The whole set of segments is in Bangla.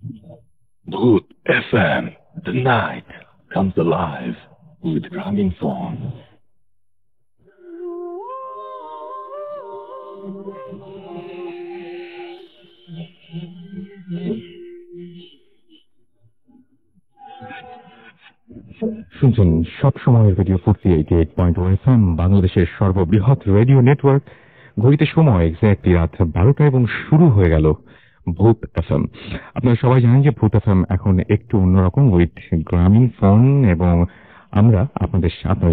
Bhoot FM. The night comes alive with drumming song. শুনছেন সবসময়ের রেডিও 48.1 FM, বাংলাদেশের সর্ববৃহৎ রেডিও নেটওয়ার্ক। ঘড়িতে সময় এক্স্যাক্টলি রাত 12টা এবং শুরু হয়ে গেল ভূত এফএম। আপনারা সবাই জানেন যে ভূত এফএম এখন একটু অন্যরকম উইথ গ্রামীণ ফোন, এবং আপনারা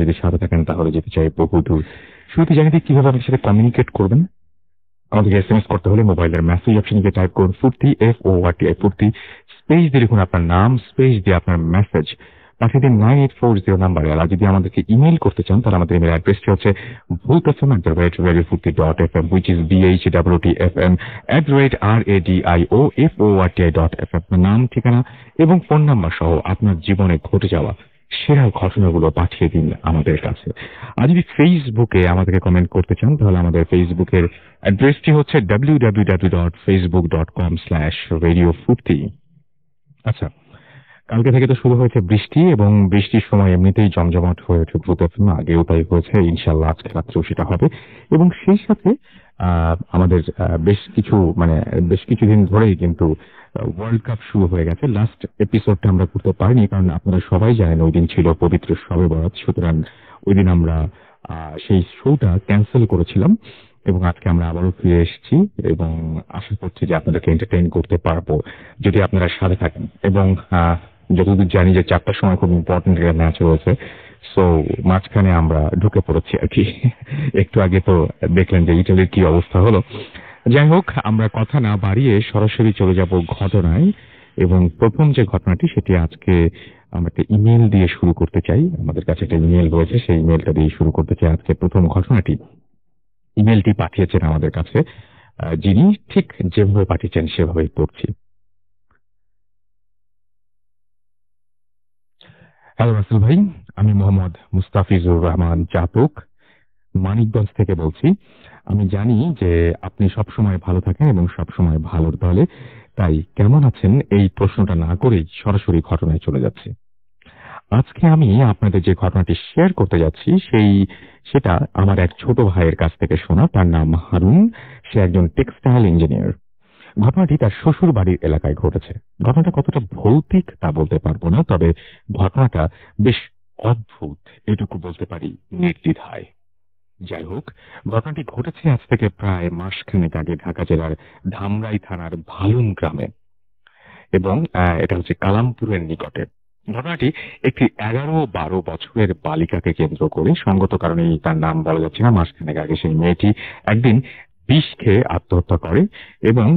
যদি সাথে থাকেন তাহলে যেতে চাই বহু দূর। শুরুতে জানিয়ে দিই কিভাবে আমাদের সাথে কমিউনিকেট করবেন। আমাদেরকে এসএমএস করতে হলে মোবাইলের মেসেজ অপশনে গিয়ে টাইপ করুন ফুর্তি, FORTI ফুর্তি, স্পেস দিয়ে লিখুন আপনার নাম, স্পেস দিয়ে আপনার মেসেজ পাঠিয়ে দিন 9840 নাম্বারে। আর যদি আমাদেরকে ইমেল করতে চান তাহলে আমাদের ইমেল অ্যাড্রেসটি হচ্ছে bhootfm@radiofurti.fm, which is BHWTFM@RADIOFORTI.FM। নাম, ঠিকানা এবং ফোন নাম্বার সহ আপনার জীবনে ঘটে যাওয়া সেরা ঘটনাগুলো পাঠিয়ে দিন আমাদের কাছে। আর যদি ফেসবুকে আমাদেরকে কমেন্ট করতে চান তাহলে আমাদের ফেসবুকের অ্যাড্রেসটি হচ্ছে www.facebook.com/radiofurti। আচ্ছা, কালকে থেকে তো শুরু হয়েছে বৃষ্টি, এবং বৃষ্টির সময় এমনিতেই জমজমাট হয়ে ওঠে ভূত এফএম। আগেও তাই হয়েছে, ইনশাল্লাহ আজকে রাত্রেও সেটা হবে। এবং সেই সাথে আমাদের বেশ কিছুদিন ধরেই কিন্তু ওয়ার্ল্ড কাপ শুরু হয়ে গেছে। লাস্ট এপিসোডটা আমরা করতে পারিনি, কারণ আপনারা সবাই জানেন ওই দিন ছিল পবিত্র শবে বরাত। সুতরাং ওই দিন আমরা সেই শোটা ক্যান্সেল করেছিলাম, এবং আজকে আমরা আবারও ফিরে এসেছি এবং আশা করছি যে আপনাদেরকে এন্টারটেইন করতে পারবো যদি আপনারা সাথে থাকেন। এবং যতদূর জানি যে 4টার সময় খুব ইম্পর্টেন্ট একটা ম্যাচ রয়েছে, সো মাঝখানে আমরা ঢুকে পড়েছি আর কি। একটু আগে তো দেখলেন যে ইটালির কি অবস্থা হলো। যাই হোক, আমরা কথা না বাড়িয়ে সরাসরি চলে যাব ঘটনায়। এবং প্রথম যে ঘটনাটি সেটি আজকে আমরা একটা ইমেল দিয়ে শুরু করতে চাই। আমাদের কাছে একটা ইমেল রয়েছে, সেই ইমেলটা দিয়ে শুরু করতে চাই আজকে প্রথম ঘটনাটি। ইমেলটি পাঠিয়েছেন আমাদের কাছে যিনি, ঠিক যেভাবে পাঠিয়েছেন সেভাবেই পড়ছি। হ্যালো রাসেল ভাই, আমি মোহাম্মদ মুস্তাফিজুর রহমান চাতক, মানিকগঞ্জ থেকে বলছি। আমি জানি যে আপনি সবসময় ভালো থাকেন এবং সবসময় ভালোর দলে, তাই কেমন আছেন এই প্রশ্নটা না করেই সরাসরি ঘটনায় চলে যাচ্ছি। আজকে আমি আপনাদের যে ঘটনাটি শেয়ার করতে যাচ্ছি সেটা আমার এক ছোট ভাইয়ের কাছ থেকে শোনা। তার নাম হারুন, সে একজন টেক্সটাইল ইঞ্জিনিয়ার। ঘটনাটি তার শ্বশুর বাড়ির এলাকায় ঘটেছে। ঘটনাটা কতটা ভৌতিক তা বলতে পারবো না, তবে ঘটনাটা বেশ অদ্ভুত এটুকু বলতে পারি নির্দ্বিধায়। যাই হোক, ঘটনাটি ঘটেছে আজ থেকে প্রায় মাসখানেক আগে ঢাকা জেলার ধামরাই থানার ভালুন গ্রামে, এবং এটা হচ্ছে কালামপুরের নিকটে। ঘটনাটি একটি 11-12 বছরের বালিকাকে কেন্দ্র করে, সঙ্গত কারণেই তার নাম বলা যাচ্ছে না। মাসখানেক আগে সেই মেয়েটি একদিন বিষ খেয়ে আত্মহত্যা করে, এবং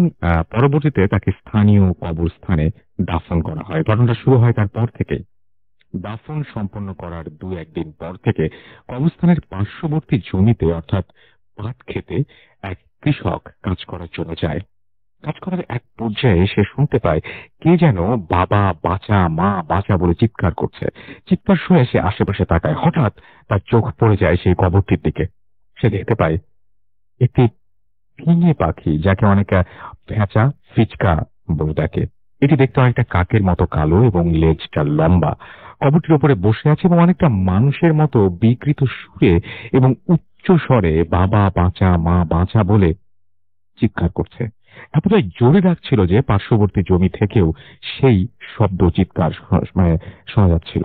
পরবর্তীতে তাকে স্থানীয় কবরস্থানে দাফন করা হয়। ঘটনাটা শুরু হয় তারপর থেকে। দাফন সম্পন্ন করার 2-1 দিন পর থেকে কবরস্থানের পার্শ্ববর্তী জমিতে, অর্থাৎ পাট খেতে, এক কৃষক কাজ করার জন্য যায়। কাজ করার এক পর্যায়ে সে শুনতে পায় কে যেন বাবা বাঁচা, মা বাঁচা বলে চিৎকার করছে। চিৎকার শুনে সে আশেপাশে তাকায়। হঠাৎ তার চোখ পড়ে যায় সেই কবরটির দিকে। সে দেখতে পায় একটি ফিঙে পাখি, যাকে অনেকে পেঁচা, ফিচকা বলে ডাকে। এটি দেখতে অনেকটা কাকের মতো কালো এবং লেজটা লম্বা। কবরটির উপরে বসে আছে এবং অনেকটা মানুষের মতো বিকৃত সুরে এবং উচ্চ স্বরে বাবা বাঁচা, মা বাঁচা বলে চিৎকার করছে। এতটাই জোরে ডাকছিল যে পার্শ্ববর্তী জমি থেকেও সেই শব্দ, চিৎকার শোনা যাচ্ছিল।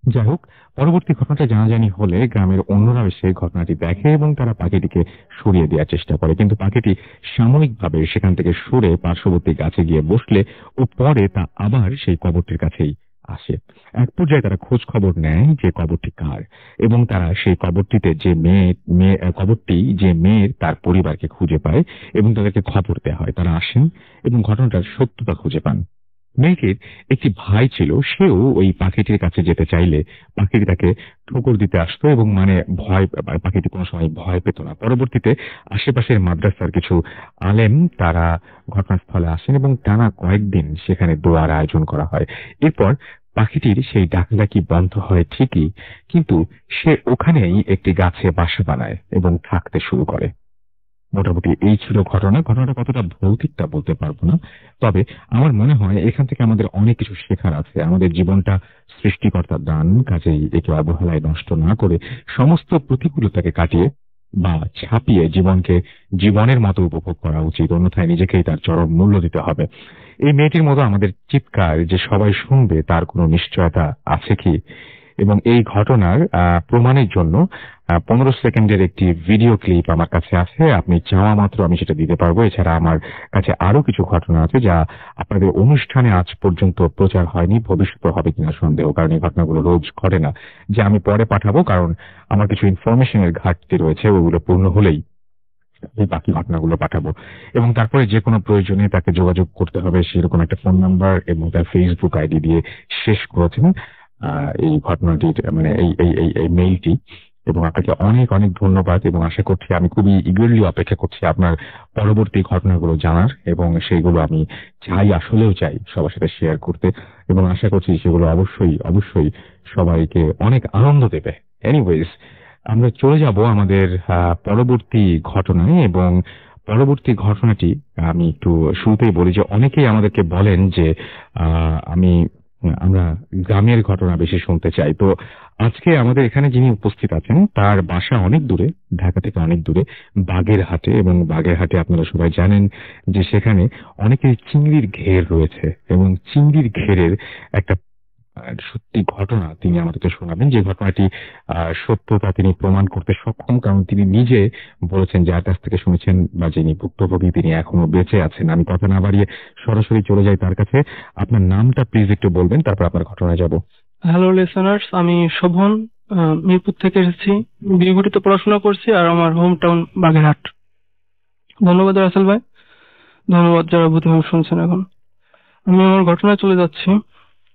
যাই হোক, পরবর্তী ঘটনাটা জানাজানি হলে গ্রামের অন্যরা এসে ঘটনাটি দেখে এবং তারা পাখিটিকে সরিয়ে দেওয়ার চেষ্টা করে, কিন্তু পাখিটি সাময়িকভাবে সেখান থেকে সরে পার্শ্ববর্তী গাছে গিয়ে বসলে ও পরে তা আবার সেই কবরটির কাছেই আসে। এক পর্যায়ে তারা খোঁজ খবর নেয় যে কবরটি কার, এবং তারা সেই কবরটিতে যে মেয়ের তার পরিবারকে খুঁজে পায় এবং তাদেরকে খবর দেওয়া হয়। তারা আসেন এবং ঘটনাটার সত্যতা খুঁজে পান। মেয়েটির একটি ভাই ছিল, সেও ওই পাখিটির কাছে যেতে চাইলে পাখিটি তাকে ঠোকর দিতে আসতো, এবং পাখিটি কোনো সময় ভয় পেত না। পরবর্তীতে আশেপাশের মাদ্রাসার কিছু আলেম তারা ঘটনাস্থলে আসেন এবং টানা কয়েকদিন সেখানে দোয়ার আয়োজন করা হয়। এরপর পাখিটির সেই ডাকাডাকি বন্ধ হয় ঠিকই, কিন্তু সে ওখানেই একটি গাছে বাসা বানায় এবং থাকতে শুরু করে। মোটামুটি এই ছিল ঘটনাটা কতটা ভৌতিকটা বলতে পারবো না, তবে আমার মনে হয় এখান থেকে আমাদের অনেক কিছু শেখার আছে। আমাদের জীবনটা সৃষ্টিকর্তার দান, কাজেই একে অবহেলায় নষ্ট না করে সমস্ত প্রতিকূলতাকে কাটিয়ে বা ছাপিয়ে জীবনকে জীবনের মতো উপভোগ করা উচিত, অন্যথায় নিজেকেই তার চরম মূল্য দিতে হবে। এই মেয়েটির মতো আমাদের চিৎকার যে সবাই শুনবে তার কোনো নিশ্চয়তা আছে কি? এবং এই ঘটনার প্রমাণের জন্য 15 সেকেন্ডের একটি ভিডিও ক্লিপ আমার কাছে আছে, আপনি চাওয়া মাত্র আমি সেটা দিতে পারবো। এছাড়া আমার কাছে আরো কিছু ঘটনা আছে যা আপনাদের অনুষ্ঠানে আজ পর্যন্ত প্রচার হয়নি, ভবিষ্যতে হবে কিনা সন্দেহ, কারণ এই ঘটনাগুলো রোজ ঘটে না। যে আমি পরে পাঠাবো, কারণ আমার কিছু ইনফরমেশনের ঘাটতি রয়েছে, ওগুলো পূর্ণ হলেই এই বাকি ঘটনাগুলো পাঠাবো। এবং তারপরে যে কোনো প্রয়োজনে তাকে যোগাযোগ করতে হবে সেরকম একটা ফোন নাম্বার এবং তার ফেসবুক আইডি দিয়ে শেষ করেছেন এই ঘটনাটির, মানে এই মেইলটি। এবং আপনাকে অনেক অনেক ধন্যবাদ, এবং আশা করছি, আমি খুবই ইগারলি অপেক্ষা করছি আপনার পরবর্তী ঘটনাগুলো জানার, এবং সেগুলো আমি আসলেও চাই সবার সাথে শেয়ার করতে, এবং আশা করছি সেগুলো অবশ্যই অবশ্যই সবাইকে অনেক আনন্দ দেবে। এনিওয়েজ, আমরা চলে যাব আমাদের পরবর্তী ঘটনায়, এবং পরবর্তী ঘটনাটি আমি একটু শুরুতেই বলি যে অনেকেই আমাদেরকে বলেন যে আমরা গ্রামের ঘটনা বেশি শুনতে চাই। তো আজকে আমাদের এখানে যিনি উপস্থিত আছেন তার বাসা অনেক দূরে, ঢাকা থেকে অনেক দূরে, বাগেরহাটে। এবং বাগেরহাটে আপনারা সবাই জানেন যে সেখানে অনেকের চিংড়ির ঘের রয়েছে, এবং চিংড়ির ঘেরের একটা সত্যি ঘটনা তিনি আমাদেরকে শোনাবেন, যে ঘটনাটি সত্যতা তিনি প্রমাণ করতে সক্ষম, কারণ তিনি নিজে বলেছেন, যার কাছ থেকে শুনেছেন বা যিনি ভুক্তভোগী তিনি এখনো বেঁচে আছেন। আমি কথা না বাড়িয়ে সরাসরি চলে যাই তার কাছে। আপনার নামটা প্লিজ একটু বলবেন, তারপর আপনার ঘটনায় যাব। হ্যালো লিসেনার্স, আমি শোভন, মিরপুর থেকে এসেছি। বিগুটিতে পড়াশোনা করছি আর আমার হোম টাউন বাগেরহাট। ধন্যবাদ রাসেল ভাই, ধন্যবাদ যারা প্রথমে শুনছেন। এখন আমি আমার ঘটনায় চলে যাচ্ছি।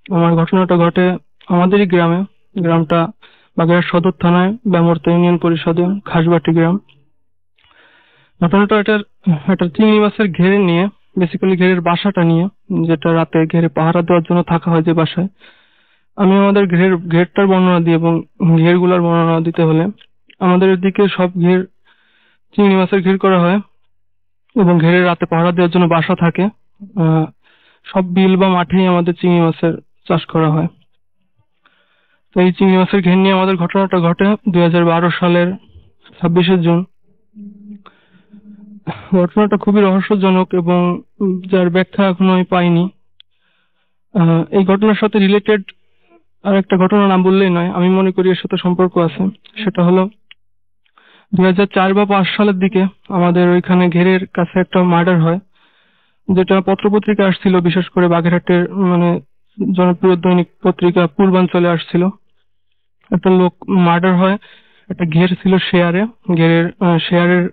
আমার ঘটনাটা ঘটে আমাদেরই গ্রামে। গ্রামটা বাগেরহাট সদর থানায় ব্যামর্তা ইউনিয়ন পরিষদে খাসবাটি গ্রাম। ঘটনাটা একটা চিংড়ি মাছের ঘের নিয়ে, বেসিক্যালি ঘেরের বাসাটা নিয়ে, যেটা রাতে ঘেরে পাহারা দেওয়ার জন্য থাকা হয় যে বাসায়। আমি আমাদের ঘেরটার বর্ণনা দিই, এবং ঘেরগুলার বর্ণনা দিতে হলে আমাদের এদিকে সব ঘের চিংড়ি মাছের ঘের করা হয়, এবং ঘেরের রাতে পাহারা দেওয়ার জন্য বাসা থাকে। সব বিল বা মাঠেই আমাদের চিংড়ি মাছের চাষ করা হয়। তো এই চিংড়ি মাছের ঘের নিয়ে আমাদের ঘটনাটা ঘটে 2012 সালের 26শে জুন। ঘটনাটা খুবই রহস্যজনক এবং যার ব্যাখ্যা এখনো আমি পাইনি। এই ঘটনার সাথে রিলেটেড আর একটা ঘটনা নাম বললেই নয়, আমি মনে করি এর সাথে সম্পর্ক আছে। সেটা হলো 2004 বা 5 সালের দিকে আমাদের ওইখানে ঘেরের কাছে একটা মার্ডার হয়, যেটা পত্রপত্রিকা আসছিল, বিশেষ করে বাগেরহাটের মানে জনপ্রিয় দৈনিক পত্রিকা পূর্বাঞ্চলে আসছিল। একটা লোক মার্ডার হয়, একটা ঘের ছিল শেয়ারে। শেয়ারের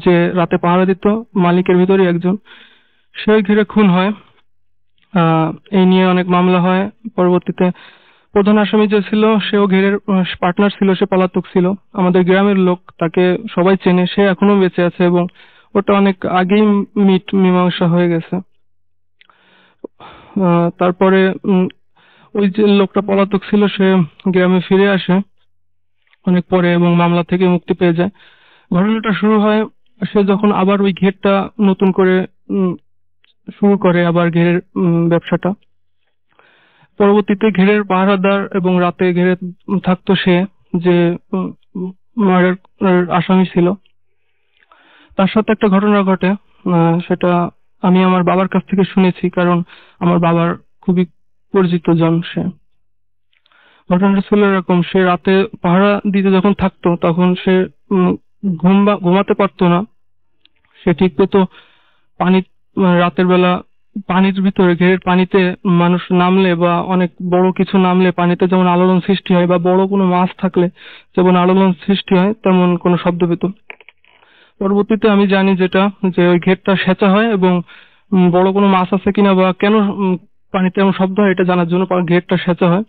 যে রাতে পাহারা দিত মালিকের ভিতরে একজন, সে ঘেরে খুন হয়। এই নিয়ে অনেক মামলা হয়। পরবর্তীতে প্রধান আসামি যে ছিল সেও ঘেরের পার্টনার ছিল, সে পলাতক ছিল। আমাদের গ্রামের লোক, তাকে সবাই চেনে, সে এখনো বেঁচে আছে এবং ওটা অনেক আগেই মীমাংসা হয়ে গেছে। তারপরে ওই যে লোকটা পলাতক ছিল সে গ্রামে ফিরে আসে অনেক পরে এবং মামলা থেকে মুক্তি পেয়ে যায়। ঘটনাটা শুরু হয়, সে যখন আবার ওই ঘেরটা নতুন করে শুরু করে, আবার ঘেরের ব্যবসাটা। পরবর্তীতে ঘেরের পাহারাদার এবং রাতে ঘেরে থাকতো সে, যে মার্ডার আসামি ছিল। তার সাথে একটা ঘটনা ঘটে, সেটা আমি আমার বাবার কাছ থেকে শুনেছি, কারণ আমার বাবার খুবই পরিচিত জন সে। ঘটনাটা ছিল এরকম, সে রাতে পাহারা দিতে যখন থাকতো তখন সে ঘুমাতে পারতো না। সে ঠিক পেতো পানি, রাতের বেলা পানির ভিতরে, ঘেরের পানিতে মানুষ নামলে বা অনেক বড় কিছু নামলে পানিতে যেমন আলোড়ন সৃষ্টি হয়, বা বড় কোনো মাছ থাকলে যেমন আলোড়ন সৃষ্টি হয়, তেমন কোনো শব্দ পেত। পরবর্তীতে আমি জানি যেটা, যে ওই ঘেরটা সেঁচা হয় এবং বড় কোনো মাছ আছে কিনা বা কেন পানিতে এমন শব্দ হয় এটা জানার জন্য ঘেরটা সেঁচা হয়।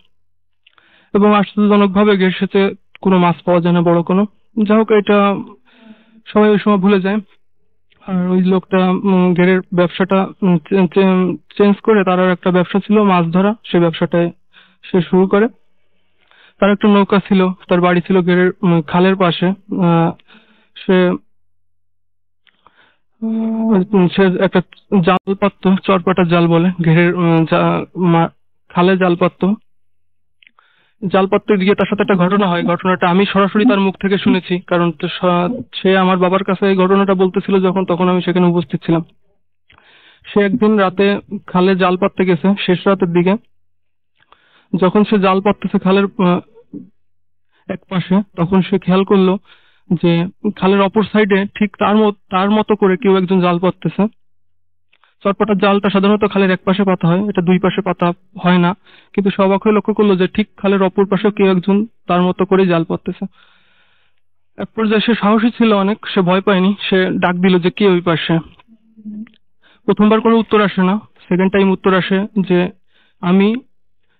এবং আশ্চর্যজনক ভাবে ঘের সেচে কোনো মাছ পাওয়া যায় না বড় কোনো। যাই হোক, এটা সবাই ওই সময় ভুলে যায়। আর ওই লোকটা ঘেরের ব্যবসাটা চেঞ্জ করে, তার আর একটা ব্যবসা ছিল মাছ ধরা, সেই ব্যবসাটায় সে শুরু করে। তার একটা নৌকা ছিল, তার বাড়ি ছিল ঘেরের খালের পাশে। সে সে একটা জাল পাততো, চরপাটার জাল বলে, ঘেরের খালে জাল পাততো। জাল পাততে গিয়ে তার সাথে একটা ঘটনা হয়। ঘটনাটা আমি সরাসরি তার মুখ থেকে শুনেছি, কারণ সে আমার বাবার কাছে এই ঘটনাটা বলতেছিল যখন, তখন আমি সেখানে উপস্থিত ছিলাম। সে একদিন রাতে খালে জাল পাততে গেছে, শেষ রাতের দিকে। যখন সে জাল পাততেছে খালের এক পাশে, তখন সে খেয়াল করলো যে খালের অপর সাইডে ঠিক তার মতো করে কেউ একজন জাল পাততেছে। চটপটার জালটা সাধারণত খালের এক পাশে পাতা হয়, এটা দুই পাশে পাতা হয় না। কিন্তু সে অবাক হয়ে লক্ষ্য করলো যে ঠিক খালের অপর পাশে কেউ একজন তার মতো করে জাল পাততেছে। এক পর্যায়ে সে সাহসী ছিল অনেক, সে ভয় পায়নি, সে ডাক দিল যে কে ওই পাশে। প্রথমবার কোনো উত্তর আসে না, সেকেন্ড টাইম উত্তর আসে যে আমি।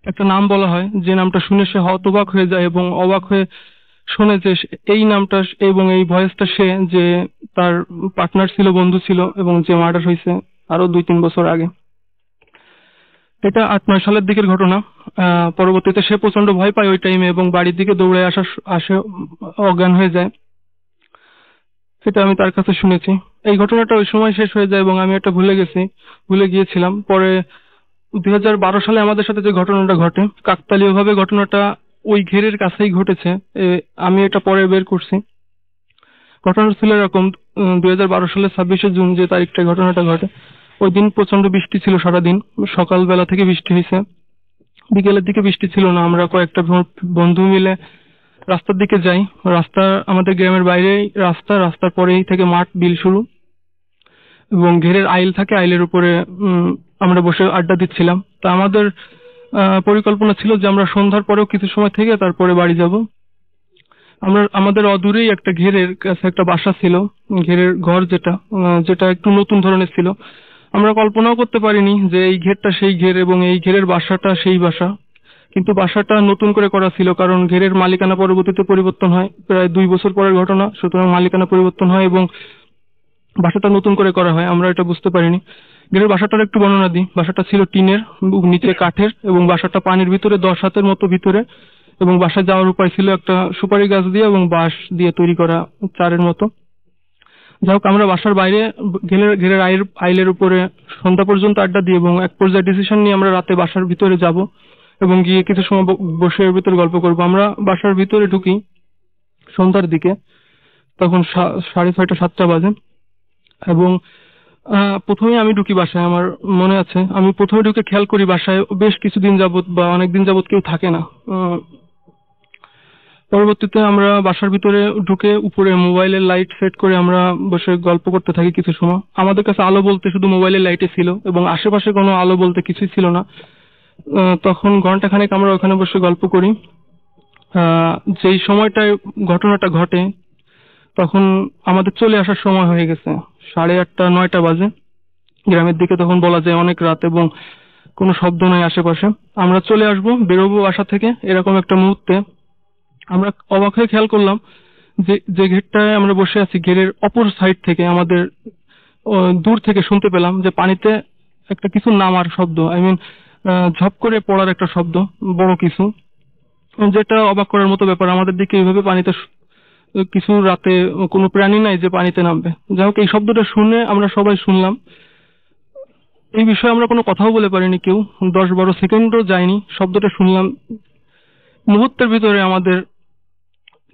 একটা নাম বলা হয়, যে নামটা শুনে সে হতবাক হয়ে যায় এবং অবাক হয়ে শোনে যে এই নামটা এবং এই ভয়েসটা সে, যে তার পার্টনার ছিল, বন্ধু ছিল, এবং যে মার্ডার হয়েছে আরো 2-3 বছর আগে। এটা 8-9 সালের দিকের ঘটনা। পরবর্তীতে সে প্রচন্ড ভয় পায় ওই টাইমে এবং বাড়ির দিকে দৌড়ে আসে, অজ্ঞান হয়ে যায়। সেটা আমি তার কাছে শুনেছি। এই ঘটনাটা ওই সময় শেষ হয়ে যায় এবং আমি এটা ভুলে গিয়েছিলাম। পরে 2012 সালে আমাদের সাথে যে ঘটনাটা ঘটে, কাকতালীয় ভাবে ঘটনাটা ওই ঘেরের কাছেই ঘটেছে। আমি এটা পরে বের করছি। ঘটনাটা ছিল এরকম, 2012 সালের 26শে জুন যে তারিখটা ঘটনাটা ঘটে, ওই দিন প্রচন্ড বৃষ্টি ছিল সারাদিন। সকালবেলা থেকে বৃষ্টি হয়েছে, বিকেলের দিকে বৃষ্টি ছিল না। আমরা কয়েকটা বন্ধু মিলে রাস্তার দিকে যাই। রাস্তা আমাদের গ্রামের বাইরেই রাস্তার পরেই থেকে মাঠ, বিল শুরু, এবং ঘেরের আইল থাকে, আইলের উপরে আমরা বসে আড্ডা দিচ্ছিলাম। তা আমাদের পরিকল্পনা ছিল যে আমরা সন্ধ্যার পরেও কিছু সময় থেকে তারপরে বাড়ি যাব। আমাদের অদূরেই একটা ঘেরের কাছে একটা বাসা ছিল, ঘেরের ঘর, যেটা একটু নতুন ধরনের ছিল। আমরা কল্পনাও করতে পারিনি যে এই ঘেরটা সেই ঘের এবং এই ঘেরের বাসাটা সেই বাসা। কিন্তু বাসাটা নতুন করে করা ছিল, কারণ ঘেরের মালিকানা পরবর্তীতে পরিবর্তন হয়, প্রায় 2 বছর পরের ঘটনা। সুতরাং মালিকানা পরিবর্তন হয় এবং বাসাটা নতুন করে করা হয়, আমরা এটা বুঝতে পারিনি। ঘেরের বাসাটার একটু বর্ণনা দিই। বাসাটা ছিল টিনের, নিচে কাঠের, এবং বাসাটা পানির ভিতরে 10 হাতের মতো ভিতরে, এবং বাসায় যাওয়ার উপায় ছিল একটা সুপারি গাছ দিয়ে এবং বাঁশ দিয়ে তৈরি করা চারের মতো। যাই হোক, আমরা বাসার বাইরে ঘেরের আইলের উপরে সন্ধ্যা পর্যন্ত আড্ডা দিই এবং এক পর্যায়ে ডিসিশন নিয়ে আমরা রাতে বাসার ভিতরে যাব এবং গিয়ে কিছু সময় বসে এর ভিতরে গল্প করব। আমরা বাসার ভিতরে ঢুকি সন্ধ্যার দিকে, তখন 6:30-7টা বাজে। এবং প্রথমে আমি ঢুকি বাসায়, আমার মনে আছে আমি প্রথমে ঢুকে খেয়াল করি বাসায় বেশ কিছুদিন যাবত বা অনেকদিন যাবত কেউ থাকে না। পরবর্তীতে আমরা বাসার ভিতরে ঢুকে উপরে মোবাইলের লাইট সেট করে আমরা বসে গল্প করতে থাকি কিছু সময়। আমাদের কাছে আলো বলতে শুধু মোবাইলের লাইটে ছিল এবং আশেপাশে কোনো আলো বলতে কিছুই ছিল না। তখন ঘন্টাখানেক আমরা ওখানে বসে গল্প করি। যেই সময়টায় ঘটনাটা ঘটে তখন আমাদের চলে আসার সময় হয়ে গেছে, 8:30-9টা বাজে। গ্রামের দিকে তখন বলা যায় অনেক রাত এবং কোনো শব্দ নাই আশেপাশে। আমরা চলে আসবো, বেরোবো বাসা থেকে, এরকম একটা মুহূর্তে আমরা অবাক হয়ে খেয়াল করলাম যে ঘেরটায় আমরা বসে আছি, ঘেরের অপর সাইড থেকে আমাদের দূর থেকে শুনতে পেলাম যে পানিতে একটা কিছু নামার শব্দ, ঝপ করে পড়ার একটা শব্দ, বড় কিছু, যেটা অবাক করার মতো ব্যাপার। আমাদের দিকে এইভাবে পানিতে কিছু, রাতে কোনো প্রাণী নাই যে পানিতে নামবে। যাই হোক, এই শব্দটা শুনে আমরা সবাই শুনলাম। এই বিষয়ে আমরা কোনো কথাও বলে পারিনি কেউ, 10-12 সেকেন্ডও যায়নি, শব্দটা শুনলাম। মুহূর্তের ভিতরে আমাদের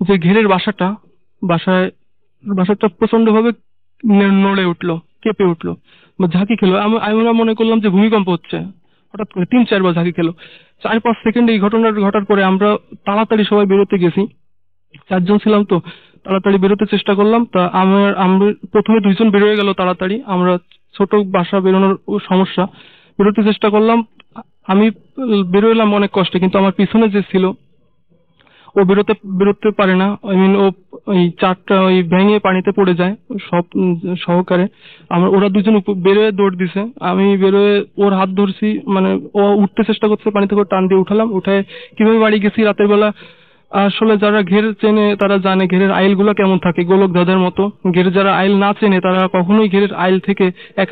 যে ঘেরের বাসাটা প্রচন্ড ভাবে নড়ে উঠলো, কেঁপে উঠলো বা ঝাঁকি খেলো। আমরা মনে করলাম যে ভূমিকম্প হচ্ছে। হঠাৎ করে 3-4 বার ঝাঁকি খেলো। 4-5 সেকেন্ড এই ঘটনাটা ঘটার পরে আমরা তাড়াতাড়ি সবাই বেরোতে গেছি। 4 জন ছিলাম তো, তাড়াতাড়ি বেরোতে চেষ্টা করলাম। তা আমরা প্রথমে 2 জন বেরোয় গেল তাড়াতাড়ি, আমরা ছোট বাসা, বেরোনোর সমস্যা, বেরোতে চেষ্টা করলাম। আমি বেরোলাম অনেক কষ্টে, কিন্তু আমার পিছনে যে ছিল ও বেরোতে পারে না। ও ওই চারটা ওই ভেঙে পানিতে পড়ে যায় সব সহকারে। ওরা 2 জন বেরোয় দৌড় দিছে, আমি বেরোয় ওর হাত ধরছি, মানে ও উঠতে চেষ্টা করছে, পানি থেকে টান দিয়ে উঠালাম। উঠায় কিভাবে বাড়ি গেছি রাতের বেলা, আসলে যারা ঘের চেনে তারা জানে ঘেরের আইল গুলো কেমন থাকে, গোলক ধাঁধার মতো। ঘের যারা আইল না চেনে তারা কখনোই ঘেরের আইল থেকে এক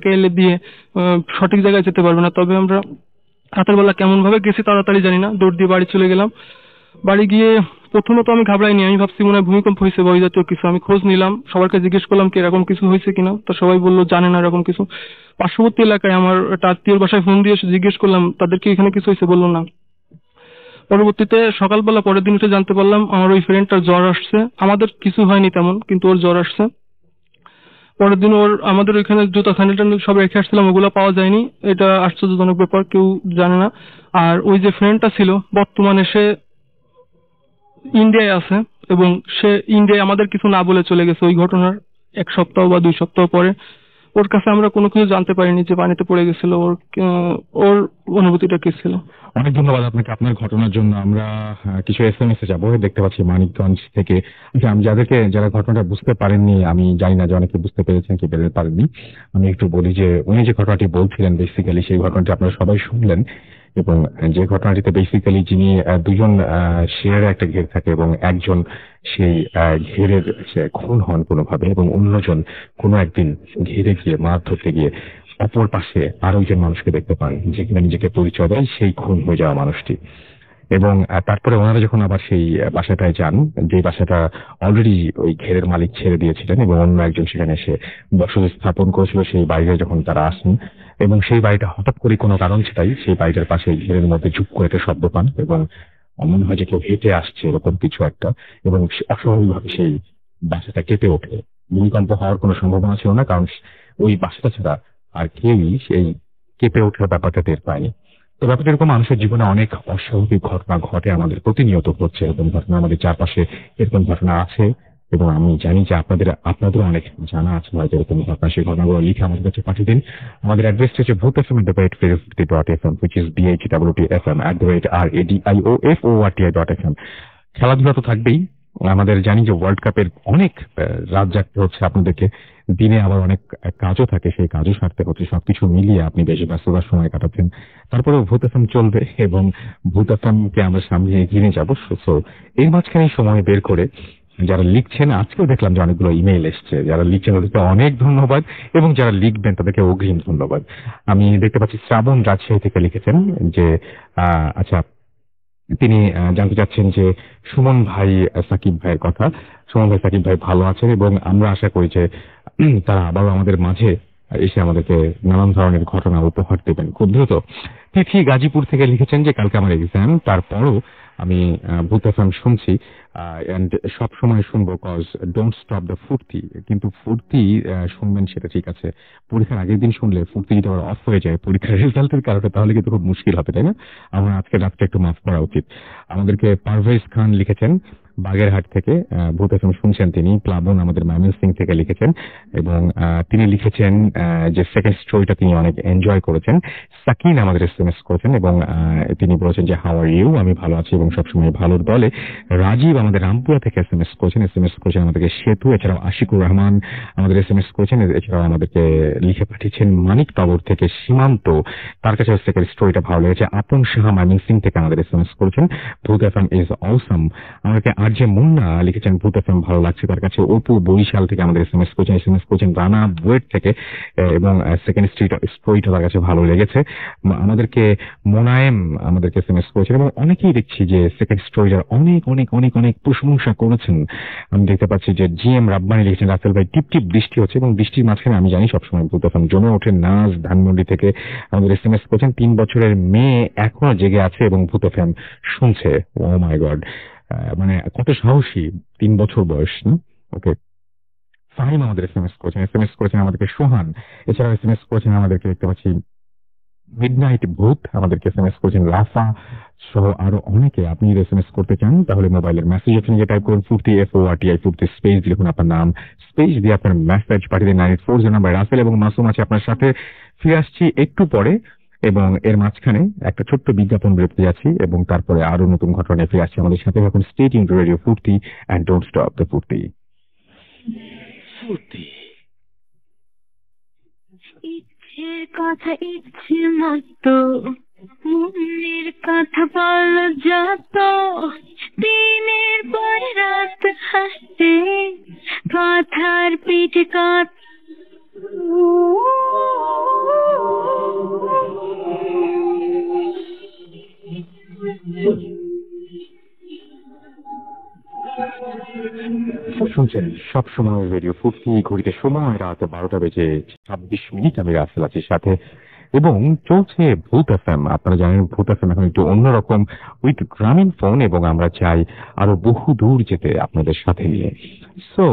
আইলে দিয়ে সঠিক জায়গায় যেতে পারবে না। তবে আমরা রাতের বেলা কেমন ভাবে গেছি তাড়াতাড়ি জানি না, দৌড় দিয়ে বাড়ি চলে গেলাম। বাড়ি গিয়ে প্রথমত আমি ঘাবড়াইনি, আমি ভাবছি মনে হয় ভূমিকম্প হয়েছে বা ওই জাতীয় কিছু। আমি খোঁজ নিলাম, সবাইকে জিজ্ঞেস করলাম কি এরকম কিছু হয়েছে কিনা, তো সবাই বললো জানে না এরকম কিছু। পার্শ্ববর্তী এলাকায় আমার একটা আত্মীয়র বাসায় ফোন দিয়ে এসে জিজ্ঞেস করলাম তাদের কি এখানে কিছু হয়েছে, বললো না। পরবর্তীতে সকালবেলা পরের দিন উঠে জানতে পারলাম আমার ওই ফ্রেন্ডটার জ্বর আসছে। আমাদের কিছু হয়নি তেমন, কিন্তু ওর জ্বর আসছে। পরের দিন ওর আমাদের ওইখানে জুতা স্যান্ডেল ট্যান্ডেল সব রেখে আসছিলাম, ওগুলো পাওয়া যায়নি। এটা আশ্চর্যজনক ব্যাপার, কেউ জানে না। আর ওই যে ফ্রেন্ডটা ছিল বর্তমানে সে ইন্ডিয়ায় আছে, এবং সে ইন্ডিয়ায় আমাদের কিছু না বলে চলে গেছে ওই ঘটনার 1 সপ্তাহ বা 2 সপ্তাহ পরে। ওর কাছে আমরা কোনো কিছু জানতে পারিনি যে পানিতে পড়ে গেছিল। ওর অনুভূতিটা কি ছিল। অনেক ধন্যবাদ আপনাকে আপনার ঘটনার জন্য। আমরা কিছু এসএমএস এ যাবো। দেখতে পাচ্ছি মানিকগঞ্জ থেকে। আচ্ছা, আমি যারা ঘটনাটা বুঝতে পারেননি, আমি জানি না যে অনেকে বুঝতে পেরেছেন কি পারেননি। আমি একটু বলি যে উনি যে ঘটনাটি বলছিলেন বেসিক্যালি সেই ঘটনাটি আপনারা সবাই শুনলেন, এবং যে ঘটনাটিতে বেসিক্যালি যিনি দুজন শেয়ারে একটা ঘের থাকে এবং একজন সেই ঘেরের সে খুন হন কোনোভাবে, এবং অন্যজন কোনো একদিন ঘেরে গিয়ে মাছ ধরতে গিয়ে অপর পাশে আরো একজন মানুষকে দেখতে পান যে কিনা নিজেকে পরিচয় দেয় সেই খুন হয়ে যাওয়া মানুষটি। এবং তারপরে ওনারা যখন আবার সেই বাসাটায় যান, যে বাসাটা অলরেডি ওই ঘেরের মালিক ছেড়ে দিয়েছিলেন এবং অন্য একজন সেখানে এসে বসতি স্থাপন করেছিল, সেই বাড়িতে যখন তারা আসেন এবং সেই বাড়িটা হঠাৎ করে কোনো কারণ ছাড়াই সেই বাড়িটার পাশে ঘেরের মধ্যে চুপ করে একটা শব্দ পান, এবং মনে হয় যে কেউ হেঁটে আসছে এরকম কিছু একটা, এবং অস্বাভাবিকভাবে সেই বাসাটা কেঁপে ওঠে। ভূমিকম্প হওয়ার কোনো সম্ভাবনা ছিল না, কারণ ওই বাসাটা ছাড়া আর কেউই সেই কেঁপে ওঠার ব্যাপারটা টের পায়নি। তো ব্যাপারটা এরকম, মানুষের জীবনে অনেক অস্বাভাবিক ঘটনা ঘটে, আমাদের প্রতিনিয়ত ঘটছে এরকম ঘটনা, আমাদের চারপাশে এরকম ঘটনা আছে। এবং আমি জানি যে আপনাদেরও অনেক জানা আছে হয়তো এরকম ঘটনা। সেই ঘটনাগুলো লিখে আমাদের কাছে পাঠিয়ে দিন। আমাদের অ্যাড্রেসটা হচ্ছে bhutfm@facebook.fm, which is bhwtfm@radioforti.fm। খেলাধুলা তো থাকবেই। আমাদের জানি যে ওয়ার্ল্ড কাপের অনেক রাত জাগতে হচ্ছে আপনাদেরকে, দিনে আবার অনেক কাজও থাকে, সেই কাজও সারতে হচ্ছে। সবকিছু মিলিয়ে আপনি বেশ ব্যস্ততার সময় কাটাচ্ছেন, তারপরেও ভূত এফএম চলবে এবং ভূত এফএম কে আমরা সামনে এগিয়ে নিয়ে যাবো। সো এর মাঝখানে সময় বের করে যারা লিখছেন, আজকেও দেখলাম যে অনেকগুলো ইমেইল এসছে, যারা লিখছেন তাদেরকে অনেক ধন্যবাদ, এবং যারা লিখবেন তাদেরকে অগ্রিম ধন্যবাদ। আমি দেখতে পাচ্ছি শ্রাবণ রাজশাহী থেকে লিখেছেন যে আচ্ছা, তিনি জানতে চাচ্ছেন যে সুমন ভাই সাকিব ভাইয়ের কথা। সুমন ভাই সাকিব ভাই ভালো আছেন, এবং আমরা আশা করি যে তারা আবারও আমাদের মাঝে এসে আমাদেরকে নানান ধরনের ঘটনা উপহার দেবেন খুব দ্রুত। তিথি গাজীপুর থেকে লিখেছেন যে কালকে আমার এক্সাম, তারপরও আমি ভূত এফএম শুনছি এন্ড সব সময় শুনবো, কজ ডোন্ট স্টপ দ্য ফুর্তি। কিন্তু ফুর্তি শুনবেন সেটা ঠিক আছে, পরীক্ষার আগের দিন শুনলে ফুর্তি যদি আবার অফ হয়ে যায় পরীক্ষার রেজাল্টের কারণে, তাহলে কিন্তু খুব মুশকিল হবে, তাই না? আমার আজকে রাতটা একটু মাফ করা উচিত। আমাদেরকে পারভেজ খান লিখেছেন বাগেরহাট থেকে, ভূত এফএম শুনছেন তিনি। প্লাবন আমাদের ময়মনসিংহ থেকে লিখেছেন, এবং তিনি লিখেছেন যে সেকেন্ড স্টোরিটা তিনি অনেক এনজয় করেছেন। সাকিন আমাদের এসএমএস করেছেন, এবং তিনি বলেছেন যে হাউ আর ইউ, আমি ভালো আছি এবং সবসময় ভালোর দলে। রাজীব আমাদের রামপুরা থেকে এসএমএস করেছেন আমাদেরকে সেতু। এছাড়াও আশিকুর রহমান আমাদের এসএমএস করেছেন। এছাড়াও আমাদেরকে লিখে পাঠিয়েছেন মানিকনগর থেকে সীমান্ত, তার কাছে সেকেন্ড স্টোরিটা ভালো লেগেছে। আপন সাহা ময়মনসিংহ থেকে আমাদের এসএমএস করেছেন, ভূত এফএম ইজ অসম। আমাদেরকে আরজে মুন্না লিখেছেন ভূত এফএম ভালো লাগছে তার কাছে। অপু বরিশাল থেকে আমাদের এসএমএস করেছেন রানা বুয়েট থেকে, এবং সেকেন্ড স্টোরিটা তার কাছে ভালো লেগেছে। আমাদেরকে মোনায়েম আমাদেরকে এসএমএস করেছেন, এবং অনেকেই দেখছি যে সেকেন্ড স্টোরিটার অনেক অনেক অনেক অনেক প্রশংসা করেছেন। আমি দেখতে পাচ্ছি যে জিএম রাব্বানি লিখেছেন রাসেল ভাই টিপ টিপ বৃষ্টি হচ্ছে, এবং বৃষ্টির মাঝখানে আমি জানি সবসময় ভূত এফএম জমে ওঠে। নাজ ধানমন্ডি থেকে আমাদের এসএমএস করেছেন 3 বছরের মেয়ে এখনো জেগে আছে এবং ভূত এফএম শুনছে। ও মাই গড, মানে কত সাহসী, 3 বছর বয়স না? ওকে। ফাহিম আমাদের এসএমএস করেছেন আমাদেরকে সোহান। এছাড়াও এসএমএস করেছেন আমাদেরকে দেখতে পাচ্ছি মিডনাইট ভূত, আমাদেরকে এসএমএস করেছেন রাফা সহ আরো অনেকে। আপনি যদি এসএমএস করতে চান তাহলে মোবাইলের মেসেজ অপশনে গিয়ে টাইপ করুন ফুর্তি FORTI ফুর্তি, স্পেস দিয়ে লিখুন আপনার নাম, স্পেস দিয়ে আপনার মেসেজ পাঠিয়ে দিন 9840 নাম্বার। রাসেল এবং মাসুম আছে আপনার সাথে। ফিরে আসছি একটু পরে, এবং এর মাঝখানে একটা ছোট্ট বিজ্ঞাপন বিরতি আছি, এবং তারপরে আরো নতুন ঘটনায় ফিরে আসছি। আমাদের সাথে এখন স্টে টিউনড টু রেডিও ফুর্তি এন্ড ডোন্ট স্টপ দ্য ফুর্তি। ফুর্তি ইচ্ছের কথা ইচ্ছে মতো, মনের কথা বল যত, দিনের পর রাত হাসতে, কথার পিঠে কথা। শুনছেন সবসময় রেডিও ফুর্তি, ঘড়িতে সময় রাত 12টা বেজে 26 মিনিট। আমি রাসেল আছি সাথে, এবং চলছে ভূত এফএম। আপনারা জানেন ভূত এফএম এখন একটু অন্যরকম, উইথ গ্রামীণ ফোন, এবং আমরা চাই আরো বহু দূর যেতে আপনাদের সাথে নিয়ে। সো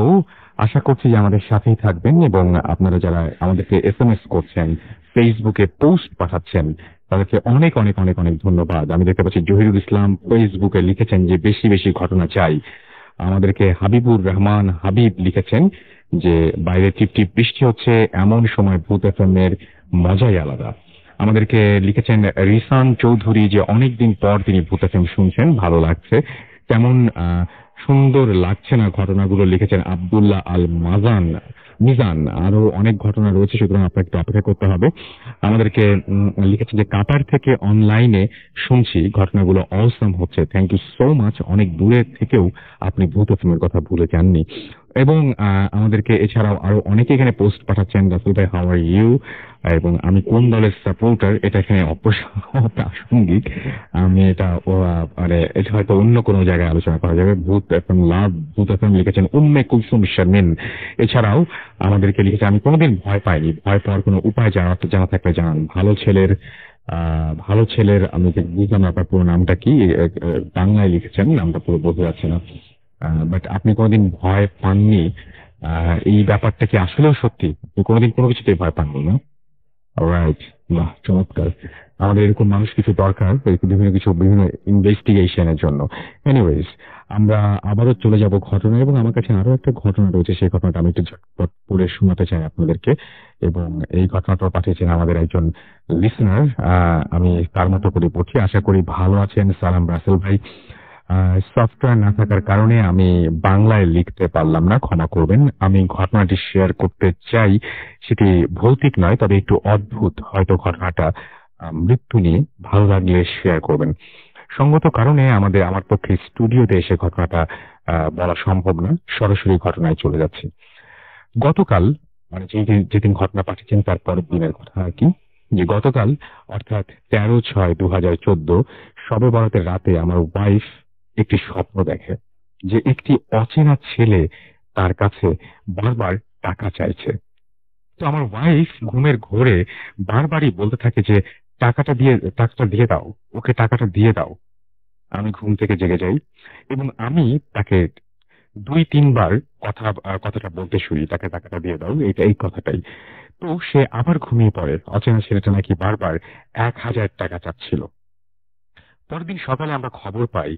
আশা করছি যে আমাদের সাথেই থাকবেন, এবং আপনারা যারা আমাদেরকে এসএমএস করছেন, ফেসবুকে পোস্ট পাঠাচ্ছেন, তাদেরকে অনেক অনেক অনেক অনেক ধন্যবাদ। আমি দেখতে পাচ্ছি জহিরুল ইসলাম ফেসবুকে লিখেছেন যে বেশি বেশি ঘটনা চাই। আমাদেরকে হাবিবুর রহমান হাবিব লিখেছেন যে বাইরে টিপটিপ বৃষ্টি হচ্ছে, এমন সময় ভূত এফএম এর মজাই আলাদা। আমাদেরকে লিখেছেন রিসান চৌধুরী যে অনেকদিন পর তিনি ভূত এফএম শুনছেন, ভালো লাগছে। তেমন সুন্দর লাগছে না ঘটনাগুলো, লিখেছেন আব্দুল্লাহ আল মিজান। আরো অনেক ঘটনা রয়েছে, সুতরাং আপনাকে একটু অপেক্ষা করতে হবে। আমাদেরকে লিখেছেন যে কাতার থেকে অনলাইনে শুনছি, ঘটনাগুলো অসম হচ্ছে। Thank you so much. অনেক দূরে থেকেও আপনি ভূত এফএমের কথা ভুলে যাননি। এবং আমাদেরকে এছাড়াও আরো অনেকে এখানে পোস্ট পাঠাচ্ছেন, রাসেল ভাই হাউ আর ইউ, এবং আমি কোন দলের সাপোর্টার এটা এখানে অপ্রাসঙ্গিক। আমি এটা মানে এটা হয়তো অন্য কোনো জায়গায় আলোচনা করা যাবে। ভূত এফএম লাভ ভূত এফএম লিখেছেন উম্মে কুলসুম শারমিন। এছাড়াও আমাদেরকে লিখেছে আমি কোনোদিন ভয় পাইনি, ভয় পাওয়ার কোনো উপায় জানা থাকলে জানান। ভালো ছেলের আমি বুঝলাম না আপনার পুরো নামটা কি, বাংলায় লিখেছেন, নামটা পুরো বোঝা যাচ্ছে না, বাট আপনি কোনোদিন ভয় পাননি, এই ব্যাপারটা কি আসলেও সত্যি? আপনি কোনোদিন কোনো কিছুতেই ভয় পাননি না? রাইট, বাহ, চমৎকার। আমাদের এরকম মানুষ কিছু দরকার, বিভিন্ন ইনভেস্টিগেশনের জন্য। এনিওয়েজ, আমরা আবারও চলে যাব ঘটনা, এবং আমার কাছে আরো একটা ঘটনা রয়েছে, সেই ঘটনাটা আমি একটু ঝটপট পড়ে শোনাতে চাই আপনাদেরকে। এবং এই ঘটনাটা পাঠিয়েছেন আমাদের একজন লিসনার। আমি তার মতো করে পড়ছি, আশা করি ভালো আছেন। সালাম রাসেল ভাই, সফটওয়্যার না থাকার কারণে আমি বাংলায় লিখতে পারলাম না, ক্ষমা করবেন। আমি ঘটনাটি শেয়ার করতে চাই, সেটি ভৌতিক নয়, তবে একটু অদ্ভুত। হয়তো ঘটনাটা মৃত্যু নিয়ে, ভালো লাগলে শেয়ার করবেন। সঙ্গত কারণে আমার পক্ষে স্টুডিওতে এসে ঘটনাটা বলা সম্ভব না, সরাসরি ঘটনায় চলে যাচ্ছি। গতকাল, মানে যেদিন ঘটনা পাঠিয়েছেন তার পরের দিনের কথা আর কি, যে গতকাল অর্থাৎ 13/6/2014 শবে বরাতের রাতে আমার ওয়াইফ একটি স্বপ্ন দেখে যে একটি অচেনা ছেলে তার কাছে বারবার টাকা চাইছে। তো আমার ওয়াইফ ঘুমের ঘোরে বারবারই বলতে থাকে যে টাকাটা দিয়ে দাও, ওকে টাকাটা দিয়ে দাও। আমি ঘুম থেকে জেগে যাই, এবং আমি তাকে 2-3 বার কথাটা বলতে শুনি, তাকে টাকাটা দিয়ে দাও, এই কথাটাই। তো সে আবার ঘুমিয়ে পড়ে। অচেনা ছেলেটা নাকি বারবার 1000 টাকা চাচ্ছিল। পরের দিন সকালে আমরা খবর পাই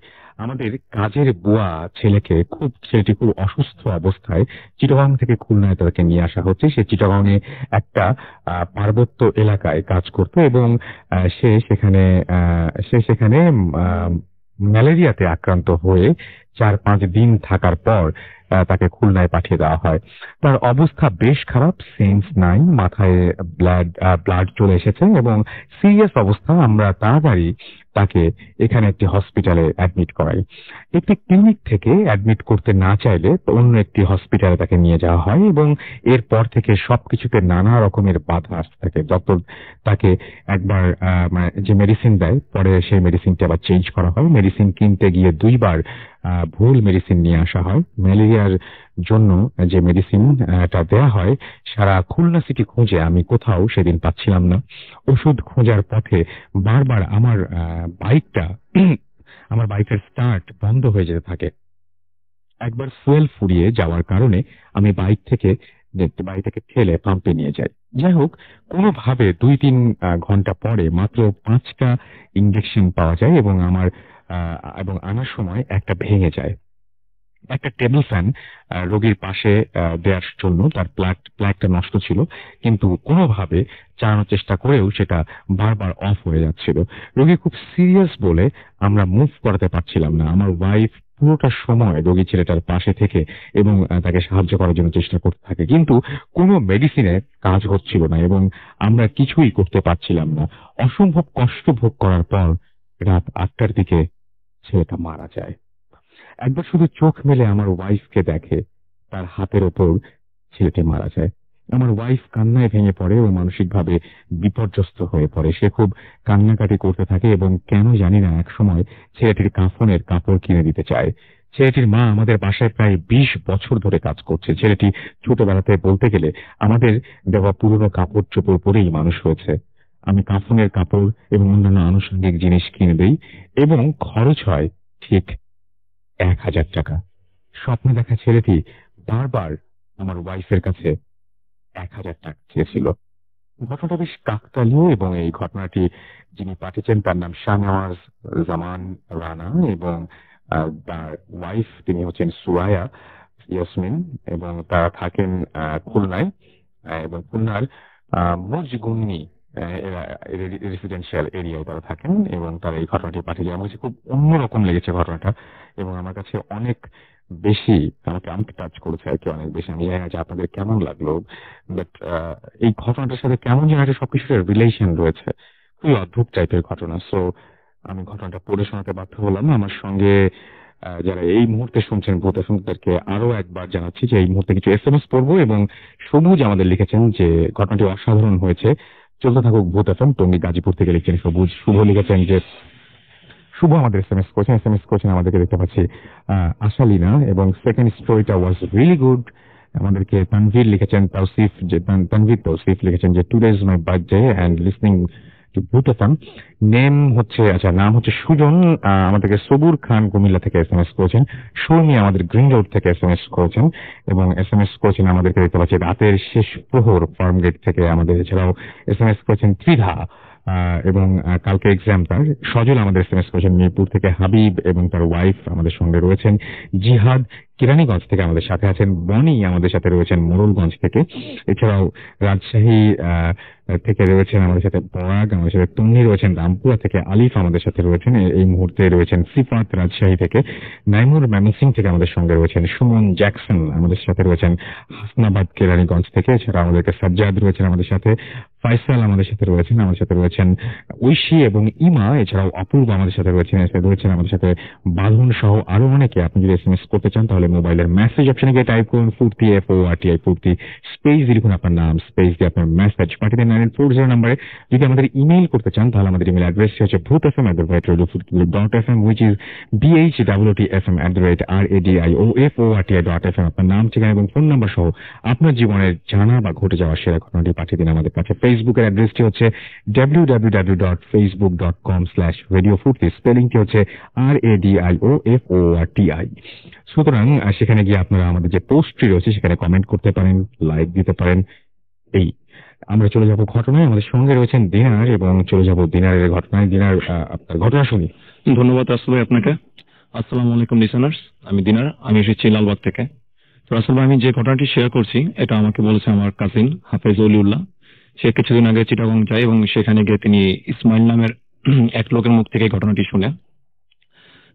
আমাদের কাজের বুয়া ছেলেটি খুব অসুস্থ অবস্থায় চিটাগাং থেকে খুলনায় তাকে নিয়ে আসা হচ্ছে। সে চিটাগাংয়ে একটা পার্বত্য এলাকায় কাজ করত, এবং সে সেখানে ম্যালেরিয়াতে আক্রান্ত হয়ে 4-5 দিন থাকার পর তাকে খুলনায় পাঠিয়ে দেওয়া হয়। তার অবস্থা বেশ খারাপ, সেন্স নাই, মাথায় ব্লাড চলে এসেছে, এবং সিরিয়াস অবস্থা। আমরা তাড়াতাড়ি তাকে এখানে একটি হসপিটালে অ্যাডমিট করাই। একটি ক্লিনিক থেকে অ্যাডমিট করতে না চাইলে অন্য একটি হসপিটালে তাকে নিয়ে যাওয়া হয়, এবং এরপর থেকে সবকিছুতে নানা রকমের বাধা আসতে থাকে। ডক্টর তাকে একবার যে মেডিসিন দেয়, পরে সেই মেডিসিনটি আবার চেঞ্জ করা হয়। মেডিসিন কিনতে গিয়ে 2বার ভুল মেডিসিন নিয়ে আসা হয়। ম্যালেরিয়ার জন্য যে মেডিসিনটা দেয়া হয়, সারা খুলনা সিটি খুঁজে আমি কোথাও সেদিন পাচ্ছিলাম না। ওষুধ খোঁজার পথে বারবার আমার বাইকের স্টার্ট বন্ধ হয়ে যেতে থাকে। একবার ফুয়েল ফুরিয়ে যাওয়ার কারণে আমি বাড়িটাকে ঠেলে পাম্পে নিয়ে যাই। যাই হোক, কোনোভাবে 2-3 ঘন্টা পরে মাত্র 5টা ইঞ্জেকশন পাওয়া যায়, এবং আনার সময় একটা ভেঙে যায়। একটা টেবিল ফ্যান রোগীর পাশে দেওয়ার জন্য তার প্লাগটা নষ্ট ছিল, কিন্তু কোনোভাবে চালানোর চেষ্টা করেও সেটা বারবার অফ হয়ে যাচ্ছিল। রোগী খুব সিরিয়াস বলে আমরা মুভ করাতে পারছিলাম না। আমার ওয়াইফ পুরোটা সময় রোগী ছেলেটার পাশে থেকে এবং তাকে সাহায্য করার জন্য চেষ্টা করতে থাকে, কিন্তু কোনো মেডিসিনে কাজ হচ্ছিল না, এবং আমরা কিছুই করতে পারছিলাম না। অসম্ভব কষ্ট ভোগ করার পর রাত 8টার দিকে ছেলেটা মারা যায়। একবার শুধু চোখ মেলে আমার ওয়াইফকে দেখে, তার হাতের ওপর ছেলেটি মারা যায়। আমার ওয়াইফ কান্নায় ভেঙে পড়ে ও মানসিকভাবে বিপর্যস্ত হয়ে পড়ে। সে খুব কান্নাকাটি করতে থাকে, এবং কেন জানি না একসময় ছেলেটির কাফনের কাপড় কিনে দিতে চায়। ছেলেটির মা আমাদের বাসায় প্রায় 20 বছর ধরে কাজ করছে। ছেলেটি ছোটবেলাতে বলতে গেলে আমাদের দেওয়া পুরনো কাপড় চোপড় পরেই মানুষ হয়েছে। আমি কাফনের কাপড় এবং অন্যান্য আনুষঙ্গিক জিনিস কিনে দেই এবং খরচ হয় ঠিক 1000 টাকা। স্বপ্নে দেখা ছেলেটি বারবার আমার ওয়াইফের কাছে 1000 টাকা চেয়েছিল। ঘটনাটা বেশ কাকতালীয় এবং এই ঘটনাটি যিনি পাঠিয়েছেন তার নাম শাহনওয়াজ জামান রানা এবং তার ওয়াইফ তিনি হচ্ছেন সুরায়া ইয়াসমিন এবং তারা থাকেন খুলনায় এবং খুলনার মজগুন্নি রেসিডেন্সিয়াল এরিয়ায় তারা থাকেন এবং তারা এই ঘটনাটি পাঠিয়েছে। আমার কাছে খুব অন্যরকম লেগেছে ঘটনাটা এবং আমার কাছে অনেক বেশি আমাকে টাচ করেছে আর কি, অনেক বেশি। আমি জানি না যে আপনাদের কেমন লাগলো, বাট এই ঘটনাটার সাথে কেমন যেন একটা সবকিছুর রিলেশন রয়েছে, খুবই অদ্ভুত টাইপের ঘটনা। সো আমি ঘটনাটা পড়ে শোনাতে বাধ্য হলাম। আমার সঙ্গে যারা এই মুহূর্তে শুনছেন ভূত শুনতেদেরকে আরো একবার জানাচ্ছি যে এই মুহূর্তে কিছু SMS পড়বো এবং সবুজ আমাদের লিখেছেন যে ঘটনাটি অসাধারণ হয়েছে, চলতে থাকুক ভূত FM। টঙ্গী গাজীপুর থেকে লিখছেন সবুজ। শুভ লিখেছেন যে শুভ আমাদের SMS করেছেন আমাদেরকে দেখতে পাচ্ছি আশালিনা এবং সেকেন্ড স্টোরিটা ওয়াজ রিয়েলি গুড। আমাদেরকে তানভীর লিখেছেন তানভীর তৌসিফ লিখেছেন যে today is my birthday and listening to Bhoot FM। নাম হচ্ছে সুজন। আমাদেরকে সবুর খান কুমিল্লা থেকে SMS করেছেন। শর্মি আমাদের গ্রিন রোড থেকে SMS করেছেন এবং SMS করেছেন আমাদেরকে দেখতে পাচ্ছি রাতের শেষ প্রহর ফার্মগেট থেকে। আমাদের এছাড়াও SMS করেছেন ত্রিধা এবং কালকে এক্সাম তার। সজল আমাদের SMS করেছেন মিরপুর থেকে। হাবিব এবং তার ওয়াইফ আমাদের সঙ্গে রয়েছেন। জিহাদ কিরানীগঞ্জ থেকে আমাদের সাথে আছেন। বনি আমাদের সাথে রয়েছেন মোড়লগঞ্জ থেকে। এছাড়াও রাজশাহী থেকে রয়েছেন আমাদের সাথে বরাগ, আমাদের সাথে তন্নি রয়েছেন রামপুরা থেকে। আলিফ আমাদের সাথে রয়েছেন এই মুহূর্তে রয়েছেন। সিফাত রাজশাহী থেকে। নাইমুর ময়মনসিংহ থেকে আমাদের সঙ্গে রয়েছেন। সুমন জ্যাকসন আমাদের সাথে রয়েছেন হাসনাবাদ কেরানীগঞ্জ থেকে। এছাড়া আমাদেরকে সাজ্জাদ রয়েছেন আমাদের সাথে। ফাইসাল আমাদের সাথে রয়েছেন ঐশী এবং ইমা। এছাড়াও অপূর্ব আমাদের সাথে রয়েছেন আমাদের সাথে বাঁধন সহ আরো অনেকে। আপনি যদি SMS করতে চান তাহলে মোবাইলের মেসেজ অপশনে গিয়ে টাইপ করুন ফুর্তি FORTI ফুর্তি, স্পেস দিয়ে লিখুন আপনার নাম, স্পেস দিয়ে আপনার মেসেজ পাঠিয়ে দেন 9940 নাম্বারে। যদি আমাদের ইমেইল করতে চান তাহলে আমাদের ইমেল অ্যাড্রেস হচ্ছে bhutfm@radiofurti.fm which is BHWTFM@radioforti.fm। আপনার নাম, ঠিকানা এবং ফোন নাম্বার সহ আপনার জীবনের জানা বা ঘটে যাওয়া সেরা ঘটনাটি পাঠিয়ে দিন আমাদের কাছে। ফেসবুকের অ্যাড্রেসটি হচ্ছে www.facebook.com/radiofurti, স্পেলিংটি হচ্ছে RADIOFORTI। সুতরাং সেখানে গিয়ে আপনারা আমাদের যে পোস্টটি রয়েছে সেখানে কমেন্ট করতে পারেন, লাইক দিতে পারেন। এই আমরা চলে যাব ঘটনায়। আমাদের সঙ্গে রয়েছেন দিনার এবং চলে যাব দিনারের ঘটনায়। দিনার আপনার ঘটনা শুনি। ধন্যবাদ রাসেল ভাই আপনাকে। আসসালামু আলাইকুম লিসেনার্স, আমি দিনার, আমি এসেছি লালবাগ থেকে। তো রাসেল ভাই, আমি যে ঘটনাটি শেয়ার করছি এটা আমাকে বলেছে আমার কাজিন হাফেজ অলিউল্লাহ। সে কিছুদিন আগে চিটাগং যায় এবং সেখানে গিয়ে তিনি ইসমাইল নামের এক লোকের মুখ থেকে ঘটনাটি শুনে।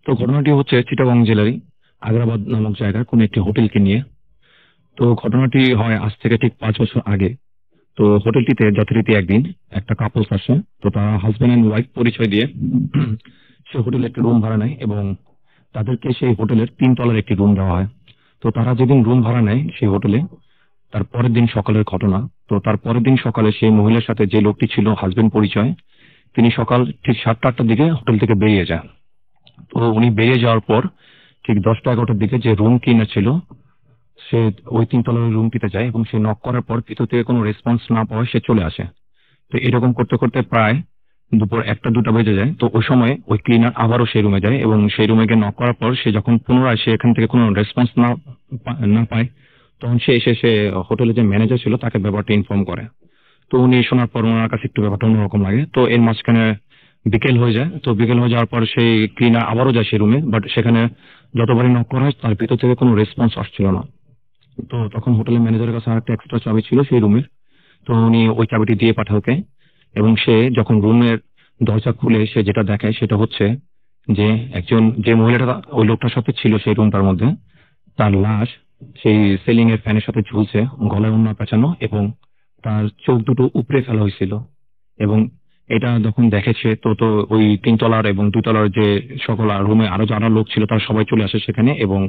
তো ঘটনাটি হচ্ছে চিটাগং জেলারই আগ্রাবাদ নামক জায়গার কোন একটি হোটেলকে নিয়ে। তো ঘটনাটি হয় আজ থেকে ঠিক 5 বছর আগে। তো হোটেলটিতে যথারীতি একদিন একটা কাপলস আসে। তো তারা হাজব্যান্ড এন্ড ওয়াইফ পরিচয় দিয়ে সে হোটেলে একটি রুম ভাড়া নেয় এবং তাদেরকে সেই হোটেলের 3 তলার একটি রুম দেওয়া হয়। তো তারা যেদিন রুম ভাড়া নেয় সেই হোটেলে, তার পরের দিন সকালের ঘটনা। তো তার পরের দিন সকালে সেই মহিলার সাথে যে লোকটি ছিল হাজবেন্ড পরিচয়, তিনি সকাল ঠিক 7টা-8টার দিকে হোটেল থেকে বেরিয়ে যান। তো উনি বেরিয়ে যাওয়ার পর ঠিক 10টা-11টার দিকে যে রুম কিনা ছিল সে ওই 3 তলার রুমটিতে যায় এবং সে নক করার পর ভিতর থেকে কোনো রেসপন্স না পাওয়ায় সে চলে আসে। তো এরকম করতে করতে প্রায় দুপুর 1টা-2টা বেজে যায়। তো ওই সময় ওই ক্লিনার আবারও সেই রুমে যায় এবং সেই রুমে গিয়ে নক করার পর সে যখন পুনরায় সে এখান থেকে কোনো রেসপন্স না পায় তখন সে এসে সে হোটেলের যে ম্যানেজার ছিল তাকে ব্যাপারটা ইনফর্ম করে। তো উনি শোনার পর ওনার কাছে একটু ব্যাপারটা অন্যরকম লাগে। তো এর মাঝখানে বিকেল হয়ে যায়। তো বিকেল হয়ে যাওয়ার পর সেই ক্লিনার আবারও যায় সেই রুমে, বাট সেখানে যতবারই নক করা হয় তার ভিতর থেকে কোনো রেসপন্স আসছিল না। তো তখন হোটেলের ম্যানেজারের কাছে আরেকটা এক্সট্রা চাবি ছিল সেই রুমের। তো উনি ওই চাবিটি দিয়ে পাঠায় ওকে এবং সে যখন রুমের দরজা খুলে সে যেটা দেখায় সেটা হচ্ছে যে যে মহিলাটা ওই লোকটার সাথে ছিল সেই রুমটার মধ্যে, তার লাশ সেই সিলিং এর ফ্যানের সাথে ঝুলছে, গলায় ওড়না পেঁচানো এবং তার চোখ দুটো উপড়ে ফেলা হয়েছিল। এবং এটা যখন দেখেছে তো ওই 3 তলার এবং 2 তলার যে সকল রুমে আরো যারা লোক ছিল তারা সবাই চলে আসে সেখানে এবং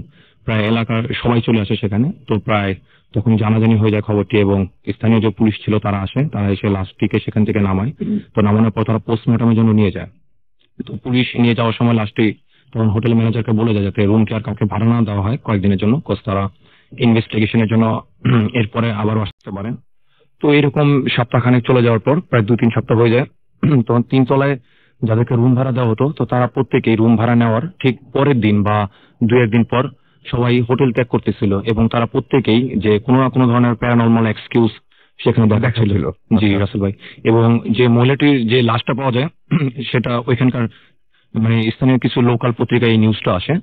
প্রায় এলাকার সবাই চলে আসে সেখানে। তো প্রায় তখন জানাজানি হয়ে যায় খবরটি এবং স্থানীয় যে পুলিশ ছিল তারা আসে, তারা এসে লাশটিকে সেখান থেকে নামায়। তো নামানোর পর তারা পোস্টমর্টমের জন্য নিয়ে যায়। তো পুলিশ নিয়ে যাওয়ার সময় লাশটি তখন হোটেল ম্যানেজারকে বলে যায় যাতে রুমকে আর কাউকে ভাড়া না দেওয়া হয় কয়েকদিনের জন্য, কজ তারা ইনভেস্টিগেশনের জন্য এরপরে আবারও আসতে পারেন। তো এরকম সপ্তাহখানেক চলে যাওয়ার পর প্রায় 2-3 সপ্তাহ হয়ে যায়। তখন 3 তলায় যাদেরকে রুম ভাড়া দেওয়া হতো, তো তারা প্রত্যেকেই রুম ভাড়া নেওয়ার ঠিক পরের দিন বা 2-1 দিন পর সবাই হোটেল ত্যাগ করতেছিল, এবং তারা প্রত্যেকেই যে কোনো না কোনো ধরনের প্যারানর্মাল এক্সকিউজ সেখানে দেখাচ্ছিল। জি রাসেল ভাই, এবং যে মহিলাটির যে লাশটা পাওয়া যায় সেটা ওইখানকার মানে স্থানীয় কিছু লোকাল পত্রিকায় এই নিউজটা আসে।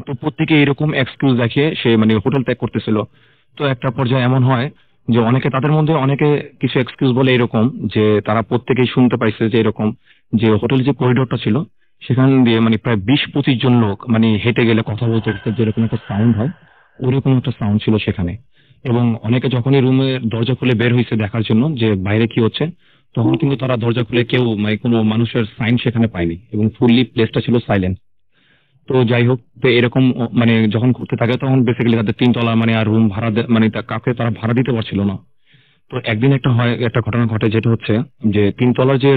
তো প্রত্যেকে এরকম এক্সকিউজ দেখিয়ে সে মানে হোটেল ত্যাগ করতেছিল। তো একটা পর্যায়ে এমন হয় যে অনেকে তাদের মধ্যে অনেকে কিছু এক্সকিউজ বলে এরকম যে তারা প্রত্যেকেই শুনতে পাইছে যে এরকম যে হোটেল যে করিডোরটা ছিল সেখান দিয়ে মানে প্রায় 20-25 জন লোক মানে হেঁটে গেলে কথা বলতে যেরকম একটা সাউন্ড হয় ওরকম একটা সাউন্ড ছিল সেখানে। এবং অনেকে যখনই রুমের দরজা খুলে বের হয়েছে দেখার জন্য যে বাইরে কি হচ্ছে, তখন কিন্তু তারা দরজা খুলে কেউ মানে কোনো মানুষের সাইন সেখানে পায়নি, এবং ফুললি প্লেসটা ছিল সাইলেন্ট। তো যাই হোক, তো এরকম মানে যখন ঘুরতে থাকে তখন বেসিক্যালি তাদের 3 তলা মানে আর রুম ভাড়া মানে কাউকে তারা ভাড়া দিতে পারছিল না। তো একদিন একটা ঘটনা ঘটে, যেটা হচ্ছে যে 3 তলার যে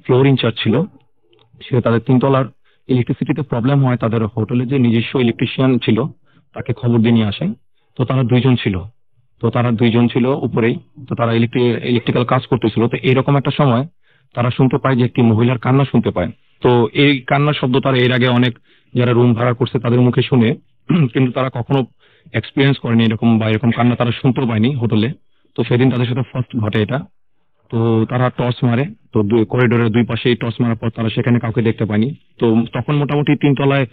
ফ্লোর ইনচার্জ ছিল সে তাদের 3 তলার ইলেকট্রিসিটিতে প্রবলেম হয়, তাদের হোটেলের যে নিজস্ব ইলেকট্রিশিয়ান ছিল তাকে খবর দিয়ে নিয়ে আসে। তো তারা 2 জন ছিল উপরেই, তো তারা ইলেকট্রিক্যাল কাজ করতেছিল। তো এরকম একটা সময় তারা শুনতে পায় যে একটি মহিলার কান্না শুনতে পায়। তো এই কান্নার শব্দ তারা এর আগে অনেক যারা রুম ভাড়া করছে তাদের মুখে শুনে, কিন্তু তারা কখনো এক্সপিরিয়েন্স করেনি এরকম বা এরকম কান্না তারা শুনতেও পায়নি হোটেলে। তো সেদিন তাদের সাথে ফার্স্ট ঘটে এটা। তো তারা টর্চ মারে, তো করিডোরের 2 পাশেই টর্চ মারার পর তারা সেখানে কাউকে দেখতে পায়নি। তো তখন মোটামুটি 3 তলায়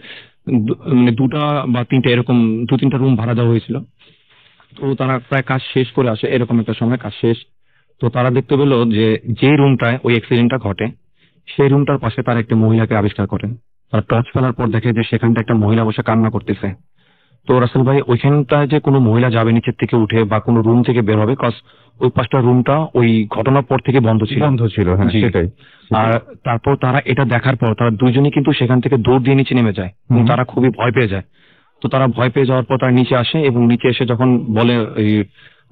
মানে 2টা বা 3টে এরকম 2-3টা রুম ভাড়া দেওয়া হয়েছিল। তো তারা প্রায় কাজ শেষ করে আসে, এরকম একটা সময় কাজ শেষ। তো তারা দেখতে পেলো যে রুমটায় ওই অ্যাক্সিডেন্টটা ঘটে সেই রুমটার পাশে তারা একটা মহিলাকে আবিষ্কার করে। তারা টর্চ ফেলার পর দেখে যে সেখানটা একটা মহিলা বসে কান্না করতেছে। তো রাসেল ভাই, ওইখানটায় যে কোনো মহিলা যাবে নিচের থেকে উঠে বা কোনো রুম থেকে বের হবে, কজ ওই 5টা রুমটা ওই ঘটনার পর থেকে বন্ধ ছিল। হ্যাঁ জি। সেটাই। আর তারপর তারা এটা দেখার পর তারা 2 জনই কিন্তু সেখান থেকে দৌড় দিয়ে নিচে নেমে যায়, এবং তারা খুবই ভয় পেয়ে যায়। তো তারা ভয় পেয়ে যাওয়ার পর তারা নিচে আসে, এবং নিচে এসে যখন বলে এই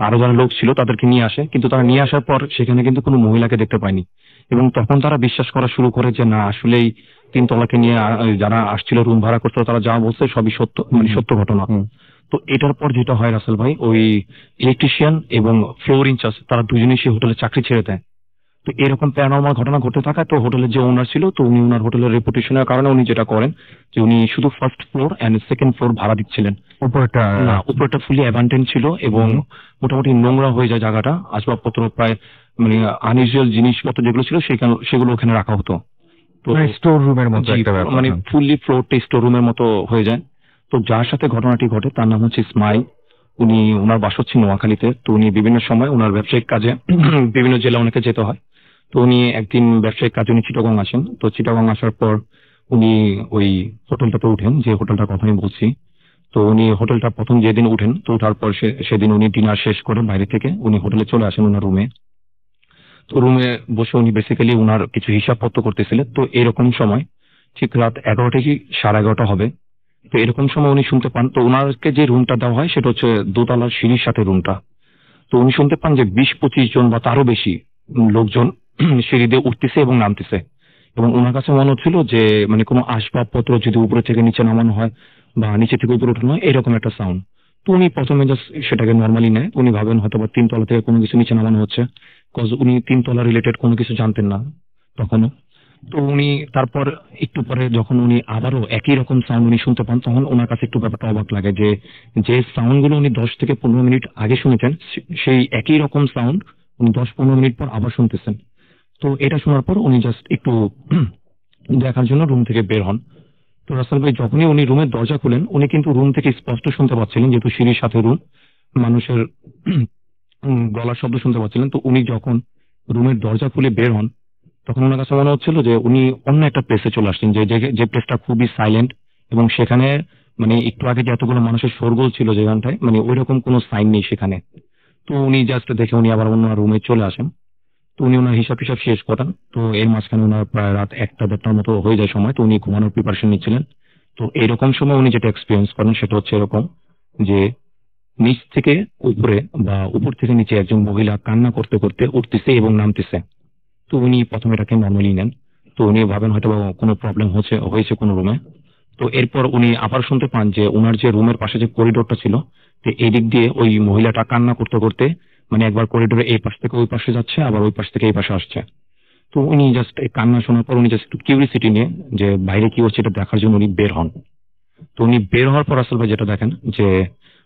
আরো যারা লোক ছিল তাদেরকে নিয়ে আসে, কিন্তু তারা নিয়ে আসার পর সেখানে কিন্তু কোনো মহিলাকে দেখতে পায়নি। এবং তখন তারা বিশ্বাস করা শুরু করে যে না, আসলেই 3 তলাকে নিয়ে যারা আসছিল রুম ভাড়া করতে তারা যা বলছে সবই সত্য, মানে সত্য ঘটনা। তো এটার পর যেটা হয় রাসেল ভাই, ওই ইলেকট্রিশিয়ান এবং ফ্লোর ইনচার্জ তারা 2 জনই সেই হোটেলে চাকরি ছেড়ে দেয়। তো এরকম প্যারানর্মাল ঘটনা ঘটতে থাকা, তো হোটেলের যে ওনার ছিল, তো উনি ওনার হোটেলের রেপুটেশনের কারণে উনি যেটা করেন যে উনি শুধু first floor and second floor ভাড়া দিচ্ছিলেন। উপরটা ফুলি অ্যাবান্ডেন্ট ছিল, এবং মোটামুটি নোংরা হয়ে যায় জায়গাটা, আসবাবপত্র প্রায় মানে আনইউজুয়াল জিনিসপত্র যেগুলো ছিল সেগুলো ওখানে রাখা হতো। তো স্টোর রুমের মতো একটা ব্যাপার, মানে ফুললি ফ্লোরটা স্টোর রুমের মতো হয়ে যায়। তো যার সাথে ঘটনাটি ঘটে তার নাম হচ্ছে ইসমাইল। উনি ওনার বাস হচ্ছে নোয়াখালীতে। তো উনি বিভিন্ন সময় ওনার ব্যবসায়িক কাজে বিভিন্ন জেলা ওনাকে যেতে হয়। তো উনি একদিন ব্যবসায়িক কাজে উনি চিটাগং আসেন। তো চিটাগং আসার পর উনি ওই হোটেলটাতে উঠেন, যে হোটেলটার কথা আমি বলছি। তো উনি হোটেলটা প্রথম যেদিন উঠেন, তো ওঠার পর সেদিন উনি ডিনার শেষ করে বাইরে থেকে উনি হোটেলে চলে আসেন ওনার রুমে। তো রুমে বসে উনি বেসিক্যালি ওনার কিছু হিসাবপত্র করতেছিলেন। তো এরকম সময় ঠিক রাত 11টা কি 11:30 হবে, তো এরকম সময় উনি শুনতে পান, তো ওনাকে যে রুমটা দেওয়া হয় সেটা হচ্ছে 2 তলার সিঁড়ির সাথে রুমটা। তো উনি শুনতে পান যে 20-25 জন বা তারও বেশি লোকজন সিঁড়ি দিয়ে উঠতেছে এবং নামতেছে, এবং ওনার কাছে মনে হচ্ছিল যে মানে কোনো আসবাবপত্র যদি উপরে থেকে নিচে নামানো হয় বা নিচে থেকে উপরে উঠানো হয় এরকম একটা সাউন্ড। তো উনি প্রথমে জাস্ট সেটাকে নর্মালি নেয়, উনি ভাবেন হয়তো বা 3 তলা থেকে কোনো কিছু নিচে নামানো হচ্ছে, কজ উনি 3 তলা রিলেটেড কোনো কিছু জানতেন না তখনও। তো উনি তারপর একটু পরে যখন উনি আবারও একই রকম সাউন্ড উনি শুনতে পান, তখন ওনার কাছে একটু ব্যাপারটা অবাক লাগে যে সাউন্ডগুলো উনি 10 থেকে 15 মিনিট আগে শুনেছেন সেই একই রকম সাউন্ড উনি 10-15 মিনিট পর আবার শুনতেছেন। তো এটা শোনার পর উনি জাস্ট একটু দেখার জন্য রুম থেকে বের হন। তো রাসেল ভাই, যখনই উনি রুমের দরজা খুলেন উনি কিন্তু রুম থেকে স্পষ্ট শুনতে পাচ্ছিলেন, যেহেতু সিঁড়ির সাথে রুম, মানুষের গলার শব্দ শুনতে পাচ্ছিলেন। তো উনি যখন রুমের দরজা খুলে বের হন তখন ওনার কাছে মনে হচ্ছিল যে উনি অন্য একটা প্লেসে চলে আসছেন, যে প্লেসটা খুবই সাইলেন্ট, এবং সেখানে মানে একটু আগে যে এতগুলো মানুষের শোরগোল ছিল যেখানটায় মানে ওই রকম কোনো সাইন নেই সেখানে। তো উনি জাস্ট দেখে উনি আবার অন্য রুমে চলে আসেন। তো উনি ওনার হিসাব শেষ করেন। তো এর মাঝখানে ওনার প্রায় রাত 1টা-1:30টার মতো হয়ে যায় সময়। তো উনি ঘুমানোর প্রিপারেশন নিচ্ছিলেন। তো এইরকম সময় উনি যেটা এক্সপিরিয়েন্স করেন সেটা হচ্ছে এরকম যে নিচ থেকে উপরে বা উপর থেকে নিচে একজন মহিলা কান্না করতে করতে উঠতেছে এবং নামতেছে। তো উনি প্রথমে এটাকে নর্মালি নেন। তো উনি ভাবেন হয়তো কোনো প্রবলেম হয়েছে কোনো রুমে। তো এরপর উনি আবার শুনতে পান যে ওনার যে রুমের পাশে যে করিডোরটা ছিল, তো এই দিক দিয়ে ওই মহিলাটা কান্না করতে করতে মানে একবার করিডোরে এই পাশ থেকে ওই পাশে যাচ্ছে, আবার ওই পাশ থেকে এই পাশে আসছে। তো উনি জাস্ট এই কান্না শোনার পর উনি জাস্ট একটু কিউরিসিটি নিয়ে যে বাইরে কি হচ্ছে এটা দেখার জন্য উনি বের হন। তো উনি বের হওয়ার পর আসল ভাই যেটা দেখেন যে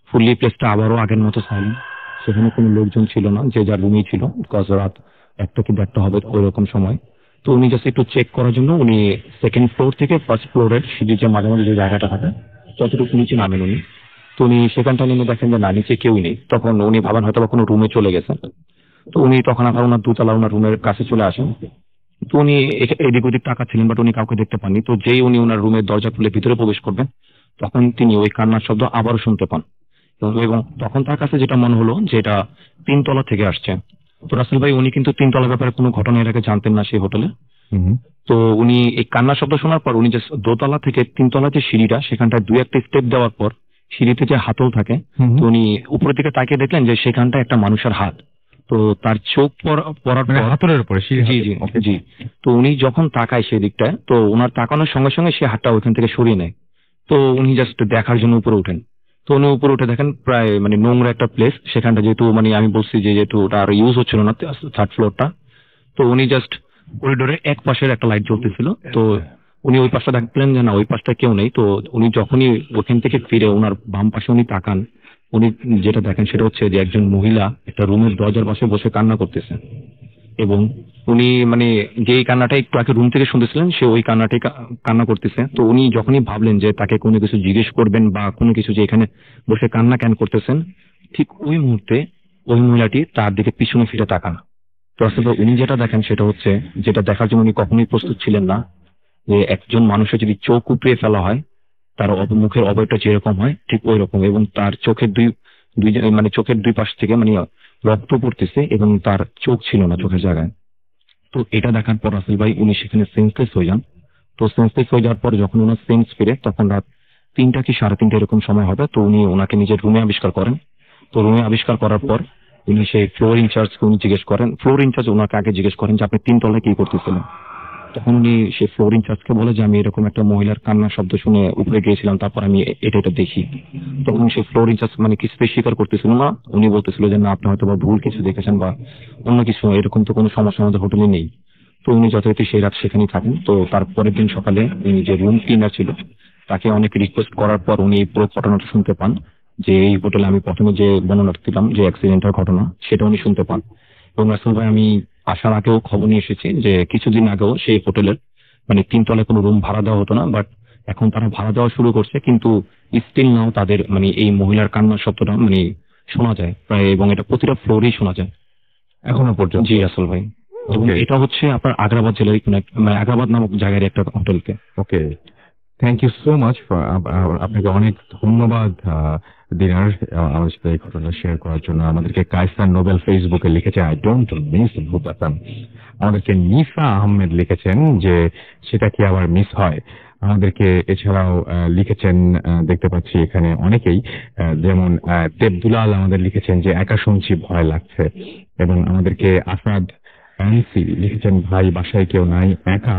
ফুললি প্লেসটা আবারও আগের মতো সাইলেন্ট, সেখানে কোনো লোকজন ছিল না, যে যার রুমেই ছিল, বিকজ রাত 1টা কি 1:30 হবে ওই রকম সময়। তো উনি জাস্ট একটু চেক করার জন্য উনি সেকেন্ড ফ্লোর থেকে ফার্স্ট ফ্লোরের সিঁড়ির যে মাঝে মাঝে যে জায়গাটা থাকে ততটুকু নিচে নামেন উনি। তো উনি সেখানটা নেমে দেখেন যে না, নিচে কেউই নেই। তখন উনি ভাবেন হয়তো বা কোনো রুমে চলে গেছেন। তো উনি তখন আবার ওনার দোতলা ওনার রুমের কাছে চলে আসেন। তো উনি এদিক ওদিক তাকাচ্ছিলেন, বাট উনি কাউকে দেখতে পাননি। তো যেই উনি ওনার রুমের দরজা খুলে ভিতরে প্রবেশ করবেন, তখন তিনি ওই কান্নার শব্দ আবারও শুনতে পান। এবং তখন তার কাছে যেটা মনে হলো যে এটা 3তলা থেকে আসছে। তো রাসেল ভাই উনি কিন্তু 3তলার ব্যাপারে কোনো ঘটনা এর আগে জানতেন না সেই হোটেলে। তো উনি এই কান্নার শব্দ শোনার পর উনি যে দোতলা থেকে 3তলা যে সিঁড়িটা, সেখানটায় 2-1টা স্টেপ দেওয়ার পর সিঁড়িতে যে হাতল থাকে, তো উনি উপরের দিকে তাকিয়ে দেখলেন যে সেখানটা একটা মানুষের হাত। তো তার চোখ পড়ার মানে পর হাতলের উপরে জি জি জি, তো উনি যখন তাকায় সেই দিকটায়, তো ওনার তাকানোর সঙ্গে সঙ্গে সে হাতটা ওইখান থেকে সরিয়ে নেয়। তো উনি জাস্ট দেখার জন্য উপরে উঠেন। তো উনি উপরে উঠে দেখেন প্রায় মানে নোংরা একটা প্লেস সেখানটা, যেহেতু মানে আমি বলছি যে যেহেতু ওটা আর ইউজ হচ্ছিল না 3rd ফ্লোরটা। তো উনি জাস্ট করিডোরের এক পাশের একটা লাইট জ্বলতেছিল, তো উনি ওই পাশটা দেখলেন যে না ওই পাশটা কেউ নেই। তো উনি যখনই ওখান থেকে ফিরে ওনার বাম পাশে উনি তাকান, উনি যেটা দেখেন সেটা হচ্ছে যে একজন মহিলা একটা রুমের দরজার পাশে বসে কান্না করতেছে। এবং উনি মানে যেই কান্নাটা একটু আগে রুম থেকে শুনতেছিলেন, সে ওই কান্নাটাই কান্না করতেছে। তো উনি যখনই ভাবলেন যে তাকে কোনো কিছু জিজ্ঞেস করবেন বা কোনো কিছু, যে এখানে বসে কান্না কেন করতেছেন, ঠিক ওই মুহূর্তে ওই মহিলাটি তার দিকে পিছনে ফিরে তাকান। তো আসলে উনি যেটা দেখেন সেটা হচ্ছে, যেটা দেখার জন্য উনি কখনোই প্রস্তুত ছিলেন না, যে একজন মানুষের যদি চোখ উপড়িয়ে ফেলা হয়, তার মুখের অবয়বটা যেরকম হয় ঠিক ওই রকম, এবং তার চোখের মানে চোখের 2 পাশ থেকে মানে রক্ত পড়তেছে, এবং তার চোখ ছিল না চোখের জায়গায়। তো এটা দেখার পর রাসেল ভাই উনি সেখানে সেন্সলেস হয়ে যান। তো সেন্সলেস হয়ে যাওয়ার পর যখন ওনার সেন্স ফিরে, তখন রাত 3টা কি 3:30 এরকম সময় হবে। তো উনি ওনাকে নিজের রুমে আবিষ্কার করেন। তো রুমে আবিষ্কার করার পর উনি সেই ফ্লোর ইনচার্জকে উনি জিজ্ঞেস করেন, ফ্লোর ইনচার্জ ওনাকে আগে জিজ্ঞেস করেন যে আপনি 3তলায় কি করতেছিলেন। তখন উনি সেই ফ্লোর ইনচার্জকে বলে যে আমি এরকম একটা মহিলার কান্নার শব্দ শুনে উপরে গিয়েছিলাম, তারপর আমি এটা দেখি। তখন সেই ফ্লোর ইনচার্জ মানে কিছুতেই স্বীকার করতেছিল না। উনি বলতেছিল যে না, আপনি হয়তো বা ভুল কিছু দেখেছেন বা অন্য কিছু, এরকম তো কোনো সমস্যা আমাদের হোটেলে নেই। তো উনি যথারীতি সেই রাত সেখানেই থাকেন। তো তারপরের দিন সকালে উনি যে রুম ক্লিনার ছিল তাকে অনেক রিকোয়েস্ট করার পর উনি এই পুরো ঘটনাটা শুনতে পান, যে এই হোটেলে আমি প্রথমে যে বর্ণনাটা দিলাম যে অ্যাক্সিডেন্টের ঘটনা, সেটা উনি শুনতে পান। এবং রাসেল ভাই আমি আসার আগেও খবর নিয়ে এসেছি যে কিছুদিন আগেও সেই হোটেলের মানে 3তলায় কোনো রুম ভাড়া দেওয়া হতো না, বাট এখন তারা ভাড়া দেওয়া শুরু করছে, কিন্তু স্টিল নাও তাদের মানে এই মহিলার কান্নার শব্দটা মানে শোনা যায় প্রায়, এবং এটা প্রতিটা ফ্লোরেই শোনা যায় এখনো পর্যন্ত। জি রাসেল ভাই। এবং এটা হচ্ছে আপনার আগ্রাবাদ জেলার মানে আগ্রাবাদ নামক জায়গার একটা হোটেলকে। ওকে, থ্যাংক ইউ সো মাচ। আপনাকে অনেক ধন্যবাদ দিনার, আমাদের সাথে এই ঘটনা শেয়ার করার জন্য। আমাদেরকে কায়সার নোবেল ফেসবুকে লিখেছে আই ডোন্ট মিস ভূত আসাম। আমাদেরকে নিসা আহমেদ লিখেছেন যে সেটা কি আবার মিস হয়। আমাদেরকে এছাড়াও লিখেছেন, দেখতে পাচ্ছি এখানে অনেকেই, যেমন দেবদুলাল আমাদের লিখেছেন যে একা শুনছি ভয় লাগছে। এবং আমাদেরকে আসাদ ফ্যান্সি লিখেছেন ভাই বাসায় কেউ নাই, একা,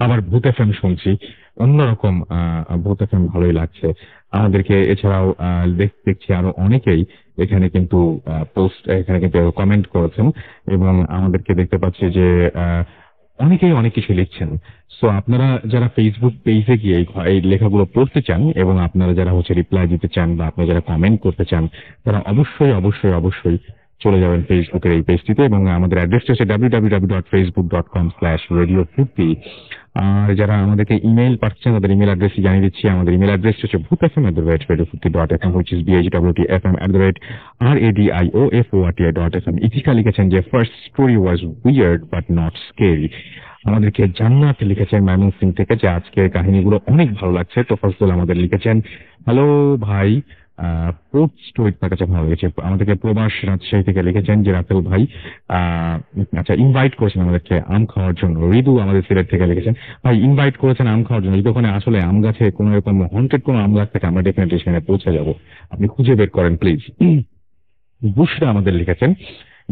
আবার ভূত এফএম শুনছি, অন্যরকম ভূত এফএম ভালোই লাগছে। আমাদেরকে এছাড়াও দেখছি আরো অনেকেই এখানে কিন্তু এখানে কিন্তু কমেন্ট করেছেন, এবং আমাদেরকে দেখতে পাচ্ছি যে অনেকেই অনেক কিছু লিখছেন। সো আপনারা যারা ফেসবুক পেজে গিয়ে এই লেখাগুলো পড়তে চান, এবং আপনারা যারা হচ্ছে রিপ্লাই দিতে চান, বা আপনারা যারা কমেন্ট করতে চান, তারা অবশ্যই অবশ্যই অবশ্যই চলে যাবেন ফেসবুকের এই পেজটিতে। এবং আমাদের অ্যাড্রেসটা হচ্ছে www.facebook.com/radio50। আর যারা আমাদেরকে ইমেইল পাচ্ছেন তাদের ইমেল অ্যাড্রেসই জানিয়ে দিচ্ছি। আমাদের ইমেল অ্যাড্রেসটা হচ্ছে bhutfm@radio50.fm, which is bhutfm@radiofort.fm। Itika লিখেছেন যে first story was weird but not scary. আমাদেরকে জান্নাত লিখেছেন ময়মনসিং থেকে যে আজকের কাহিনীগুলো অনেক ভালো লাগছে। তো ফজল আমাদের লিখেছেন হ্যালো ভাই, পোর্ট স্টোরি তার কাছে ভালো লেগেছে। আমাদেরকে প্রবাস রাজশাহী থেকে লিখেছেন যে রাসেল ভাই আচ্ছা ইনভাইট করেছেন আমাদেরকে আম খাওয়ার জন্য। রিদু আমাদের সিলেট থেকে লিখেছেন ভাই ইনভাইট করেছেন আম খাওয়ার জন্য, যদি ওখানে আসলে আম গাছে কোনো এরকম হন্টেড কোনো আম গাছ থাকে আমরা ডেফিনেটলি সেখানে পৌঁছে যাব, আপনি খুঁজে বের করেন প্লিজ। বুশরা আমাদের লিখেছেন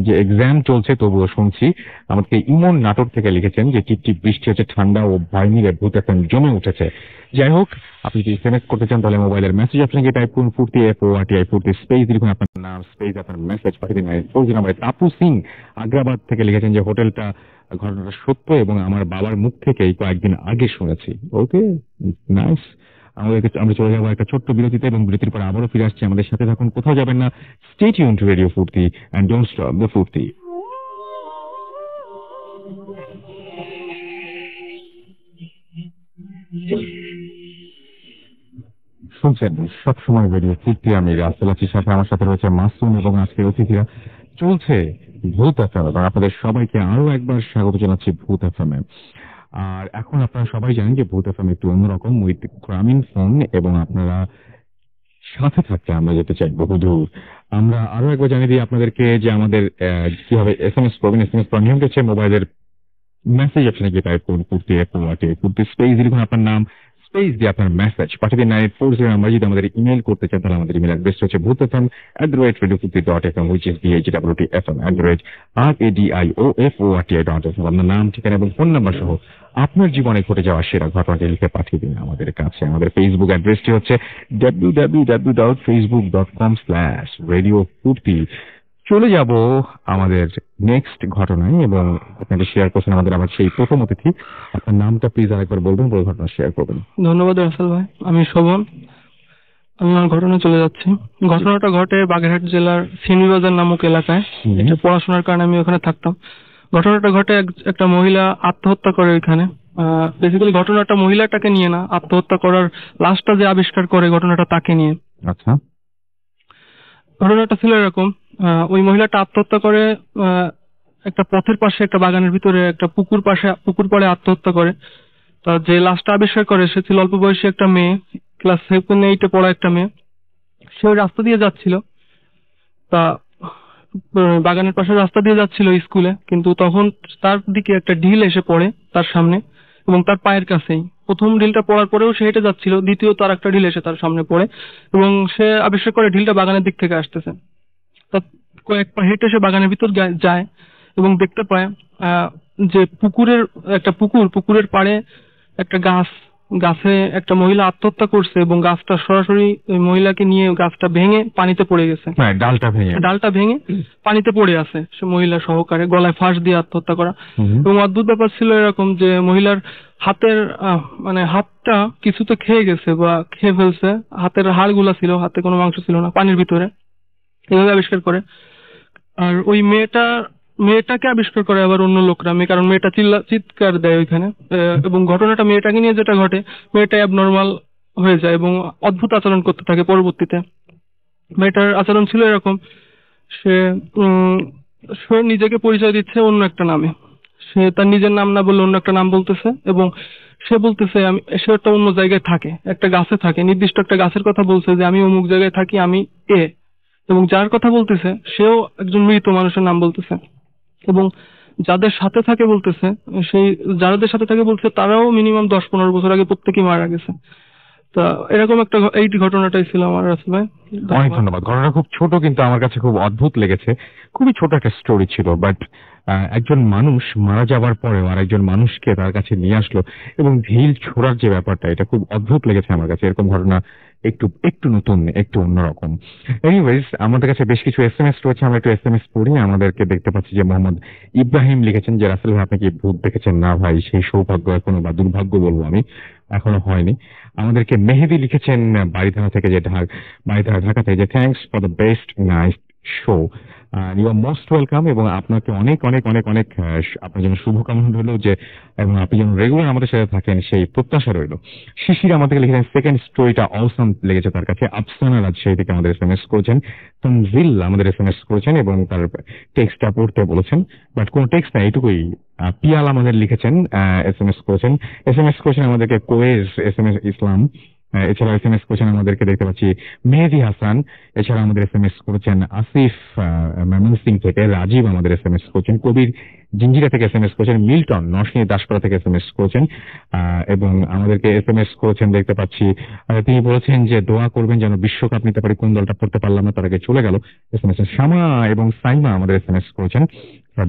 যে এক্সাম চলছে তবুও শুনছি। আমাকে ইমন নাটক থেকে লিখেছেন যে টিপ টিপ বৃষ্টি হচ্ছে, ঠান্ডা ও ভয় মিলে ভূত এখন জমে উঠেছে। যাই হোক, আপনি যদি এসএমএস করতে চান তাহলে মোবাইলের মেসেজ অপশনে গিয়ে টাইপ করুন ফুর্তি FORTI ফুর্তি স্পেস লিখুন আপনার নাম স্পেস আপনার মেসেজ পাঠিয়ে দিন। 40 নম্বরে তাপু সিং আগ্রাবাদ থেকে লিখেছেন যে হোটেলটা ঘটনাটা সত্য এবং আমার বাবার মুখ থেকেই কয়েকদিন আগে শুনেছি। ওকে, নাইস। আমরা চলে যাবো একটা ছোট্ট বিরতিতে এবং বিরতির পর আবারও ফিরে আসছি। আমাদের সাথে থাকুন, কোথাও যাবেন না। স্টে টিউন টু রেডিও ফুর্তি এন্ড ডোন্ট স্টপ দ্য ফুর্তি। শুনছেন সবসময় রেডিও ফুর্তি, আমি রাসেল আছি, সাথে আমার সাথে রয়েছে মাসুম এবং আজকের অতিথিরা। চলছে ভূত এফএম এবং আপনাদের সবাইকে আরো একবার স্বাগত জানাচ্ছি ভূত এফএম এ। আর এখন আপনারা সবাই জানেন যে ভূত এফএম একটু অন্যরকম উইথ গ্রামীণ ফোন, এবং আপনারা সাথে থাকতে আমরা যেতে চাই বহুদূর। আমরা আরো একবার জানিয়ে দিই আপনাদেরকে যে আমাদের কিভাবে এসএমএস করবেন। এসএমএস করার নিয়ম হচ্ছে মোবাইলের মেসেজ অপশনে গিয়ে টাইপ করুন ফুর্তি FORTI ফুর্তি স্পেস লিখুন আপনার নাম স্পেস দিয়ে আপনার মেসেজ পাঠিয়ে দিন 940 নাম্বার। যদি আমাদের ইমেল করতে চান তাহলে আমাদের ইমেল অ্যাড্রেস হচ্ছে bhutfm@radiofurti.fm which is bhwtfm@radioforti.fm। আপনার নাম, ঠিকানা এবং ফোন নাম্বার সহ আপনার জীবনে ঘটে যাওয়া সেরা ঘটনাটি লিখে পাঠিয়ে দিন আমাদের কাছে। আমাদের ফেসবুক অ্যাড্রেসটি হচ্ছে www.facebook.com/radiofurti। চলে যাব আমাদের নেক্সট ঘটনায় এবং আপনাকে শেয়ার করছেন আমাদের আবার সেই প্রথম অতিথি। আপনার নামটা প্লিজ আরেকবার বলবেন, বলে ঘটনা শেয়ার করবেন। ধন্যবাদ রাসেল ভাই, আমি শোভন। আমি আমার ঘটনা চলে যাচ্ছি। ঘটনাটা ঘটে বাগেরহাট জেলার সিনিবাজার নামক এলাকায়। এটা পড়াশোনার কারণে আমি ওখানে থাকতাম। ঘটনাটা ঘটে একটা মহিলা আত্মহত্যা করে ওইখানে। বেসিক্যালি ঘটনাটা মহিলাটাকে নিয়ে না, আত্মহত্যা করার লাশটা যে আবিষ্কার করে ঘটনাটা তাকে নিয়ে। আচ্ছা, ঘটনাটা ছিল এরকম, ওই মহিলাটা আত্মহত্যা করে একটা পথের পাশে, একটা বাগানের ভিতরে একটা পুকুর পাড়ে আত্মহত্যা করে। তা যে লাশটা আবিষ্কার করে সে ছিল অল্প বয়সী একটা মেয়ে, ক্লাস 7-8 পড়া একটা মেয়ে। সে ওই রাস্তা দিয়ে যাচ্ছিল, তা বাগানের পাশে রাস্তা দিয়ে যাচ্ছিল স্কুলে, কিন্তু তখন তার দিকে একটা ঢিল এসে পড়ে তার সামনে এবং তার পায়ের কাছেই। প্রথম ঢিলটা পড়ার পরেও সে হেঁটে যাচ্ছিল, দ্বিতীয় তার একটা ঢিল এসে তার সামনে পড়ে এবং সে আবিষ্কার করে ঢিলটা বাগানের দিক থেকে আসতেছে। তা কয়েক পা হেঁটে সে বাগানের ভিতর যায় এবং দেখতে পায় যে পুকুরের পাড়ে একটা গাছে একটা মহিলা আত্মহত্যা করছে এবং গাছটা সরাসরি ওই মহিলাকে নিয়ে গাছটা ভেঙে পানিতে পড়ে গেছে। ডালটা ভেঙে পানিতে পড়ে আছে সে মহিলা সহকারে, গলায় ফাঁস দিয়ে আত্মহত্যা করা। এবং অদ্ভুত ব্যাপার ছিল এরকম যে মহিলার হাতটা কিছুতে খেয়ে গেছে বা খেয়ে ফেলছে, হাতের হাড়গুলা ছিল, হাতে কোনো মাংস ছিল না, পানির ভিতরে। এভাবে আবিষ্কার করে। আর ওই মেয়েটাকে আবিষ্কার করে আবার অন্য লোকরা, কারণ মেয়েটা চিৎকার দেয় ওইখানে। এবং ঘটনাটা মেয়েটাকে নিয়ে যেটা ঘটে, মেয়েটা অ্যাবনর্মাল হয়ে যায় এবং অদ্ভুত আচরণ করতে থাকে পরবর্তীতে। মেয়েটার আচরণ ছিল এরকম, সে নিজেকে পরিচয় দিচ্ছে অন্য একটা নামে। সে তার নিজের নাম না বলে অন্য একটা নাম বলতেছে এবং সে বলতেছে সে একটা অন্য জায়গায় থাকে, একটা গাছে থাকে, নির্দিষ্ট একটা গাছের কথা বলছে যে আমি অমুক জায়গায় থাকি, আমি এবং যার কথা বলতেছে সেও একজন মৃত মানুষের নাম বলতেছে। এবং যাদের সাথে থাকে বলতেছে, যাদের সাথে থাকে বলছে তারাও মিনিমাম 10-15 বছর আগে প্রত্যেকেই মারা গেছে। তা এরকম এই ঘটনাটাই ছিল আমার রাসেল ভাই। অনেক ধন্যবাদ। ঘটনা খুব ছোট কিন্তু আমার কাছে খুব অদ্ভুত লেগেছে। খুবই ছোট একটা স্টোরি ছিল, বাট একজন মানুষ মারা যাবার পরেও আর একজন মানুষকে তার কাছে নিয়ে আসলো এবং ঢিল ছোড়ার যে ব্যাপারটা, এটা খুব অদ্ভুত লেগেছে আমার কাছে। এরকম ঘটনা একটু নতুন, একটু অন্যরকম। এনিওয়েজ, আমাদের কাছে বেশ কিছু এসএমএস রয়েছে, আমরা একটু এসএমএস পড়ি। আমাদেরকে দেখতে পাচ্ছি যে মোহাম্মদ ইব্রাহিম লিখেছেন যে রাসেল ভাই আপনি কি ভূত দেখেছেন? না ভাই, সেই সৌভাগ্য এখনো বা দুর্ভাগ্য বলবো আমি, এখনো হয়নি। আমাদেরকে মেহেদি লিখেছেন বাড়িধারা থেকে, যে বাড়িধারা ঢাকা থেকে, যে thanks for the best nice show, you are most welcome. এবং আপনাকে অনেক অনেক অনেক অনেক আপনার জন্য শুভকামনা রইল, যে এবং আপনি যেন রেগুলার আমাদের সাথে থাকেন সেই প্রত্যাশা রইল। শিশির আমাদেরকে লিখেছেন সেকেন্ড স্টোরিটা অসম লেগেছে তার কাছে। আফসানা রাজশাহী থেকে আমাদের এসএমএস করেছেন। তনজিল আমাদের এসএমএস করেছেন এবং তার টেক্সটটা পড়তে বলেছেন, বাট কোনো টেক্সট না, এইটুকুই। পিয়াল আমাদের লিখেছেন, এসএমএস করেছেন আমাদেরকে কোয়েজ এসএমএস ইসলাম এছাড়া SMS করেছেন আমাদেরকে দেখতে পাচ্ছি মেহেদি হাসান। এছাড়া আমাদের SMS করেছেন আসিফ ময়মনসিং থেকে, রাজীব আমাদের SMS করেছেন, কবির জিঞ্জিরা থেকে SMS করেছেন, মিল্টন নরসিংদী দাসপাড়া থেকে SMS করেছেন এবং আমাদেরকে SMS করেছেন দেখতে পাচ্ছি। তিনি বলেছেন যে দোয়া করবেন যেন বিশ্বকাপ নিতে পারি, কোন দলটা পড়তে পারলাম না, তার আগে চলে গেল। SMS শামা এবং সাইমা আমাদের SMS করেছেন।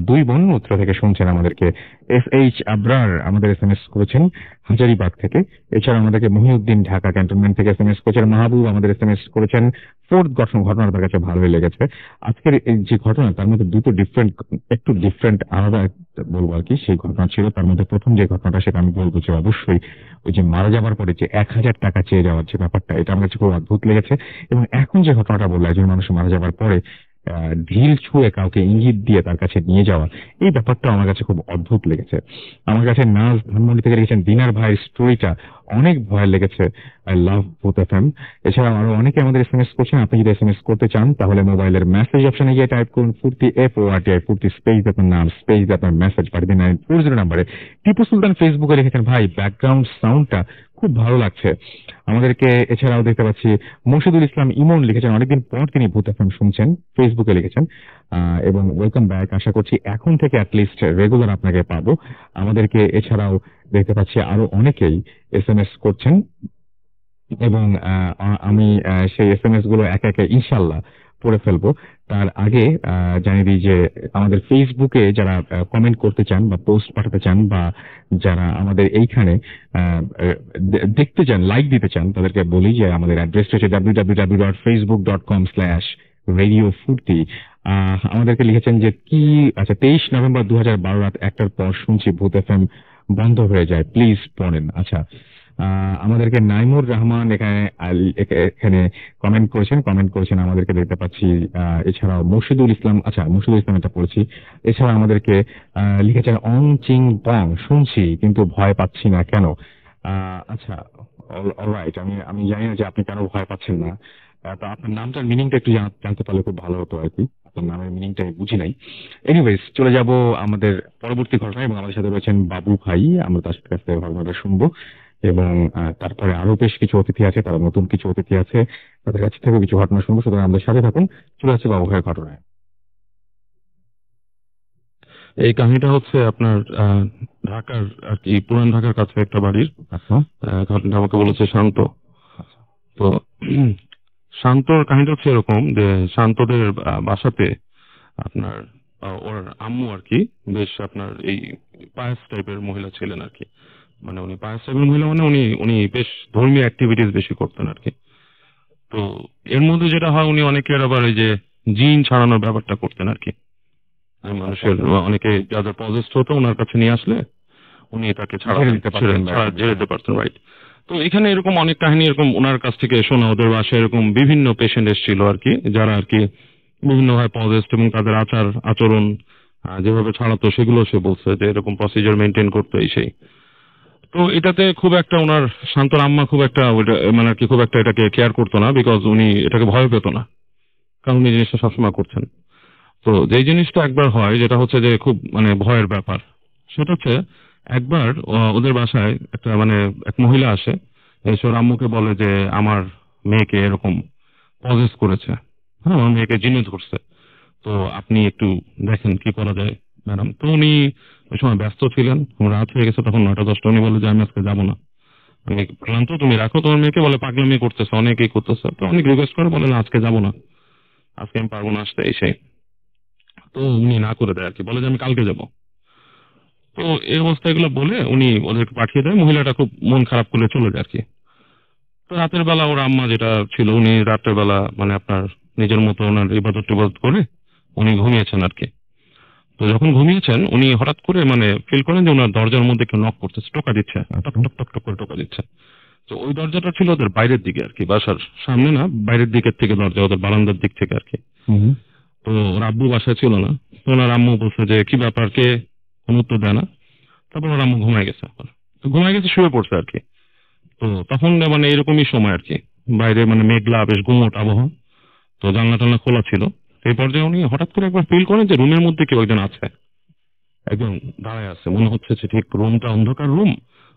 দুই বোন উত্তর থেকে শুনছেন আমাদেরকে। SH আবরার আমাদের SMS করেছেন হাজারিবাগ থেকে। এছাড়া আমাদেরকে মহিউদ্দিন ঢাকা ক্যান্টনমেন্ট থেকে SMS করেছেন। মাহবুব আমাদের SMS করেছেন ফোর্থ ঘটনা তার কাছে ভালোই লেগেছে। আজকের এই যে ঘটনা তার মধ্যে দুটো একটু ডিফারেন্ট আলাদা বলবো আর কি সেই ঘটনা ছিল। তার মধ্যে প্রথম যে ঘটনাটা সেটা আমি বলবো যে অবশ্যই ওই যে মারা যাবার পরে যে 1000 টাকা চেয়ে যাওয়ার যে ব্যাপারটা, এটা আমার কাছে খুব অদ্ভুত লেগেছে। এবং এখন যে ঘটনাটা বললো একজন মানুষ মারা যাবার পরে ঢিল ছুঁয়ে কাউকে ইঙ্গিত দিয়ে তার কাছে নিয়ে যাওয়া, এই ব্যাপারটা আমার কাছে খুব অদ্ভুত লেগেছে। আমার কাছে নাজ ধানমন্ডি থেকে লিখেছেন দিনার ভাইয়ের স্টোরিটা অনেক ভয় লেগেছে, আই লাভ বুথ FM। এছাড়াও আরো অনেকে আমাদের SMS করছেন। আপনি যদি SMS করতে চান তাহলে মোবাইলের মেসেজ অপশনে গিয়ে টাইপ করুন ফুর্তি FORTI, ফুর্তি স্পেস আপনার নাম স্পেস আপনার মেসেজ পাঠিয়ে 940 নাম্বারে। টিপু সুলতান ফেসবুকে লিখেছেন ভাই ব্যাকগ্রাউন্ড সাউন্ডটা খুব ভালো লাগছে আমাদেরকে। এছাড়াও দেখতে পাচ্ছি মশিদুল ইসলাম ইমন লিখেছেন অনেকদিন পর তিনি ভূত FM শুনছেন, ফেসবুকে লিখেছেন এবং ওয়েলকাম ব্যাক। আশা করছি এখন থেকে অ্যাটলিস্ট রেগুলার আপনাকে পাবো আমাদেরকে। এছাড়াও দেখতে পাচ্ছি আরো অনেকেই SMS করছেন এবং আমি সেই SMS গুলো একে একে ইনশাল্লাহ পড়ে ফেলবো। তার আগে জানিয়ে দিই যে আমাদের ফেসবুকে যারা কমেন্ট করতে চান বা পোস্ট পাঠাতে চান বা যারা আমাদের এইখানে দেখতে চান, লাইক দিতে চান, তাদেরকে বলি যে আমাদের অ্যাড্রেসটা হচ্ছে www.facebook.com/radiofurti। আমাদেরকে লিখেছেন যে কি আচ্ছা 23 নভেম্বর 2012 রাত 1টার পর শুনছি ভূত FM বন্ধ হয়ে যায়, প্লিজ পড়েন। আচ্ছা আমাদেরকে নাইমুর রহমান এখানে কমেন্ট করেছেন আমাদেরকে দেখতে পাচ্ছি। এছাড়াও মুর্শিদুল ইসলাম, আচ্ছা মুর্শিদুল ইসলাম এটা পড়েছি। এছাড়া আমাদেরকে লিখেছেন অং চিং পং শুনছি কিন্তু ভয় পাচ্ছি না কেন। আচ্ছা অলরাইট, আমি জানি না যে আপনি কেন ভয় পাচ্ছেন না। তো আপনার নামটার মিনিংটা একটু জানতে পারলে খুব ভালো হতো আর কি। আপনার নামের মিনিংটা আমি বুঝি নাই। এনিওয়েজ চলে যাব আমাদের পরবর্তী ঘটনা এবং আমাদের সাথে রয়েছেন বাবু ভাই। আমরা তার কাছ থেকে ঘটনাটা শুনবো এবং তারপরে আরো বেশ কিছু অতিথি আছে, তারা নতুন কিছু অতিথি আছে, তাদের কাছ থেকে কিছু ঘটনা শুনবো। সুতরাং আমাদের সাথে থাকুন। চলে আসছে বাবু ভাইয়ের ঘটনায়। এই কাহিনীটা হচ্ছে আপনার ঢাকার আর কি পুরান ঢাকার কাছে একটা বাড়ির। আচ্ছা ঘটনাটা আমাকে বলেছে শান্ত। তো শান্তর কাহিনীটা হচ্ছে এরকম যে শান্তদের বাসাতে আপনার ওর আম্মু আর কি বেশ আপনার এই পায়াস টাইপের মহিলা ছিলেন আর কি। মানে উনি পায়াস টাইপের মহিলা মানে উনি বেশ ধর্মীয় অ্যাক্টিভিটিস বেশি করতেন আর কি। তো এর মধ্যে যেটা হয় উনি অনেকের আবার এই যে জিন ছাড়ানোর ব্যাপারটা করতেন আর কি। মানুষের অনেকে যাদের পজেসড হতো ওনার কাছে নিয়ে আসলে উনি তাকে ঝেড়ে দিতে পারতেন, রাইট। তো এখানে এরকম অনেক কাহিনী এরকম ওনার কাছ থেকে শোনা, ওদের বাসায় এরকম বিভিন্ন পেশেন্ট এসেছিল আর কি, যারা আর কি বিভিন্নভাবে পজেসড এবং তাদের আচরণ যেভাবে ছাড়াতো সেগুলো সে বলছে যে এরকম প্রসিজার মেনটেন করতো এই সেই। তো এটাতে খুব একটা ওনার শান্তর আম্মা খুব একটা মানে আর কি খুব একটা এটাকে কেয়ার করতো না, বিকজ উনি এটাকে ভয় পেত না, কারণ উনি জিনিসটা সবসময় করছেন। তো যেই জিনিসটা একবার হয় যেটা হচ্ছে যে খুব মানে ভয়ের ব্যাপার, সেটা হচ্ছে একবার ওদের বাসায় একটা মানে এক মহিলা আসে, এসে ওর আম্মুকে বলে যে আমার মেয়েকে এরকম পজেস করেছে, হ্যাঁ আমার মেয়েকে জিনিস করছে, তো আপনি একটু দেখেন কি করা যায় ম্যাডাম। তো উনি ওই সময় ব্যস্ত ছিলেন, রাত হয়ে গেছে তখন 9টা-10টা, উনি বলে যে আমি আজকে যাবো না, আমি ক্লান্ত, তুমি রাখো তোমার মেয়েকে। বলে পাগলামি করতেছে, অনেকেই করতেছে। তো অনেক রিকোয়েস্ট করে বলে না আজকে যাবো না, আজকে আমি পারবো না আসতে এই সেই। তো উনি না করে দেয় আর কি, বলে যে আমি কালকে যাব। তো এই অবস্থা এগুলো বলে উনি ওদেরকে পাঠিয়ে দেয়। মহিলাটা খুব মন খারাপ করে চলে যায় আর কি। তো রাতের বেলা ওর আম্মা যেটা ছিল, উনি রাতের বেলা মানে আপনার নিজের মতো ওনার ইবাদত করে উনি ঘুমিয়েছেন আর কি। তো যখন ঘুমিয়েছেন উনি হঠাৎ করে মানে ফিল করেন যে ওনার দরজার মধ্যে কেউ নক করতেছে, টোকা দিচ্ছে, টক টক টক টক করে টোকা দিচ্ছে। তো ওই দরজাটা ছিল ওদের বাইরের দিকে আর কি, বাসার সামনে না, বাইরের দিকের থেকে দরজা, ওদের বারান্দার দিক থেকে আর কি। তো ওর আব্বু বাসায় ছিল না। তো ওনার আম্মু বলছে যে কি ব্যাপার, কে, কোনো উত্তর দেয় না। তারপর ওর আম্মু ঘুমায় গেছে, শুয়ে পড়ছে আর কি। তো তখন মানে এরকমই সময় আর কি, বাইরে মানে মেঘলা বেশ গুমট আবহাওয়া, তো জানলা টানলা খোলা ছিল। এই পর্যায়ে উনি হঠাৎ করে একবার ফিল করেন যে রুমের মধ্যে কেউ একজন আছে, একজন দাঁড়ায় আছে, মনে হচ্ছে যে ঠিক রুমটা অন্ধকার রুম,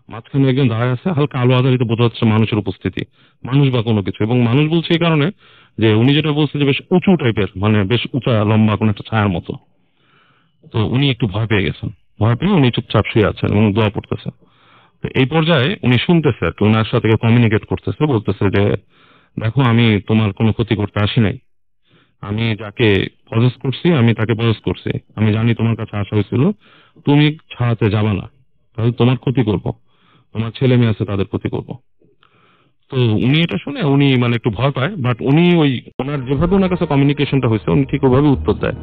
মাঝখানে একজন দাঁড়ায় আছে, হালকা আলো আধারিত বোঝা যাচ্ছে মানুষের উপস্থিতি, মানুষ বা কোনো কিছু। এবং মানুষ বলছে এই কারণে যে উনি যেটা বলছে যে বেশ উঁচু টাইপের, মানে বেশ উঁচা লম্বা কোনো একটা ছায়ার মতো। তো উনি একটু ভয় পেয়ে গেছেন, ভয় পেয়ে উনি চুপচাপ শুয়ে আছেন এবং দোয়া পড়তেছে। তো এই পর্যায়ে উনি শুনতেছে আর কি, ওনার সাথে কমিউনিকেট করতেছে, বলতেছে যে দেখো আমি তোমার কোনো ক্ষতি করতে আসি নাই, আমি যাকে পজেস করছি আমি তাকে পজেস করছি, আমি জানি তোমার কাছে আসা হয়েছিল, তুমি ছাড়াতে যাবা না, তাহলে তোমার ক্ষতি করব, তোমার ছেলে মেয়ে আছে তাদের ক্ষতি করব। তো উনি এটা শুনে উনি মানে একটু ভয় পায়, বাট উনি ওই ওনার যেভাবে ওনার কাছে কমিউনিকেশনটা হয়েছে উনি ঠিক ওভাবে উত্তর দেয়,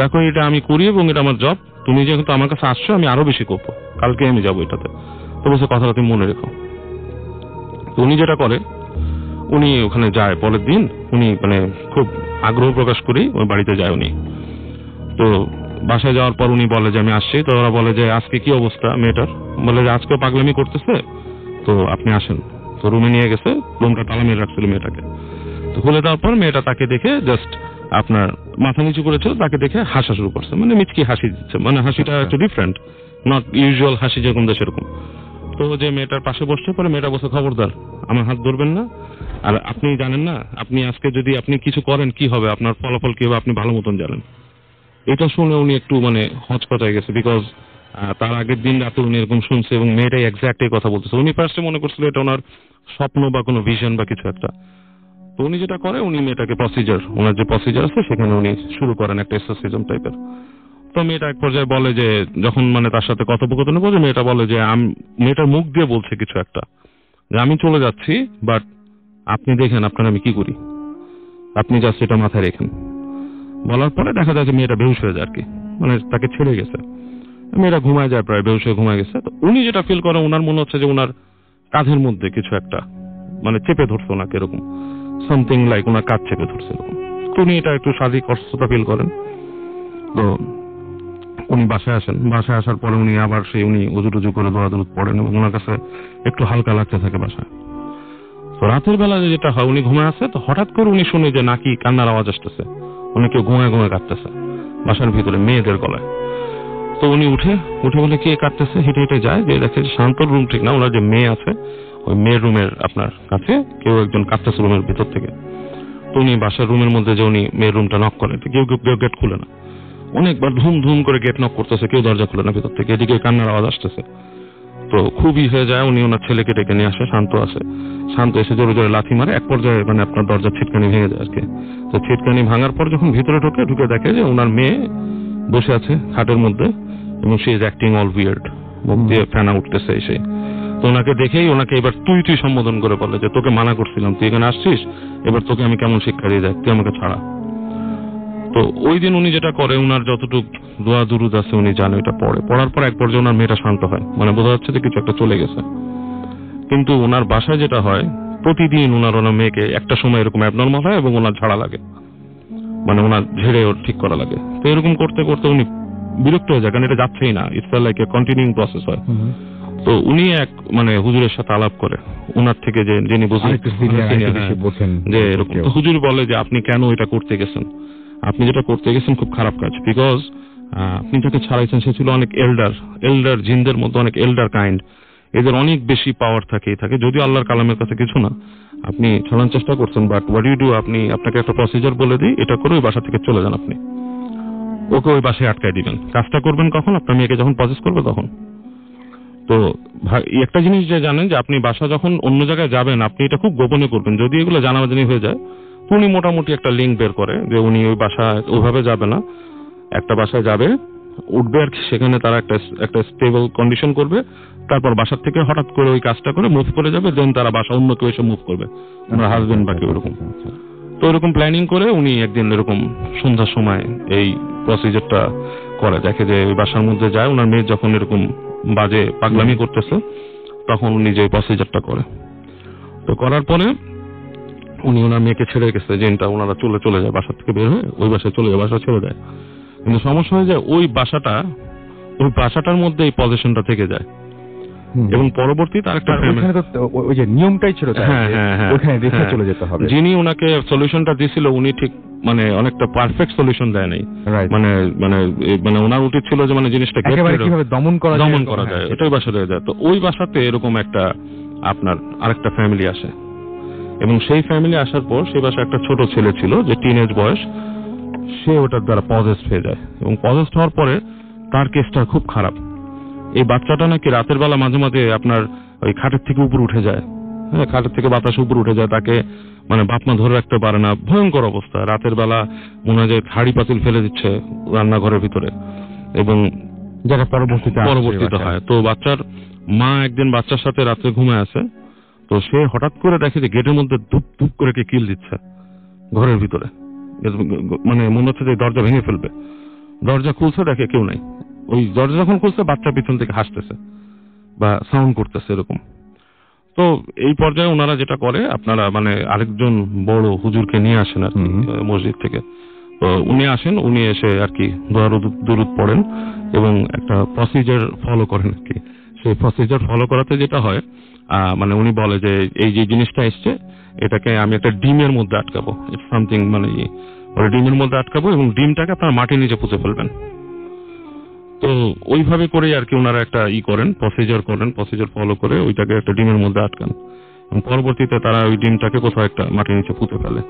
দেখো এটা আমি করি এবং এটা আমার জব, তুমি যেহেতু আমার কাছে আসছো আমি আরো বেশি করবো, কালকে আমি যাবো এটাতে, তো বলছে কথাটা তুমি মনে রেখো। তো উনি যেটা করে উনি ওখানে যায়, পরের দিন উনি মানে খুব আগ্রহ প্রকাশ করেই ওই বাড়িতে যায় উনি। তো বাসায় যাওয়ার পর উনি বলে যে আমি আসছি। তো ওরা বলে যে আজকে কি অবস্থা মেয়েটার, বলে যে আজকে পাগলামি করতেছে, তো আপনি আসেন। তো রুমে নিয়ে গেছে, রুমটা তালা মেরে রাখছিল মেয়েটাকে। তো খুলে দেওয়ার পর মেয়েটা তাকে দেখে জাস্ট আপনার মাথা নিচু করেছিল, তাকে দেখে হাসা শুরু করছে, মানে মিচকি হাসি দিচ্ছে, মানে হাসিটা একটু ডিফারেন্ট, নট ইউজুয়াল হাসি যেরকম দেয় সেরকম। তো যে মেয়েটার পাশে বসতে পারে, মেয়েটা বসে খবরদার আমার হাত ধরবেন না, আর আপনি জানেন না আপনি আজকে যদি আপনি কিছু করেন কি হবে, আপনার ফলাফল কি হবে আপনি ভালো মতন জানেন। এটা শুনে উনি একটু মানে হচপচায় গেছে, বিকজ তার আগের দিন রাতে উনি এরকম শুনছে এবং মেয়েটাই এক্স্যাক্ট এই কথা বলতেছে। উনি ফার্স্টে মনে করছিল এটা ওনার স্বপ্ন বা কোনো ভিশন বা কিছু একটা। তো উনি যেটা করে উনি মেয়েটাকে প্রসিজার, ওনার যে প্রসিজার আছে সেখানে উনি শুরু করেন একটা এক্সরসাইজম টাইপের। তো মেয়েটা এক পর্যায়ে বলে যে যখন মানে তার সাথে কথোপকথনে বলে, মেয়েটা বলে যে মেয়েটার মুখ দিয়ে বলছে কিছু একটা, যে আমি চলে যাচ্ছি বাট আপনি দেখেন আপনার আমি কি করি, আপনি জাস্ট এটা মাথায় রেখেন। বলার পরে দেখা যায় যে মেয়েটা বেহুশ হয়ে যায় আর কি, মানে তাকে ছেড়ে গেছে, মেয়েটা ঘুমায় যায়, প্রায় বেহুশ হয়ে ঘুমায় গেছে। তো উনি যেটা ফিল করে ওনার মনে হচ্ছে যে ওনার কাঁধের মধ্যে কিছু একটা মানে চেপে ধরছে ওনাকে, এরকম সামথিং লাইক ওনার কাঁধ চেপে ধরছে এরকম। তো উনি এটা একটু শারীরিক অসুস্থতা ফিল করেন। তো উনি বাসায় আসেন, বাসায় আসার পরে উনি আবার সেই উনি উজু টুজু করে দৌড়াদৌড় পড়েন এবং ওনার কাছে একটু হালকা লাগতে থাকে বাসায়। তো রাতের বেলা যেটা হয় উনি ঘুমায় আছে, তো হঠাৎ করে উনি শুনে যে নাকি কান্নার আওয়াজ আসতেছে, উনি কেউ ঘুমায় ঘুমায় কাঁদতেছে বাসার ভিতরে মেয়েদের গলায়। তো উনি উঠে বলে কে কাঁদতেছে, হেঁটে হেঁটে যায়, যে দেখে শান্তর রুম ঠিক না, ওনার যে মেয়ে আছে ওই মেয়ের রুমের আপনার কাছে কেউ একজন কাঁদতেছে রুমের ভিতর থেকে। তো উনি বাসার রুমের মধ্যে যে উনি মেয়ের রুমটা নক করেন, কেউ গেট খুলে না, অনেকবার ধুম ধুম করে গেট নক করতেছে, কেউ দরজা খুলে না ভিতর থেকে, এদিকে কান্নার আওয়াজ আসতেছে। তো খুবই হয়ে যায়, উনি ওনার ছেলেকে ডেকে নিয়ে আসে, শান্ত আছে, শান্ত এসে জোরে জোরে লাথি মারে, এক পর্যায়ে মানে আপনার দরজার ছিটকানি ভেঙে যায় আর কি। তো ছিটকানি ভাঙার পর যখন ভিতরে ঢুকে দেখে যে ওনার মেয়ে বসে আছে খাটের মধ্যে এবং সে ইজ অ্যাক্টিং অল উইয়ার্ড, মুখ দিয়ে ফেনা উঠতেছে এসে। তো ওনাকে দেখেই ওনাকে এবার তুই সম্বোধন করে বলে যে তোকে মানা করছিলাম, তুই এখানে আসছিস, এবার তোকে আমি কেমন শিক্ষা দিয়ে যাই, তুই আমাকে ছাড়া। তো ওই দিন উনি যেটা করে ওনার যতটুকু দোয়া দুরুদ আছে উনি জানে, এটা পড়ার পর এক পর্যায়ে ওনার মেয়েটা শান্ত হয়, মানে বোঝা যাচ্ছে যে কিছু একটা চলে গেছে। কিন্তু ওনার বাসায় যেটা হয় প্রতিদিন ওনার মেয়েকে একটা সময় এরকম অ্যাবনর্মাল হয় এবং ওনার ঝাড়া লাগে, মানে ওনার ঝেড়ে ওর ঠিক করা লাগে। তো এরকম করতে করতে উনি বিরক্ত হয়ে যায়, কারণ এটা যাচ্ছেই না, it's like a continuing process হয়। তো উনি এক মানে হুজুরের সাথে আলাপ করে, ওনার থেকে যে যিনি বোঝেন যে এরকম, হুজুর বলে যে আপনি কেন এটা করতে গেছেন, আপনি যেটা করতে গেছেন খুব খারাপ কাজ, বিকজ আপনি যাকে ছাড়াইছেন সে ছিল অনেক এল্ডার জিনদের মধ্যে অনেক এল্ডার কাইন্ড, এদের অনেক বেশি পাওয়ার থাকে, যদিও আল্লাহর কালামের কাছে কিছু না, আপনি ছাড়ানোর চেষ্টা করছেন, বাট হোয়াট ইউ ডু, আপনাকে একটা প্রসিজার বলে দিই, এটা করে ওই বাসা থেকে চলে যান, আপনি ওকে ওই বাসায় আটকায় দিবেন, কাজটা করবেন কখন, আপনার মেয়েকে যখন প্রসেস করবে তখন। তো একটা জিনিস যে জানেন যে আপনি বাসা যখন অন্য জায়গায় যাবেন আপনি এটা খুব গোপনে করবেন, যদি এগুলো জানাজানি হয়ে যায় উনি মোটামুটি একটা লিঙ্ক বের করে যে উনি ওই বাসায় ওইভাবে যাবে না, একটা বাসায় যাবে, উঠবে আর সেখানে তারা একটা স্টেবল কন্ডিশন করবে, তারপর বাসার থেকে হঠাৎ করে ওই কাজটা করে মুভ করে যাবে, দেন তারা বাসা অন্য কেউ এসে মুভ করবে, ওনার হাজবেন্ড বা কেউ এরকম। তো এরকম প্ল্যানিং করে উনি একদিন এরকম সন্ধ্যার সময় এই প্রসিজারটা করে, দেখে যে ওই বাসার মধ্যে যায়, ওনার মেয়ে যখন এরকম বাজে পাগলামি করতেছে তখন উনি যে প্রসিজারটা করে। তো করার পরে উনি ওনার মেয়েকে ছেড়ে গেছে, যেটা ওনারা চলে যায় বাসা থেকে বের হয়ে ওই বাসায় চলে যায়, বাসা ছেড়ে দেয়। কিন্তু সমস্যা হয়ে যায় ওই বাসাটার মধ্যে এই পজিশনটা থেকে যায়, এবং পরবর্তীতে আরেকটা ওখানে তো ওই যে নিয়মটাই ছিল তাই, হ্যাঁ, যে হ্যাঁ, হ্যাঁ, ওখানে দেখে হ্যাঁ। চলে যেতে হবে। যিনি ওনাকে সলিউশনটা দিয়েছিল উনি ঠিক মানে অনেকটা পারফেক্ট সলিউশন দেয় নাই। Right. মানে মানে মানে ওনার উচিত ছিল যে মানে জিনিসটা একেবারে কিভাবে দমন করা যায় ওটাই বাসা দেওয়া যায়। তো ওই বাসাতে এরকম একটা আপনার আরেকটা ফ্যামিলি আসে এবং সেই ফ্যামিলি আসার পর সেই বাসায় একটা ছোট ছেলে ছিল যে টিনেজ বয়স, সে ওটার দ্বারা পজেসড হয়ে যায় এবং পজেসড হওয়ার পরে তার কেসটা খুব খারাপ। এই বাচ্চাটা নাকি রাতের বেলা মাঝে মাঝে আপনার ওই খাটের থেকে উপরে উঠে যায়, হ্যাঁ, খাটের থেকে বাতাস উপরে উঠে যায়, তাকে মানে বাপ মা ধরে রাখতে পারে না, ভয়ঙ্কর অবস্থা। রাতের বেলা মনে হয় যে হাড়ি পাতিল ফেলে দিচ্ছে রান্নাঘরের ভিতরে এবং যেটা পরবর্তীতে হয়। তো বাচ্চার মা একদিন বাচ্চার সাথে রাত্রে ঘুমায় আছে, তো সে হঠাৎ করে দেখে যে গেটের মধ্যে ধুপ ধুপ করে কে কিল দিচ্ছে ঘরের ভিতরে, মানে মনে হচ্ছে যে দরজা ভেঙে ফেলবে। দরজা খুলছে, দেখে কেউ নাই। ওই দরজা যখন খুলছে বাচ্চা পিছন থেকে হাসতেছে বা সাউন্ড করতেছে এরকম। তো এই পর্যায়ে ওনারা যেটা করে, আপনারা মানে আরেকজন বড় হুজুরকে নিয়ে আসেন আর কি মসজিদ থেকে। তো উনি আসেন, উনি এসে আর কি দরুদ পড়েন এবং একটা প্রসিজার ফলো করেন আর কি। সেই প্রসিজার ফলো করাতে যেটা হয় মানে উনি বলে যে এই যে জিনিসটা এসছে এটাকে আমি একটা ডিমের মধ্যে আটকাবো, ইটস সামথিং মানে ডিমের মধ্যে আটকাবো এবং ডিমটাকে আপনার মাটির নিচে পুঁতে ফেলবেন। তো ওইভাবে করে আর কি ওনারা একটা করেন, প্রসিজার ফলো করে ওইটাকে একটা ডিমের মধ্যে আটকান এবং পরবর্তীতে তারা ওই ডিমটাকে কোথাও একটা মাটির নিচে পুঁতে ফেলে।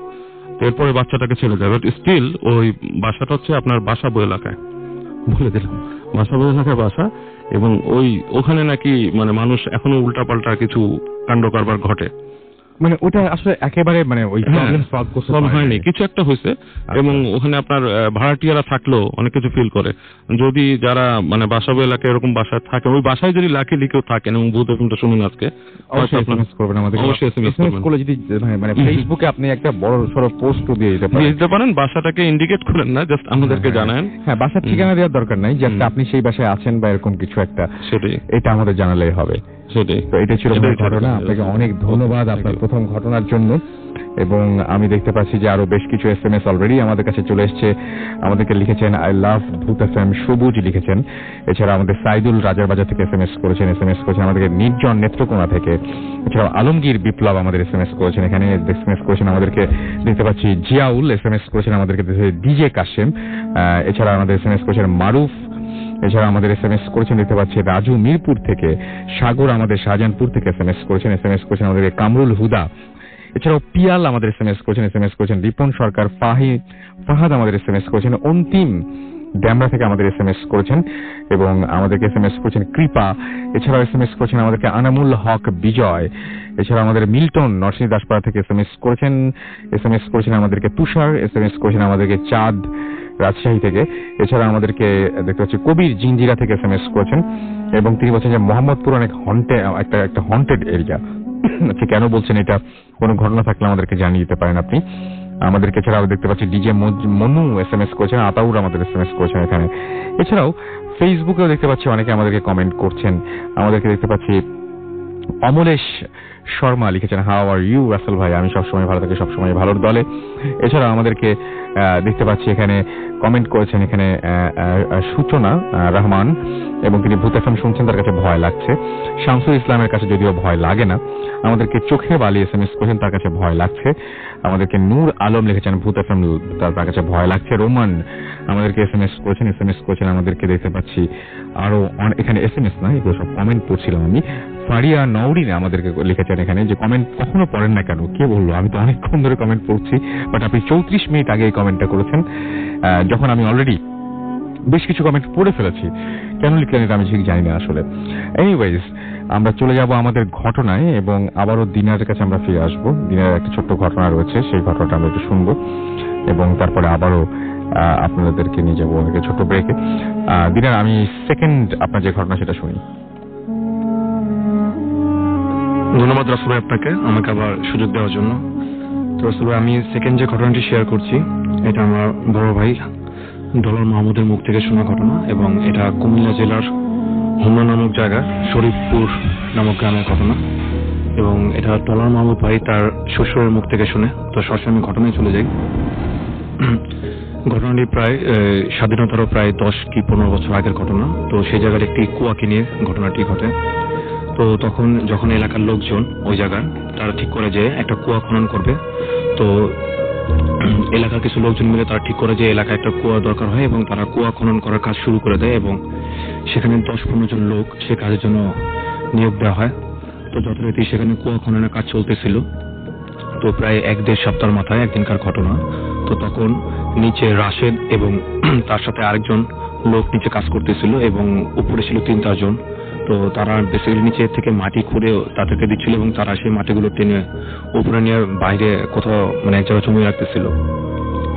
এরপরে বাচ্চাটাকে ছেড়ে যায়। বাট স্টিল ওই বাসাটা হচ্ছে আপনার বাসাবো এলাকায়, বলে দিলাম বাসাবো এলাকায় বাসা, এবং ওখানে নাকি মানে মানুষ এখনো উল্টাপাল্টা কিছু কাণ্ড কারবার ঘটে। মানে ওটা আসলে একেবারে মানে ওই প্রবলেম সলভ হয়নি, কিছু একটা হয়েছে। এবং ওখানে আপনার ভাড়াটিয়ারা থাকলেও অনেক কিছু ফিল করে। যদি যারা মানে বাসাবো এলাকায় এরকম বাসায় থাকে, ওই বাসায় যদি লাকিলি কেউ থাকেন এবং ভূত এফএমটা শুনুন আজকে, অবশ্যই এসএমএস করবেন আমাদের, অবশ্যই এসএমএস করলে যদি মানে ফেসবুকে আপনি একটা বড় সরো পোস্ট দিয়ে দিতে পারেন, বাসাটাকে ইন্ডিকেট করেন না, জাস্ট আমাদেরকে জানান। হ্যাঁ, বাসার ঠিকানা দেওয়ার দরকার নাই, যে আপনি সেই বাসায় আছেন বা এরকম কিছু একটা, সেটাই, এটা আমাদের জানালেই হবে। সেটাই। তো এটা ছিল ঘটনা। আপনাকে অনেক ধন্যবাদ আপনার প্রথম ঘটনার জন্য। এবং আমি দেখতে পাচ্ছি যে আরো বেশ কিছু এসএমএস অলরেডি আমাদের কাছে চলে এসেছে। আমাদেরকে লিখেছেন আই লাভ ভূত এফএম, সবুজ লিখেছেন। এছাড়া আমাদের সাইদুল রাজার বাজার থেকে এসএমএস করেছেন আমাদেরকে নির্জন নেত্রকোনা থেকে। এছাড়াও আলমগীর বিপ্লব আমাদের এসএমএস করেছেন, এখানে এসএমএস করেছেন আমাদেরকে দেখতে পাচ্ছি জিয়াউল এসএমএস করেছেন আমাদেরকে, ডিজে কাশেম। এছাড়া আমাদের এসএমএস করেছেন মারুফ। এছাড়া আমাদের এসএমএস করেছেন দেখতে পাচ্ছি রাজু মিরপুর থেকে, সাগর আমাদের শাহজাহানপুর থেকে এসএমএস করেছেন আমাদেরকে কামরুল হুদা। এছাড়াও পিয়াল আমাদের এসএমএস করেছেন রিপন সরকার, ফাহাদ আমাদের এসএমএস করেছেন, অন্তিম ড্যামরা থেকে আমাদের এসএমএস করেছেন এবং আমাদেরকে এসএমএস করেছেন কৃপা। এছাড়াও এসএমএস করেছেন আমাদেরকে আনামুল হক বিজয়। এছাড়া আমাদের মিল্টন নরসিংদী দাসপাড়া থেকে এসএমএস করেছেন আমাদেরকে তুষার। এসএমএস করেছেন আমাদেরকে চাঁদ রাজশাহী থেকে। এছাড়া আমাদেরকে দেখতে পাচ্ছি কবির জিঞ্জিরা থেকে এসএমএস করেছেন এবং তিনি বলছেন যে মোহাম্মদপুর অনেক একটা হন্টেড এরিয়া। আচ্ছা, কেন বলছেন এটা? কোনো ঘটনা থাকলে আমাদেরকে জানিয়ে দিতে পারেন আপনি আমাদেরকে। এছাড়াও দেখতে পাচ্ছি ডিজে মনু এসএমএস করেছেন, আতাউর আমাদের এসএমএস করেছেন এখানে। এছাড়াও ফেসবুকেও দেখতে পাচ্ছি অনেকে আমাদেরকে কমেন্ট করছেন। আমাদেরকে দেখতে পাচ্ছি অমলেশ শর্মা লিখেছেন হাউ আর ইউ রাসেল ভাই, আমি সবসময় ভালো থাকি, সবসময় ভালোর দলে। এছাড়া আমাদেরকে দেখতে পাচ্ছি এখানে কমেন্ট করেছেন এখানে সূচনা রহমান এবং তিনি ভূত এফএম শুনছেন, তার কাছে ভয় লাগছে। শামসুল ইসলামের কাছে যদিও ভয় লাগে না। আমাদেরকে চোখে বালি এসএমএস করেছেন, তার কাছে ভয় লাগছে। আমাদেরকে নূর আলম লিখেছেন ভূত এফএম, তার কাছে ভয় লাগছে। রোমান আমাদেরকে এসএমএস করেছেন আমাদেরকে দেখতে পাচ্ছি আরো এখানে এসএমএস না, এগুলো সব কমেন্ট পড়ছিলাম আমি। ফারিয়া নওরিন আমাদেরকে লিখেছেন এখানে যে কমেন্ট কখনো পড়েন না কেন, কে বললো? আমি তো অনেকক্ষণ ধরে কমেন্ট পড়ছি, বাট আপনি 34 মিনিট আগে এই কমেন্টটা করেছেন, যখন আমি অলরেডি বেশ কিছু কমেন্ট পড়ে ফেলেছি। কেন লিখলেন এটা আমি ঠিক জানি না আসলে। এনিওয়েজ, আমরা চলে যাব আমাদের ঘটনায় এবং আবারও দিনারের কাছে আমরা ফিরে আসবো। দিনারের একটা ছোট্ট ঘটনা রয়েছে, সেই ঘটনাটা আমরা একটু শুনবো এবং তারপরে আবারও আপনাদেরকে নিয়ে যাবো অনেক ছোট্ট ব্রেকে। দিনার, আমি সেকেন্ড আপনার যে ঘটনা সেটা শুনি। ধন্যবাদ রাসেল ভাই আপনাকে আমাকে আবার সুযোগ দেওয়ার জন্য। তো রাসেল ভাই, আমি সেকেন্ড যে ঘটনাটি শেয়ার করছি এটা আমার বড় ভাই ডলার মাহমুদের মুখ থেকে শোনা ঘটনা এবং এটা কুমিল্লা জেলার হোমনা নামক জায়গার শরীফপুর নামক গ্রামের ঘটনা এবং এটা ডলার মাহমুদ ভাই তার শ্বশুরের মুখ থেকে শুনে। তো সরাসরি আমি ঘটনায় চলে যাই। ঘটনাটি প্রায় স্বাধীনতারও প্রায় 10 কি 15 বছর আগের ঘটনা। তো সেই জায়গার একটি কুয়াকে নিয়ে ঘটনাটি ঘটে। তো তখন যখন এলাকার লোকজন ওই জায়গার তারা ঠিক করে যে একটা কুয়া খনন করবে। তো এলাকার কিছু লোকজন মিলে তারা ঠিক করে যে এলাকায় একটা কুয়া দরকার হয় এবং তারা কুয়া খনন করার কাজ শুরু করে দেয় এবং সেখানে 10-15 জন লোক সে কাজের জন্য নিয়োগ দেওয়া হয়। তো যথারীতি সেখানে কুয়া খননের কাজ চলতেছিল। তো প্রায় 1-1.5 সপ্তাহের মাথায় একদিনকার ঘটনা। তো তখন নিচে রাশেদ এবং তার সাথে আরেকজন লোক নিচে কাজ করতেছিল এবং উপরে ছিল 3-4 জন। তো তারা বেসিক্যালি নিচে থেকে মাটি খুঁড়ে তাদেরকে দিচ্ছিল এবং তারা সেই মাটিগুলো টেনে উপরে নিয়ে বাইরে কোথাও মানে এক জায়গায় জমিয়ে রাখতেছিল।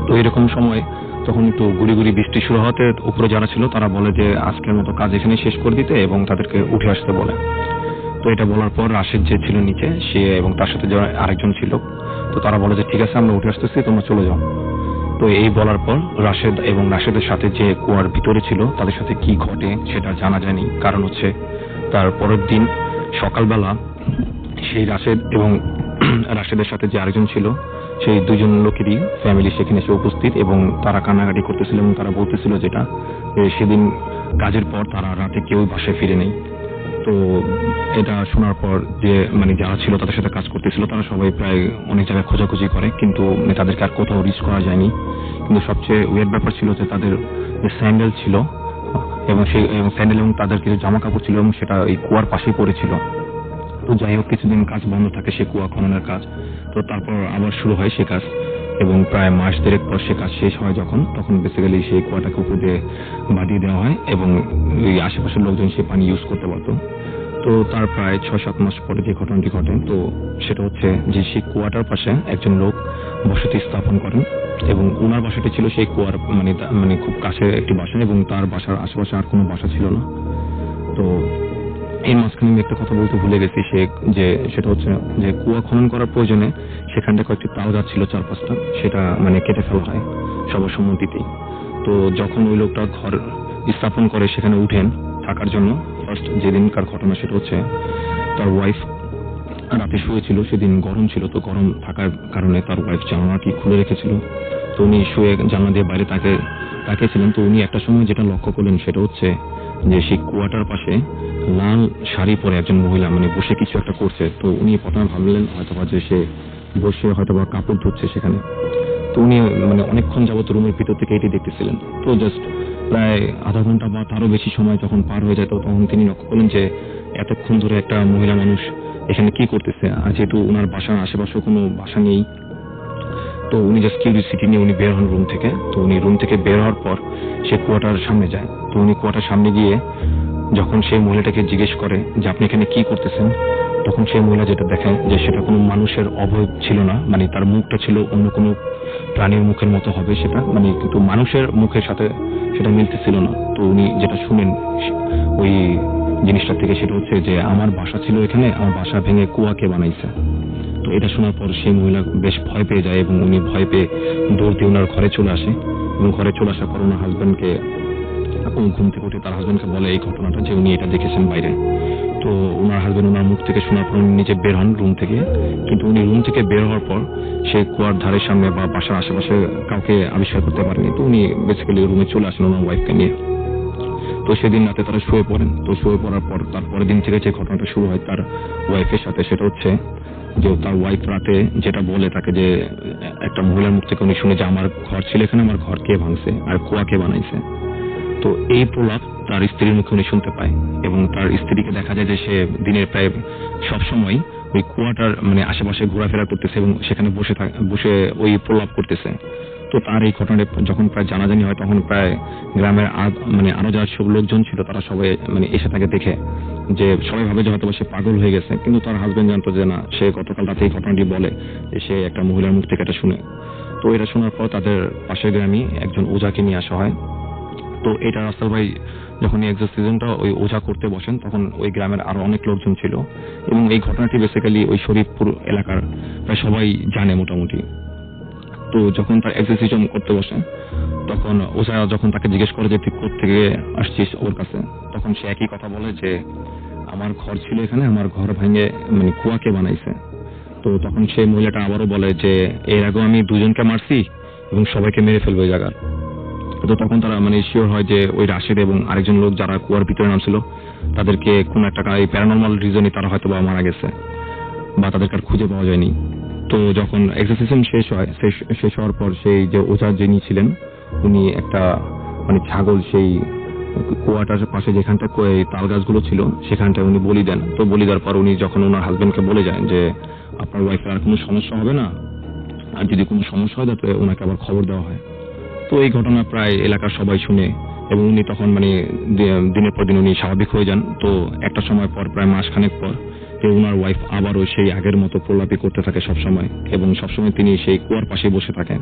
তো এরকম সময় তখন একটু গুড়ি গুড়ি বৃষ্টি শুরু হতে উপরে যারা ছিল তারা বলে যে আজকের মতো কাজ এখানে শেষ করে দিতে এবং তাদেরকে উঠে আসতে বলে। তো এটা বলার পর রাশেদ যে ছিল নিচে সে এবং তার সাথে যারা আরেকজন ছিল, তো তারা বলে যে ঠিক আছে আমরা উঠে আসতেছি, তোমরা চলে যাও। তো এই বলার পর রাশেদ এবং রাশেদের সাথে যে কুয়ার ভিতরে ছিল তাদের সাথে কি ঘটে সেটা জানা যায়নি। কারণ হচ্ছে তার পরের দিন সকালবেলা সেই রাশেদ এবং রাশেদের সাথে যে আরেকজন ছিল সেই 2 জন লোকেরই ফ্যামিলি সেখানে এসে উপস্থিত এবং তারা কান্নাকাটি করতেছিল এবং তারা বলতেছিল যেটা সেদিন কাজের পর তারা রাতে কেউ বাসায় ফিরে নেই। তো এটা শোনার পর যে মানে যারা ছিল তাদের সাথে কাজ করতেছিল তারা সবাই প্রায় অনেক জায়গায় খোঁজাখুঁজি করে, কিন্তু তাদেরকে আর কোথাও রিচ করা যায়নি। কিন্তু সবচেয়ে ওয়েট ব্যাপার ছিল যে তাদের যে স্যান্ডেল ছিল এবং সেই স্যান্ডেল এবং তাদের কিছু জামা কাপড় ছিল এবং সেটা এই কুয়ার পাশেই পড়েছিল। তো যাই হোক কিছুদিন কাজ বন্ধ থাকে সে কুয়া খননের কাজ। তো তারপর আবার শুরু হয় সে কাজ এবং প্রায় মাস 1.5 পর সে কাজ শেষ হয় তখন বেসিক্যালি সেই কুয়াটাকে উপর দিয়ে বাঁধিয়ে দেওয়া হয় এবং ওই আশেপাশের লোকজন সে পানি ইউজ করতে পারতো। তো তার প্রায় 6-7 মাস পরে যে ঘটনাটি ঘটে তো সেটা হচ্ছে যে সেই কুয়াটার পাশে একজন লোক বসতি স্থাপন করেন এবং ওনার বাসাটি ছিল সেই কুয়ার মানে খুব কাছে একটি বাসা এবং তার বাসার আশেপাশে আর কোনো বাসা ছিল না। তো এই মাঝখানে আমি একটা কথা বলতে ভুলে গেছি সেটা হচ্ছে যে কুয়া খনন করার প্রয়োজনে সেখানটা কয়েকটি তাও গাছ ছিল 4-5টা, সেটা মানে কেটে ফেলা হয় সবার সম্মতিতেই। তো যখন ওই লোকটা ঘর স্থাপন করে সেখানে উঠেন থাকার জন্য, ফার্স্ট যেদিনকার ঘটনা সেটা হচ্ছে তার ওয়াইফ রাতে শুয়েছিল, সেদিন গরম ছিল, তো গরম থাকার কারণে তার ওয়াইফ জানালাটি খুলে রেখেছিল। তো উনি শুয়ে জানলা দিয়ে বাইরে তাকিয়েছিলেন। তো উনি একটা সময় যেটা লক্ষ্য করলেন সেটা হচ্ছে যে সেই কুয়াটার পাশে লাল শাড়ি পরে একজন মহিলা মানে বসে কিছু একটা করছে। তো উনি প্রথমে ভাবলেন হয়তোবা যে সে বসে হয়তোবা কাপড় ধুচ্ছে সেখানে। তো উনি মানে অনেকক্ষণ যাবত রুমের ভিতর থেকে এটি দেখতেছিলেন। তো জাস্ট প্রায় আধা ঘন্টা বা তারও বেশি সময় যখন পার হয়ে যায় তখন তিনি লক্ষ্য করলেন যে এতক্ষণ ধরে একটা মহিলা মানুষ এখানে কি করতেছে, আর যেহেতু ওনার বাসার আশেপাশে কোনো বাসা নেই তো উনি জাস্ট কিউরিওসিটি নিয়ে উনি বের হন রুম থেকে। তো উনি রুম থেকে বের হওয়ার পর সে কুয়াটার সামনে যায়। তো উনি কুয়াটার সামনে গিয়ে যখন সেই মহিলাটাকে জিজ্ঞেস করে যে আপনি এখানে কি করতেছেন, তখন সেই মহিলা যেটা দেখেন যে সেটা কোনো মানুষের অবয়ব ছিল না, মানে তার মুখটা ছিল অন্য কোনো প্রাণীর মুখের মতো হবে সেটা, মানে কিন্তু মানুষের মুখের সাথে সেটা মিলতেছিল না। তো উনি যেটা শুনেন ওই জিনিসটা থেকে সেটা হচ্ছে যে আমার বাসা ছিল এখানে, আমার বাসা ভেঙে কুয়াকে বানাইছে। তো এটা শোনার পর সেই মহিলা বেশ ভয় পেয়ে যায় এবং উনি ভয় পেয়ে দৌড় দিয়ে ওনার ঘরে চলে আসে এবং ঘরে চলে আসার পর ওনার হাজব্যান্ডকে ঘুম থেকে উঠে তার হাজব্যান্ডকে বলে এই ঘটনাটা যে উনি এটা দেখেছেন বাইরে। তো ওনার হাজব্যান্ড ওনার মুখ থেকে শোনার পর উনি নিজে বের হন রুম থেকে, কিন্তু উনি রুম থেকে বের হওয়ার পর সে কুয়ার ধারের সামনে বা বাসার আশেপাশে কাউকে আবিষ্কার করতে পারেনি। তো উনি বেসিক্যালি রুমে চলে আসেন ওনার ওয়াইফকে নিয়ে। তো সেদিন রাতে তারা শুয়ে পড়েন। তো শুয়ে পড়ার পর তারপরের দিন থেকে যে ঘটনাটা শুরু হয় তার ওয়াইফের সাথে সেটা হচ্ছে যে তার ওয়াইফ রাতে যেটা বলে তাকে যে একটা মহিলার মুখ থেকে উনি শুনে যে আমার ঘর ছিল এখানে, আমার ঘর কে ভাঙছে আর কুয়া কে বানাইছে। তো এই প্রলাপ তার স্ত্রীর মুখে উনি শুনতে পায় এবং তার স্ত্রীকে দেখা যায় যে সে দিনের প্রায় সবসময় ওই কুয়াটার মানে আশেপাশে ঘোরাফেরা করতেছে এবং সেখানে বসে ওই প্রলাপ করতেছে। তো তার এই ঘটনাটা যখন প্রায় জানাজানি হয় তখন প্রায় গ্রামের আরো যারা সব লোকজন ছিল তারা সবাই মানে এসে তাকে দেখে যে সবাই ভাবে যে হয়তো সে পাগল হয়ে গেছে, কিন্তু তার হাজবেন্ড জানতো যে না, সে গতকাল রাতে এই ঘটনাটি বলে যে সে একটা মহিলার মুখ থেকে এটা শুনে। তো এটা শোনার পর তাদের পাশের গ্রামে একজন ওঝাকে নিয়ে আসা হয়। তো এটা রাসেল ভাই যখন এই এক্সারসাইজটা ওই ওঝা করতে বসেন তখন ওই গ্রামের আরো অনেক লোকজন ছিল এবং এই ঘটনাটি বেসিক্যালি ওই শরীফপুর এলাকার প্রায় সবাই জানে মোটামুটি। তো যখন তার এক্সারসাইজ করতে বসে তখন ওঝা যখন তাকে জিজ্ঞেস করে যে তুই কোত্থেকে আসছিস ওর কাছে, তখন সে একই কথা বলে যে আমার ঘর ছিল এখানে, আমার ঘর ভেঙে মানে কুয়াকে বানাইছে। তো তখন সেই মহিলাটা আবারও বলে যে এর আগেও আমি 2 জনকে মারছি এবং সবাইকে মেরে ফেলবো এই জায়গার। তো তখন তারা মানে শিওর হয় যে ওই রাশেদ এবং আরেকজন লোক যারা কুয়ার ভিতরে নামছিল তাদেরকে কোন একটা এই প্যারানর্মাল রিজনে তারা হয়তো বা মারা গেছে বা তাদেরকে আর খুঁজে পাওয়া যায়নি। তো যখন এক্সারসাইজ শেষ হওয়ার পর সেই যে ওঝা যিনি ছিলেন উনি একটা মানে ছাগল সেই কুয়াটার পাশে যেখানটা তাল গাছগুলো ছিল সেখানটায় উনি বলি দেন। তো বলি দেওয়ার পর উনি যখন ওনার হাজবেন্ডকে বলে যায় যে আপনার ওয়াইফের আর কোনো সমস্যা হবে না, আর যদি কোনো সমস্যা হয় তাহলে ওনাকে আবার খবর দেওয়া হয়। তো এই ঘটনা প্রায় এলাকার সবাই শুনে এবং উনি তখন মানে দিনের পর দিন উনি স্বাভাবিক হয়ে যান। তো একটা সময় পর প্রায় মাসখানেক পর ওনার ওয়াইফ আবারও সেই আগের মতো প্রলাপি করতে থাকে সবসময় এবং সবসময় তিনি সেই কুয়ার পাশে বসে থাকেন।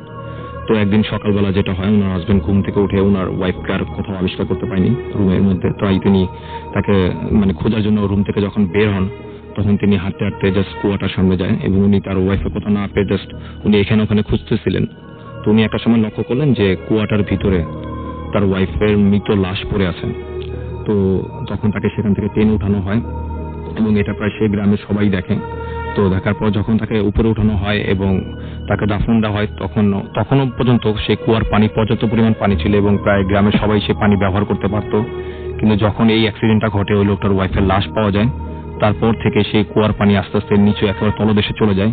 তো একদিন সকালবেলা যেটা হয় ওনার হাজবেন্ড ঘুম থেকে উঠে ওনার ওয়াইফকে আর কোথাও আবিষ্কার করতে পায়নি রুমের মধ্যে। তাই তিনি তাকে মানে খোঁজার জন্য রুম থেকে যখন বের হন তখন তিনি হাঁটতে হাঁটতে জাস্ট কুয়াটার সামনে যায় এবং উনি তার ওয়াইফের কোথাও না পেয়ে জাস্ট উনি এখানে ওখানে খুঁজতেছিলেন। তো উনি একটা সময় লক্ষ্য করলেন যে কুয়াটার ভিতরে তার ওয়াইফের মৃত লাশ পড়ে আছে। তো তখন তাকে সেখান থেকে টেনে উঠানো হয় এবং এটা প্রায় সেই গ্রামের সবাই দেখে। তো দেখার পর যখন তাকে উপরে উঠানো হয় এবং তাকে দাফন দেওয়া হয় তখনও পর্যন্ত সেই কুয়ার পানি পর্যাপ্ত পরিমাণ পানি ছিল এবং প্রায় গ্রামের সবাই সে পানি ব্যবহার করতে পারত। কিন্তু যখন এই অ্যাক্সিডেন্টটা ঘটে ওই লোকটার ওয়াইফের লাশ পাওয়া যায় তারপর থেকে সেই কুয়ার পানি আস্তে আস্তে নিচে একেবারে তলদেশে চলে যায়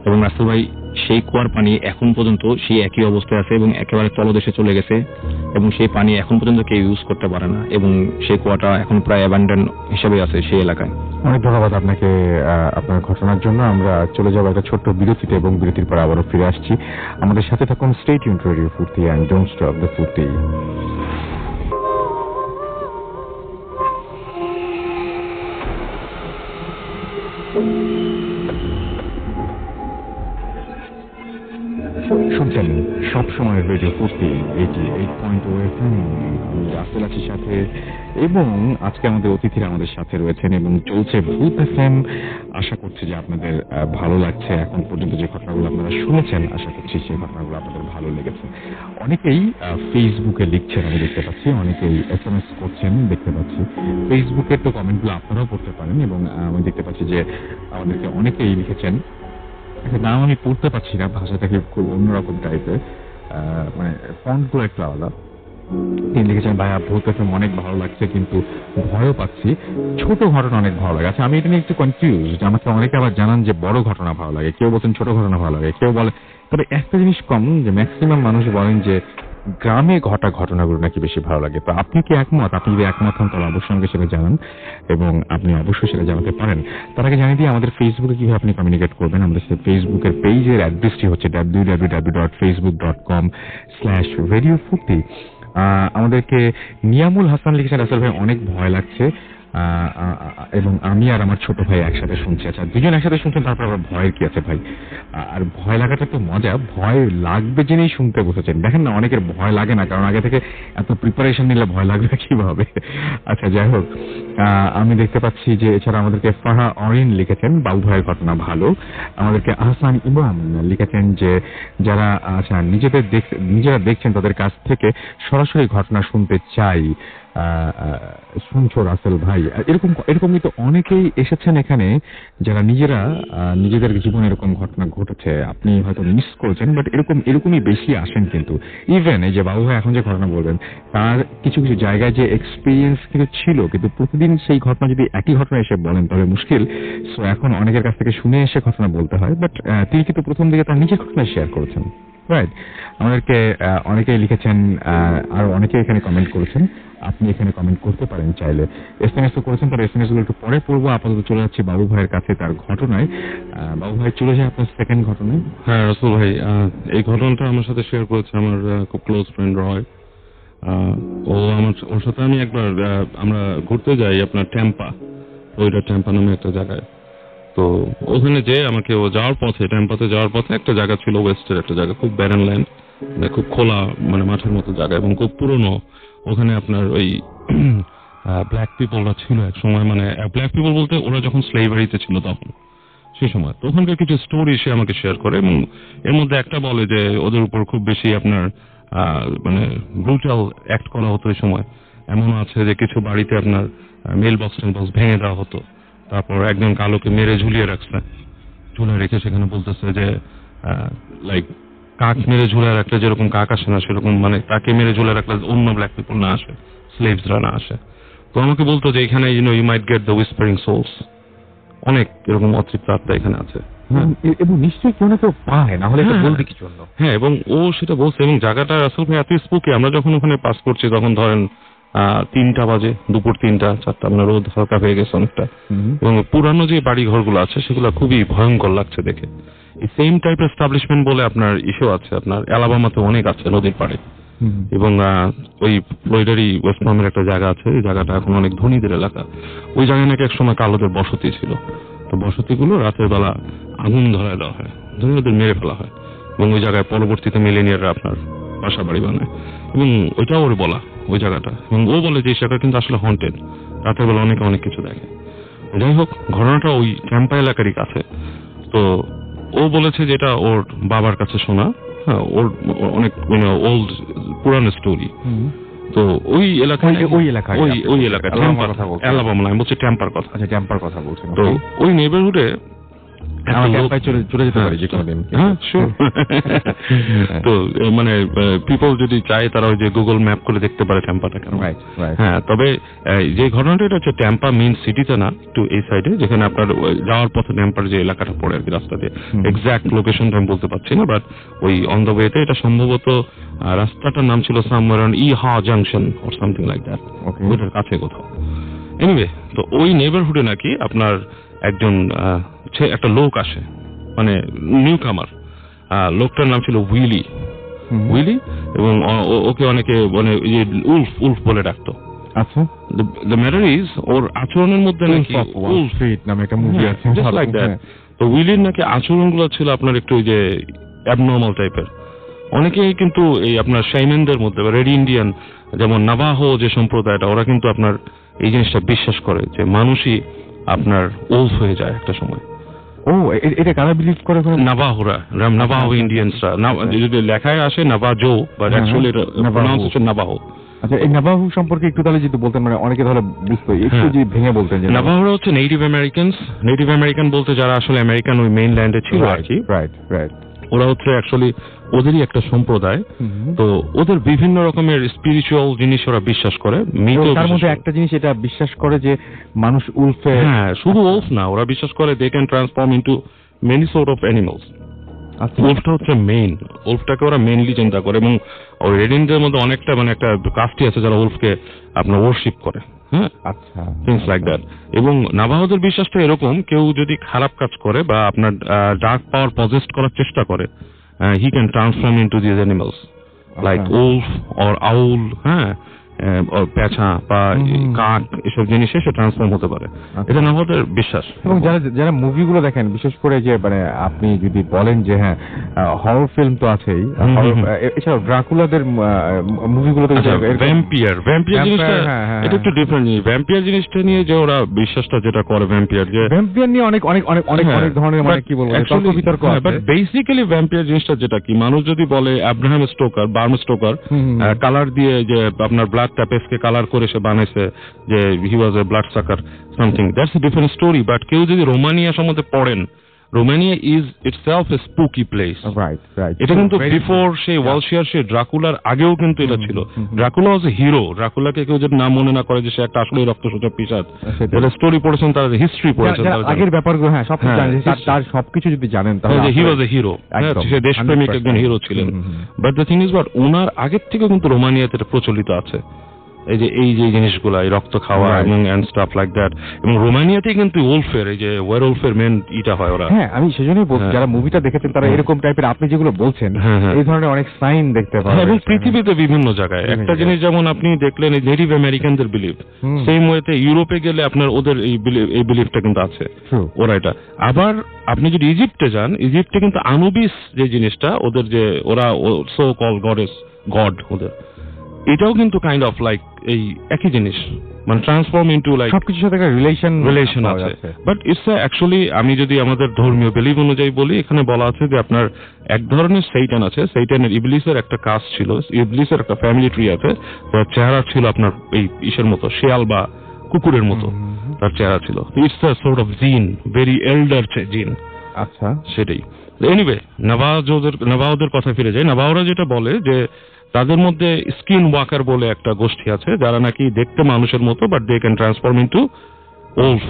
এবং রাসেল ভাই সেই কুয়ার পানি এখন পর্যন্ত সেই একই অবস্থায় আছে এবং একেবারে তলদেশে চলে গেছে এবং সেই পানি এখন পর্যন্ত কেউ ইউজ করতে পারে না এবং সেই কুয়াটা এখন প্রায় অ্যাবান্ডন হিসেবে আছে সেই এলাকায়। অনেক ধন্যবাদ আপনাকে আপনার ঘটনার জন্য। আমরা চলে যাবো একটা ছোট্ট বিরতিতে এবং বিরতির পর আবারও ফিরে আসছি। আমাদের সাথে থাকুন, স্টে টিউনড টু রেডিও ফুর্তি এন্ড ডোন্ট স্টপ দ্য ফুর্তি। শুনছেন সবসময় রেডিও ফুর্তি 88.0 FM। আমি রাসেল আছি সাথে এবং আজকে আমাদের অতিথিরা আমাদের সাথে রয়েছেন এবং চলছে ভূত এফএম। আশা করছি যে আপনাদের ভালো লাগছে। এখন পর্যন্ত যে ঘটনাগুলো আপনারা শুনেছেন আশা করছি সেই ঘটনাগুলো আপনাদের ভালো লেগেছে। অনেকেই ফেসবুকে লিখছেন আমি দেখতে পাচ্ছি, অনেকেই SMS করছেন দেখতে পাচ্ছি। ফেসবুকের তো কমেন্টগুলো আপনারাও পড়তে পারেন এবং আমি দেখতে পাচ্ছি যে আমাদেরকে অনেকেই লিখেছেন। নাম আমি পড়তে পারছি না, ভাষাটাকে খুব অন্যরকম টাইপের, মানে ফন্টগুলো একটু আলাদা। তিনি লিখেছেন ভাইয়া ভূত এফএম অনেক ভালো লাগছে কিন্তু ভয়ও পাচ্ছি, ছোট ঘটনা অনেক ভালো লাগে। আচ্ছা আমি এটা নিয়ে একটু কনফিউজড। আমাকে অনেকে আবার জানান যে বড় ঘটনা ভালো লাগে, কেউ বলছেন ছোট ঘটনা ভালো লাগে, কেউ বলে। তবে একটা জিনিস কম যে ম্যাক্সিমাম মানুষ বলেন যে গ্রামে ঘটা ঘটনাগুলো নাকি বেশি ভালো লাগে। তো আপনি কি একমত? আপনি যদি একমত হন তাহলে অবশ্যই আমাকে সেটা জানান এবং আপনি অবশ্যই সেটা জানাতে পারেন। তার আগে জানিয়ে দিয়ে আমাদের ফেসবুকে কিভাবে আপনি কমিউনিকেট করবেন। আমাদের সাথে ফেসবুকের পেজের অ্যাড্রেসটি হচ্ছে www.facebook.com/radiofurti। আমাদেরকে নিয়ামুল হাসান লিখেছেন রাসেল ভাই অনেক ভয় লাগছে এবং আমি আর আমার ছোট ভাই একসাথে শুনছি। আচ্ছা দুজন একসাথে শুনছেন তারপর আবার ভয়ের কি আছে ভাই? আর ভয় লাগাটা তো মজা, ভয় লাগবে জেনেই শুনতে বসেছেন। দেখেন না অনেকের ভয় লাগে না, কারণ আগে থেকে এত প্রিপারেশন নিলে ভয় লাগবে কিভাবে। আচ্ছা যাই হোক, আমি দেখতে পাচ্ছি যে এছাড়া আমাদেরকে ফাহা অরিন লিখেছেন বাবু ভাইয়ের ঘটনা ভালো। আমাদেরকে আহসান ইমাম লিখেছেন যে যারা আচ্ছা নিজেরা দেখছেন তাদের কাছ থেকে সরাসরি ঘটনা শুনতে চাই। শুনছো রাসেল ভাই, এরকম কিন্তু অনেকেই এসেছেন এখানে যারা নিজেদের জীবনে এরকম ঘটনা ঘটেছে, আপনি হয়তো মিস করেছেন, বাট এরকমই বেশি আসেন কিন্তু। ইভেন এই যে বাবু ভাই এখন যে ঘটনা বলবেন তার কিছু কিছু জায়গায় যে এক্সপিরিয়েন্স কিন্তু ছিল, কিন্তু প্রতিদিন সেই ঘটনা যদি একই ঘটনা এসে বলেন তাহলে মুশকিল। সো এখন অনেকের কাছ থেকে শুনে এসে ঘটনা বলতে হয়, বাট তিনি কিন্তু প্রথম দিকে তার নিজের ঘটনা শেয়ার করেছেন। রাইট, আমাদেরকে অনেকেই লিখেছেন, আর অনেকে এখানে কমেন্ট করেছেন। আপনি এখানে কমেন্ট করতে পারেন চাইলে। SMS তো করেছেন, তার SMS গুলো একটু পরে পড়বো। আপাতত চলে যাচ্ছি বাবু ভাইয়ের কাছে তার ঘটনায়। বাবু ভাই চলে যায় আপনার সেকেন্ড ঘটনায়। হ্যাঁ রাসেল ভাই, এই ঘটনাটা আমার সাথে শেয়ার করেছে আমার খুব ক্লোজ ফ্রেন্ড রয়। ওর সাথে আমি একবার আমরা ঘুরতে যাই আপনার ট্যাম্পা, ওইটা ট্যাম্পা নামে একটা জায়গায়। তো ওখানে যে আমাকে ও যাওয়ার পথে ট্যাম্পাতে যাওয়ার পথে একটা জায়গা ছিল, ওয়েস্টের একটা জায়গা, খুব ব্যারান ল্যান্ড, মানে খুব খোলা মানে মাঠের মতো জায়গা এবং খুব পুরনো। ওখানে আপনার ওই ব্ল্যাক পিপলরা ছিল এক সময়, মানে ব্ল্যাক পিপল বলতে ওরা যখন স্লেভারিতে ছিল তখন সেই সময়। তো ওখানকার কিছু স্টোরি সে আমাকে শেয়ার করে এবং এর মধ্যে একটা বলে যে ওদের উপর খুব বেশি আপনার মানে ব্রুটাল অ্যাক্ট করা হতো এই সময়। এমনও আছে যে কিছু বাড়িতে আপনার মেল বক্স ভেঙে দেওয়া হতো, তারপর একজন কালোকে মেরে ঝুলিয়ে রেখে সেখানে বলতেছে যে লাইক কাক মেরে ঝুলার একটা যেরকম কাক আসে না, সেরকম মানে তাকে মেরে ঝুলার একটা অন্য ব্ল্যাক পিপল না আসে, স্লেভসরা না আসে। তো আমাকে বলতো যে এখানে you might get the whispering souls, অনেক এরকম অতৃপ্ত আত্মা এখানে আছে। এবং নিশ্চয়ই কেউ না কেউ পায়, না হলে এটা বলবে কি জন্য? হ্যাঁ, এবং ও সেটা বলছে। এবং জায়গাটা আসলে ভাই এত স্পুকি, আমরা যখন ওখানে পাস করছি তখন ধরেন 3টা বাজে, দুপুর 3টা 4টা, মানে রোদ হালকা হয়ে গেছে অনেকটা। এবং পুরানো যে বাড়ি ঘরগুলো আছে সেগুলো খুবই ভয়ঙ্কর লাগছে দেখে। এই সেম টাইপের এস্টাবলিশমেন্ট বলে আপনার ইস্যু আছে, আপনার অ্যালাবামাতে অনেক আছে নদীর পাড়ে। এবং ওই ফ্লোরিডারই ওয়েস্ট পামের একটা জায়গা আছে, এই জায়গাটা এখন অনেক ধনীদের এলাকা। ওই জায়গায় নাকি একসময় কালোদের বসতি ছিল। তো বসতিগুলো রাতের বেলা আগুন ধরায় দেওয়া হয়, ধরে ওদের মেরে ফেলা হয়, এবং ওই জায়গায় পরবর্তীতে মিলেনিয়াররা আপনার বাসা বাড়ি বানায়। এবং ওইটাও ওর বলা, ওই জায়গাটা। এবং ও বলে যে সেটা কিন্তু আসলে হন্টেড, রাতের বেলা অনেকে অনেক কিছু দেখে। যাই হোক, ঘটনাটা ওই ট্যাম্পা এলাকারই কাছে। তো ও বলেছে যেটা ওর বাবার কাছে শোনা, হ্যাঁ, ওর অনেক ওল্ড পুরানো স্টোরি। তো ওই এলাকায় অ্যালাবামা, আমি বলছি ট্যাম্পার কথা। আচ্ছা, ট্যাম্পার কথা বলছেন। তো ওই নেইবারহুডে চলে যেতে পারি যে কোনোদিন। তো মানে পিপল যদি চায় তারা ওই যে গুগল ম্যাপ করে দেখতে পারে ট্যাম্পাটা কেন। হ্যাঁ, তবে যে ঘটনাটা এটা হচ্ছে ট্যাম্পা মেইন সিটিতে না, একটু এই সাইডে, যেখানে আপনার যাওয়ার পথে ট্যাম্পার যে এলাকাটা পড়ে আর কি, রাস্তা দিয়ে। এক্সাক্ট লোকেশনটা আমি বলতে পারছি না, বাট ওই অন দ্য ওয়েতে এটা সম্ভবত রাস্তাটার নাম ছিল সামওয়্যার অন ইহা junction or something like that, ওইটার কাছে কোথাও। এনিওয়ে, তো ওই নেইবারহুডে নাকি আপনার একজন একটা লোক আসে, মানে নিউ কামার। লোকটার নাম ছিল উইলি। এবং ওকে অনেকে মানে উলফ বলে ডাকতো। আচ্ছা, দ্য ম্যাটার ইজ ওর আচরণের মধ্যে নাকি উলফ স্ট্রিট নামে একটা মুভি আছে, জাস্ট লাইক দ্যাট। তো উইলির নাকি আচরণগুলো ছিল আপনার একটু ওই যে অ্যাবনর্মাল টাইপের। অনেকেই কিন্তু এই আপনার শাইমেনদের মধ্যে বা রেড ইন্ডিয়ান, যেমন নাভাহো যে সম্প্রদায়টা, ওরা কিন্তু আপনার এই জিনিসটা বিশ্বাস করে যে মানুষই আপনার উলফ হয়ে যায় একটা সময়। ও, এটা কারা বিলিভ করে? নাভাহোরা, নাভাহো ইন্ডিয়ানসরা। যদি লেখায় আসে নাভাজো, বাট অ্যাকচুয়ালি এটা প্রনাউন্সিয়েশন নাভাহো। আচ্ছা, এই নাভাহো সম্পর্কে একটু তাহলে যদি বলতেন, মানে অনেকে তাহলে বুঝতো, একটু যদি ভেঙে বলতেন। যে নাভাহোরা হচ্ছে নেটিভ আমেরিকানস। নেটিভ আমেরিকান বলতে যারা আসলে আমেরিকান ওই মেইনল্যান্ডে ছিল আর কি। রাইট। ওরা হচ্ছে অ্যাকচুয়ালি ওদেরই একটা সম্প্রদায়। তো ওদের বিভিন্ন রকমের স্পিরিচুয়াল জিনিস ওরা বিশ্বাস করে। তার মধ্যে একটা জিনিস এটা বিশ্বাস করে যে মানুষ উলফে, হ্যাঁ, শুধু উলফ না, ওরা বিশ্বাস করে they can transform into many sort of animals. উলফটা হচ্ছে মেইন, উলফটাকে ওরা মেইনলি চিন্তা করে। এবং ওই রেড ইন্ডিয়ার মধ্যে অনেকটা মানে একটা কাস্টই আছে যারা উলফকে আপনার ওয়ার্শিপ করে। হ্যাঁ, আচ্ছা, থিংস লাইক দ্যাট। এবং নাভাহোদের বিশ্বাসটা এরকম, কেউ যদি খারাপ কাজ করে বা আপনার ডার্ক পাওয়ার পজেস্ট করার চেষ্টা করে, he can transform into these animals like wolf or owl, হ্যাঁ, পেঁচা বা কাক, এসব জিনিসে সে ট্রান্সফর্ম হতে পারে। এটা নাভাহোদের বিশ্বাস। এবং যারা মুভিগুলো দেখেন, বিশেষ করে যে মানে আপনি যদি বলেন যে হ্যাঁ, হরর ফিল্ম তো আছেই, এছাড়াও ড্রাকুলাদের মুভিগুলোতে ভ্যাম্পিয়ার জিনিসটা এটা একটু ডিফারেন্ট জিনিস। ভ্যাম্পিয়ার জিনিসটা নিয়ে যে ওরা বিশ্বাসটা যেটা করে, ভ্যাম্পিয়ার নিয়ে অনেক ধরনের মানে কি বলবো তর্ক বিতর্ক আছে। বাট বেসিক্যালি ভ্যাম্পিয়ার জিনিসটা যেটা কি, মানুষ যদি বলে আব্রাহাম স্টোকার, বার্ম স্টোকার কালার দিয়ে যে আপনার ব্লাড ট্যাপেসকে কালার করে সে বানাইছে, যে হি ওয়াজ এ ব্লাড সাকার something, that's a different story. But কেউ যদি রোমানিয়া সম্বন্ধে পড়েন, Romania is itself A spooky place. এটা কিন্তু বিফোর সেই ওয়ালশিয়ার, সেই ড্রাকুলার আগেও কিন্তু এটা ছিল। ড্রাকুলা ওয়াজ এ হিরো। ড্রাকুলাকে কেউ যদি নাম মনে না করে যে সে একটা আসলে রক্তসূচক পিশাচ, যারা স্টোরি পড়েছেন, তারা হিস্ট্রি পড়েছেন, আগের ব্যাপারগুলো, হ্যাঁ, সব তার সবকিছু যদি জানেন, তাহলে হি ওয়াজ এ হিরো, সে দেশপ্রেমিক একজন হিরো ছিলেন। But the thing is, but ওনার আগের থেকে কিন্তু রোমানিয়াতে এটা প্রচলিত আছে, এই যে জিনিসগুলা, এই রক্ত খাওয়া এবং এন্ড স্টাফ লাইক দ্যাট। এবং রোমানিয়াতে কিন্তু ওলফের, এই যে ওয়ারউলফের মেন ইটা হয় ওরা। হ্যাঁ, আমি সেজন্যই বলছি, যারা মুভিটা দেখেছেন তারা এরকম টাইপের আপনি যেগুলো বলছেন এই ধরনের অনেক সাইন দেখতে পাবেন। এবং পৃথিবীতে বিভিন্ন জায়গায় একটা জিনিস, যেমন আপনি দেখলেন এই নেটিভ আমেরিকানদের বিলিভ, সেম ওয়েতে ইউরোপে গেলে আপনার ওদের এই বিলিভটা কিন্তু আছে, ওরা এটা। আবার আপনি যদি ইজিপ্টে যান, ইজিপ্টে কিন্তু আনুবিস যে জিনিসটা, ওদের যে ওরা সো কল গডেস, গড ওদের, এটাও কিন্তু কাইন্ড অফ লাইক এই একই জিনিস, মানে ট্রান্সফর্ম ইনটু লাইক সবকিছুর সাথে একটা রিলেশন আছে। বাট ইটস অ্যাকচুয়ালি, আমি যদি আমাদের ধর্মীয় বিলিভ অনুযায়ী বলি, এখানে বলা আছে যে আপনার এক ধরনের সেইটান আছে, সেইটানের ইবলিসের একটা কাস্ট ছিল, ইবলিসের একটা ফ্যামিলি ট্রি আছে, তার চেহারা ছিল আপনার এই ইসের মতো, শেয়াল বা কুকুরের মতো তার চেহারা ছিল। ইটস আ সর্ট অফ জিন, ভেরি এল্ডার জিন। আচ্ছা, সেটাই। এনিওয়ে, নাভাওদের কথা ফিরে যায়। নাভাওরা যেটা বলে যে তাদের মধ্যে স্কিন ওয়াকার বলে একটা গোষ্ঠী আছে, যারা নাকি দেখতে মানুষের মতো but they can transform into wolf,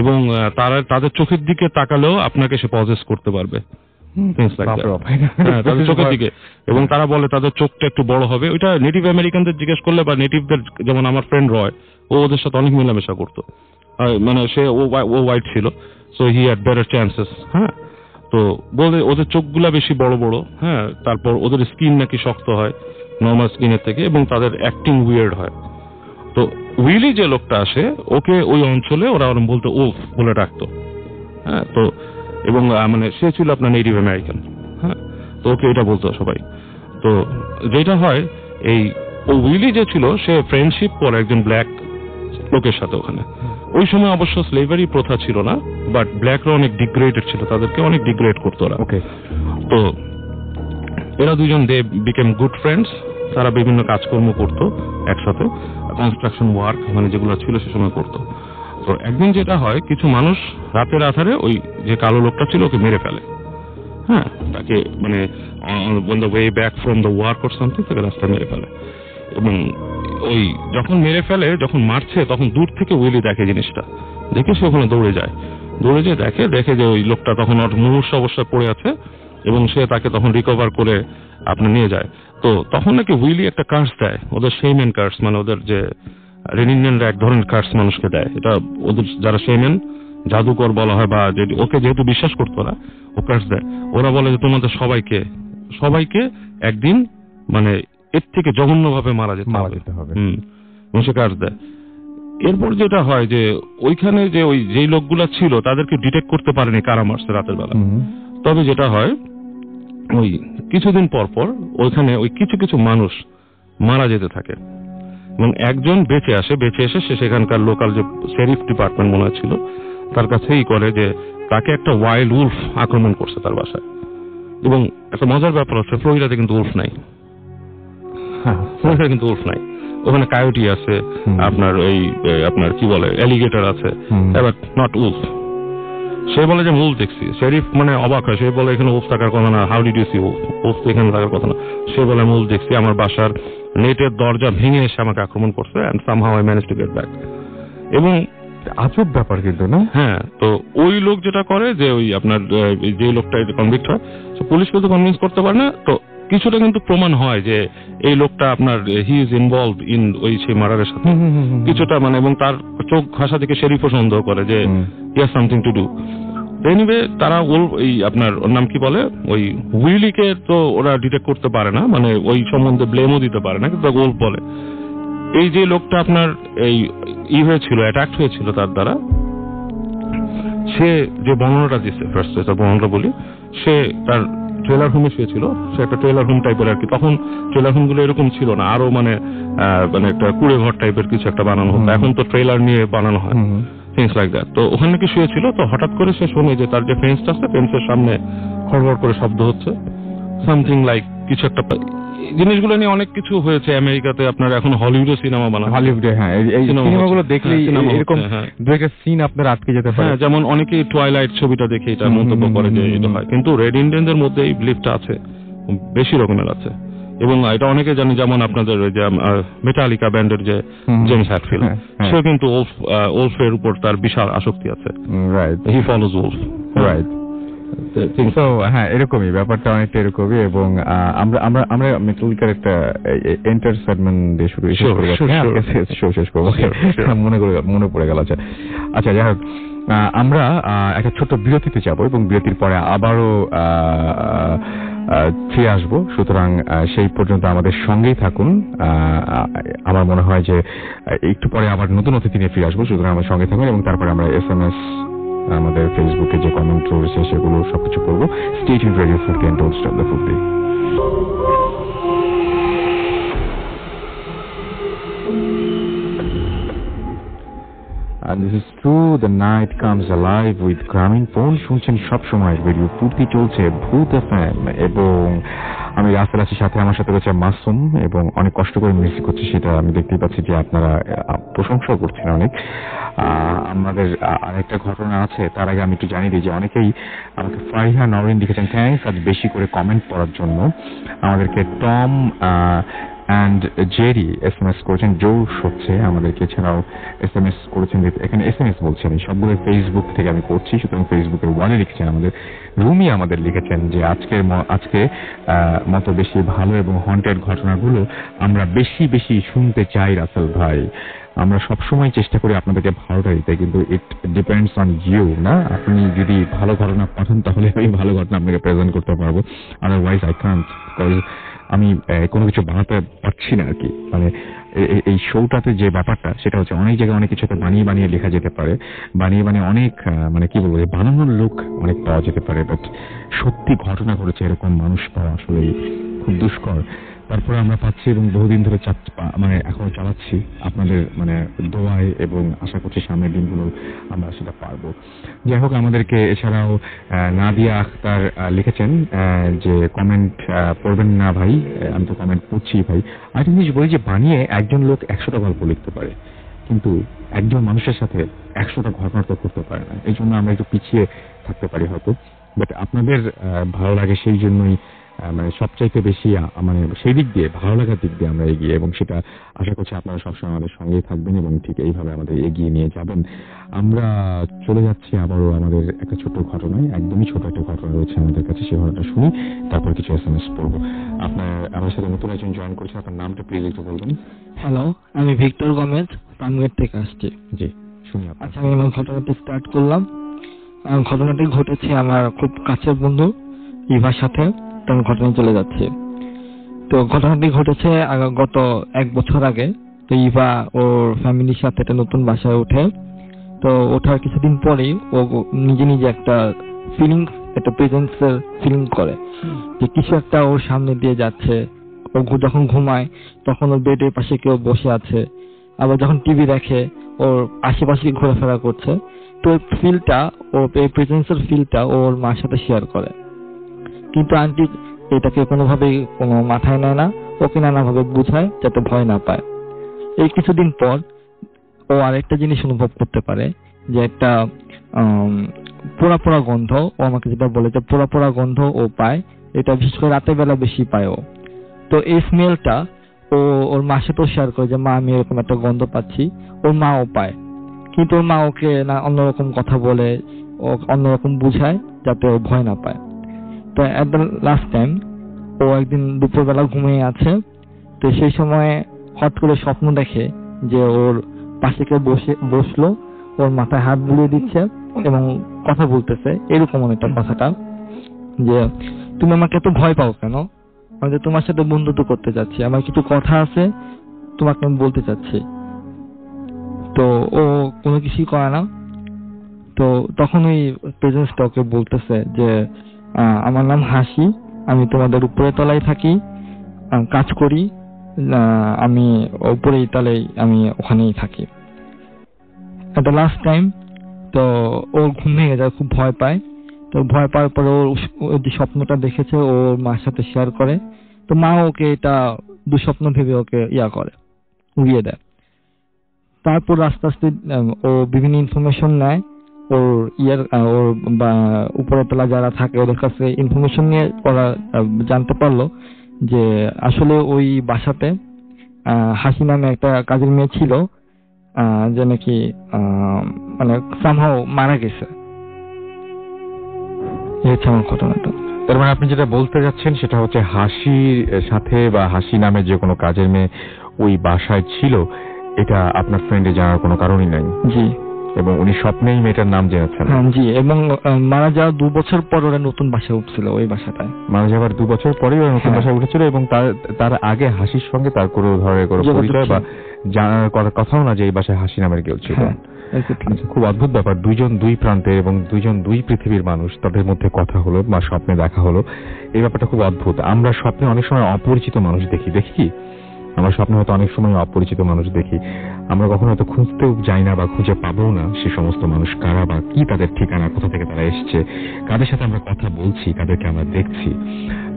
এবং তারা তাদের চোখের দিকে তাকালেও আপনাকে সে পজেস করতে পারবে, তাদের চোখের দিকে। এবং তারা বলে তাদের চোখটা একটু বড় হবে। ওইটা নেটিভ আমেরিকানদের জিজ্ঞেস করলে বা নেটিভদের, যেমন আমার ফ্রেন্ড রয়, ও ওদের সাথে অনেক মেলামেশা করতো, মানে সে ও হোয়াইট ছিল, so he had better chances. হ্যাঁ, তো বলে ওদের চোখগুলা বেশি বড় বড়। হ্যাঁ, তারপর ওদের স্কিন নাকি শক্ত হয় নর্মাল স্কিনের থেকে, এবং তাদের অ্যাক্টিং উইয়ার্ড হয়। তো উইলি যে লোকটা আসে, ওকে ওই অঞ্চলে ওরা ওরম বলতো ওফ বলে ডাকতো। হ্যাঁ, তো এবং মানে সে ছিল আপনার নেটিভ আমেরিকান। হ্যাঁ, তো ওকে এটা বলতো সবাই। তো যেটা হয়, এই ও উইলি যে ছিল, সে ফ্রেন্ডশিপ করে একজন ব্ল্যাক লোকের সাথে ওখানে। ওই সময় অবশ্য স্লেভারি প্রথা ছিল না, বাট ব্ল্যাকরা অনেক ডিগ্রেডেড ছিল, তাদেরকে অনেক ডিগ্রেড করতো ওরা। ওকে, তো এরা দুজন দে বিকেম গুড ফ্রেন্ডস। তারা বিভিন্ন কাজকর্ম করতো একসাথে, কনস্ট্রাকশন ওয়ার্ক মানে যেগুলো ছিল সে সময় করতো। তো একদিন যেটা হয়, কিছু মানুষ রাতের আধারে ওই যে কালো লোকটা ছিল ওকে মেরে ফেলে। হ্যাঁ, তাকে মানে on the way back from the work or something তাকে রাস্তায় মেরে ফেলে। এবং ওই যখন মেরে ফেলে, যখন মারছে, তখন দূর থেকে উইলি দেখে জিনিসটা, দেখে সে ওখানে দৌড়ে যায় দেখে যে ওই লোকটা তখন মুমূর্ষু অবস্থায় পড়ে আছে, এবং সে তাকে তখন রিকভার করে আপনি নিয়ে যায়। তো তখন নাকি উইলি একটা কার্স দেয়, ওদের শেমেন কার্স, মানে ওদের যে রেড ইন্ডিয়ানরা এক ধরনের কার্স মানুষকে দেয়। এটা ওদের যারা শেমেন, জাদুকর বলা হয়, বা ওকে যেহেতু বিশ্বাস করতো না, ও কার্স দেয়। ওরা বলে যে তোমাদের সবাইকে একদিন মানে এর থেকে জঘন্যভাবে মারা যেতে হবে। এবং সে কার্স দেয়। এরপর যেটা হয় যে ওইখানে যে ওই যেই লোকগুলা ছিল তাদেরকে ডিটেক্ট করতে পারেনি কারা মারছে রাতের বেলা। তবে যেটা হয়, ওই কিছুদিন পর পর ওইখানে ওই কিছু মানুষ মারা যেতে থাকে, এবং একজন বেঁচে এসে সে সেখানকার লোকাল যে শেরিফ ডিপার্টমেন্ট মনে ছিল তার কাছেই করে যে তাকে একটা ওয়াইল্ড উলফ আক্রমণ করছে তার বাসায়। এবং একটা মজার ব্যাপার হচ্ছে, ফ্লোরিডাতে কিন্তু উলফ নাই। ওখানে কায়োটি আছে, আপনার এই আপনার কি বলে অ্যালিগেটর আছে, বাট নট উলফ। সে বলে যে উলফ দেখছি। শেরিফ মানে অবাক হয়, সে বলে এখানে উলফ থাকার কথা না, how did you see wolf, wolf তো এখানে থাকার কথা না। সে বলে আমি উলফ দেখছি, আমার বাসার নেটের দরজা ভেঙে এসে আমাকে আক্রমণ করছে, and somehow I manage to get back. এবং আজব ব্যাপার কিন্তু না? হ্যাঁ, তো ওই লোক যেটা করে যে ওই আপনার যে লোকটা কনভিক্ট হয়, পুলিশকে তো কনভিন্স করতে পারে না। তো কিছুটা কিন্তু প্রমাণ হয় যে এই লোকটা আপনার হি ইজ ইনভলভ ইন ওই সেই মার্ডারের সাথে কিছুটা, মানে, এবং তার চোখ ভাষা থেকে শেরিফও সন্দেহ করে যে he has something to do. Anyway, তারা এই আপনার ওর নাম কি বলে, ওই উইলিকে তো ওরা ডিটেক্ট করতে পারে না, মানে ওই সম্বন্ধে ব্লেমও দিতে পারে না, কিন্তু ওলফ বলে এই যে লোকটা আপনার এই হয়েছিল, অ্যাটাক হয়েছিল তার দ্বারা, সে যে বর্ণনাটা দিচ্ছে, ফার্স্ট তার বর্ণনাটা বলি, সে তার ট্রেলার হোমে শুয়েছিল। সে একটা ট্রেলার হোম টাইপের আর কি, তখন ট্রেলার হোম গুলো এরকম ছিল না, আরো মানে একটা কুড়ে ঘর টাইপের কিছু একটা বানানো হতো। এখন তো ট্রেলার নিয়ে বানানো হয়, থিংস লাইক দ্যাট। তো ওখানে কি শুয়েছিল, তো হঠাৎ করে সে শোনে যে তার যে ফেন্সটা আছে, ফেন্সের সামনে খড়খড় করে শব্দ হচ্ছে, সামথিং লাইক কিছু একটা। জিনিসগুলো নিয়ে অনেক কিছু হয়েছে আমেরিকাতে, আপনার এখন হলিউডে সিনেমা বানানো, হলিউডে। হ্যাঁ, এই সিনেমাগুলো দেখলেই এরকম দু একটা সিন আপনার আটকে যেতে পারে। হ্যাঁ, যেমন অনেকেই টুয়াইলাইট ছবিটা দেখে এটা মন্তব্য করে যে এটা হয়, কিন্তু রেড ইন্ডিয়ানদের মধ্যে এই বিলিফটা আছে, বেশি রকমের আছে। এবং এটা অনেকে জানে, যেমন আপনাদের যে মেটালিকা ব্যান্ডের যে জেমস হ্যাটফিল্ড, সে কিন্তু ওলফের উপর তার বিশাল আসক্তি আছে। রাইট, হি ফলোজ ওলফ। রাইট। তো হ্যাঁ, এরকমই ব্যাপারটা, অনেকটা এরকমই। এবং আমরা মেটালিকার একটা এন্টার সেগমেন্ট দিয়ে শুরু শেষ করবো, মনে পড়ে গেল। আচ্ছা, যাই হোক, আমরা একটা ছোট্ট বিরতিতে যাব, এবং বিরতির পরে আবারও ফিরে আসবো। সুতরাং সেই পর্যন্ত আমাদের সঙ্গেই থাকুন। আমার মনে হয় যে একটু পরে আবার নতুন অতিথি নিয়ে ফিরে আসবো, সুতরাং আমার সঙ্গে থাকুন। এবং তারপরে আমরা SMS, আমাদের ফেসবুকে যে কমেন্ট রয়েছে সেগুলো সবকিছু করবো। Stay tuned radio food can don't stop the food day. And this is true, the night comes alive with গ্রামীণ ফোন। শুনছেন সব সময় রেডিও ফুর্তি, চলছে ভূত FM, এবং আমি রাসেল আছি, সাথে আমার সাথে রয়েছে মাসুম, এবং অনেক কষ্ট করে মিউজিক করছে, সেটা আমি দেখতেই পাচ্ছি যে আপনারা প্রশংসাও করছেন অনেক। আমাদের আরেকটা ঘটনা আছে, তার আগে আমি একটু জানিয়ে দিই যে অনেকেই আমাকে ফারিহা নওরিন লিখেছেন থ্যাঙ্কস আজ বেশি করে কমেন্ট পড়ার জন্য। আমাদেরকে টম অ্যান্ড জেরি SMS করেছেন, জোশ হচ্ছে আমাদেরকে, এছাড়াও SMS করেছেন, এখানে SMS বলছেন এই সবগুলো ফেসবুক থেকে আমি করছি, সুতরাং ফেসবুকের ওয়ালে লিখেছেন। আমাদের রুমি আমাদের লিখেছেন যে আজকে মতো বেশি ভালো এবং হন্টেড ঘটনাগুলো আমরা বেশি বেশি শুনতে চাই রাসেল ভাই। আমরা সবসময় চেষ্টা করি আপনাদেরকে ভালোটা দিতে, কিন্তু ইট ডিপেন্ডস অন ইউ না। আপনি যদি ভালো ঘটনা পাঠান তাহলে আমি ভালো ঘটনা আপনাকে প্রেজেন্ট করতে পারবো, আদারওয়াইজ আই কান্ট, বিকজ আমি কোনো কিছু বানাতে পারছি না আর কি। মানে এই শোটাতে যে ব্যাপারটা সেটা হচ্ছে অনেক জায়গায় অনেক কিছুতে বানিয়ে লেখা যেতে পারে, বানিয়ে অনেক মানে কি বলবো, বানানোর লোক অনেক পাওয়া যেতে পারে, বাট সত্যি ঘটনা ঘটেছে এরকম মানুষ পাওয়া আসলে খুব দুষ্কর। তারপরে আমরা পাচ্ছি এবং বহুদিন ধরে মানে এখনো চালাচ্ছি আপনাদের মানে দোয়ায়, এবং আশা করছি সামনের দিনগুলো আমরা সেটা পারবো। যাই হোক, আমাদেরকে এছাড়াও নাদিয়া আখতার লিখেছেন যে কমেন্ট পড়বেন না ভাই, আমি তো কমেন্ট পড়ছি ভাই। আরেকটা জিনিস বলি যে বানিয়ে একজন লোক 100টা গল্প লিখতে পারে, কিন্তু একজন মানুষের সাথে 100টা ঘটনা তো করতে পারে না। এই জন্য আমরা একটু পিছিয়ে থাকতে পারি হয়তো, বাট আপনাদের ভালো লাগে সেই জন্যই মানে সবচাইতে বেশি মানে সেই দিক দিয়ে ভালো লাগার দিক দিয়ে আমরা এগিয়ে, এবং সেটা আশা করছি আপনারা সবসময় আমাদের সঙ্গেই থাকবেন এবং ঠিক এইভাবে আমাদের এগিয়ে নিয়ে যাবেন। আমরা চলে যাচ্ছি আবারও আমাদের একটা ছোট্ট ঘটনায়, একদমই ছোট একটা ঘটনা রয়েছে আমাদের কাছে, সেই ঘটনাটা শুনি, তারপর কিছু SMS পড়বো। আমার সাথে নতুন একজন জয়েন করেছেন, আপনার নামটা প্লিজ একটু বলবেন। হ্যালো, আমি ভিক্টর গমেজ, পামগেট থেকে আসছি। জি, শুনি। আচ্ছা, আমি আমার ঘটনাটি স্টার্ট করলাম। ঘটনাটি ঘটেছে আমার খুব কাছের বন্ধু ইভার সাথে। তো আমি ঘটনা চলে যাচ্ছি। তো ঘটনাটি ঘটেছে গত 1 বছর আগে। তো ইভা ওর ফ্যামিলির সাথে একটা নতুন বাসায় ওঠে। তো ওঠার কিছুদিন পরেই ও নিজে একটা ফিলিংস, একটা প্রেজেন্সের ফিলিং করে যে কিছু একটা ওর সামনে দিয়ে যাচ্ছে। ও যখন ঘুমায় তখন ওর বেডের পাশে কেউ বসে আছে, আবার যখন টিভি দেখে ওর আশেপাশে ঘোরাফেরা করছে। তো এই ফিলটা, ও এই প্রেজেন্সের ফিলটা ওর মার সাথে শেয়ার করে, কিন্তু আন্টি এটাকে কোনোভাবেই কোনো মাথায় নেয় না, ওকে নানাভাবে বুঝায় যাতে ভয় না পায়। এই কিছুদিন পর ও আরেকটা জিনিস অনুভব করতে পারে যে একটা পোড়া পোড়া গন্ধ, ও আমাকে যেটা বলে যে পোড়া পোড়া গন্ধ ও পায়, এটা বিশেষ করে রাতের বেলা বেশি পায় ও। তো এই স্মেলটা ও ওর মার সাথেও শেয়ার করে যে মা, আমি এরকম একটা গন্ধ পাচ্ছি। ওর মাও পায়, কিন্তু ওর মা ওকে না অন্যরকম কথা বলে, ও অন্যরকম বুঝায় যাতে ও ভয় না পায়। তো এট দ্য লাস্ট টাইম ও একদিন দুপুরবেলা ঘুমিয়ে আছে। তো সেই সময় হঠাৎ করে স্বপ্ন দেখে যে ওর পাশে কেউ বসলো, ওর মাথায় হাত বুলিয়ে দিচ্ছে এবং কথা বলতেছে এরকম একটা কথাটা যে তুমি আমাকে এত ভয় পাও কেন, আমি তো তোমার সাথে বন্ধুত্ব করতে চাচ্ছি, আমার কিছু কথা আছে তোমাকে আমি বলতে চাচ্ছি। তো ও কোনো কিছুই করে না। তো তখন ওই প্রেজেন্সটা ওকে বলতেছে যে আমার নাম হাসি, আমি তোমাদের উপরে তলায় থাকি, কাজ করি, আমি উপরে তলায়, আমি ওখানেই থাকি। এটা লাস্ট টাইম। তো ওর ঘুম ভেঙে যায়, খুব ভয় পায়। তো ভয় পাওয়ার পরে ওর যে স্বপ্নটা দেখেছে ওর মার সাথে শেয়ার করে। তো মা ওকে এটা দুঃস্বপ্ন ভেবে ওকে করে, উড়িয়ে দেয়। তারপর আস্তে আস্তে ও বিভিন্ন ইনফরমেশন নেয় ওর ওর উপরে তলা যারা থাকে ওদের কাছে ইনফরমেশন নিয়ে ওরা জানতে পারলো যে আসলে ওই বাসাতে হাসি নামে একটা কাজের মেয়ে ছিল, যে নাকি মানে সামহাও মারা গেছে। এই হচ্ছে আমার ঘটনাটা। তার মানে আপনি যেটা বলতে যাচ্ছেন সেটা হচ্ছে হাসির সাথে বা হাসি নামে যে কোনো কাজের মেয়ে ওই বাসায় ছিল, এটা আপনার ফ্রেন্ডে জানার কোনো কারণই নাই। জি। এবং উনি স্বপ্নেই মেয়েটার নাম জেনেছেন। হ্যাঁ জি, এবং মারা যাওয়ার 2 বছর পর ওরা নতুন বাসায় উঠছিল, ওই বাসাটায় মারা যাওয়ার 2 বছর পরেই ওরা নতুন বাসায় উঠেছিল, এবং তার আগে হাসির সঙ্গে তার কোনো ধরনের কোনো পরিচয় বা জানার কথাও না যে এই বাসায় হাসি নামের কেউ ছিল। খুব অদ্ভুত ব্যাপার, দুইজন দুই প্রান্তে এবং দুইজন দুই পৃথিবীর মানুষ, তাদের মধ্যে কথা হলো বা স্বপ্নে দেখা হলো, এই ব্যাপারটা খুব অদ্ভুত। আমরা স্বপ্নে অনেক সময় অপরিচিত মানুষ দেখি কি আমরা স্বপ্নে হয়তো অনেক সময় অপরিচিত মানুষ দেখি, আমরা কখনো হয়তো খুঁজতেও যাই না বা খুঁজে পাবো না সে সমস্ত মানুষ কারা বা কি তাদের ঠিকানা, কোথা থেকে তারা এসছে, কাদের সাথে আমরা কথা বলছি, কাদেরকে আমরা দেখছি।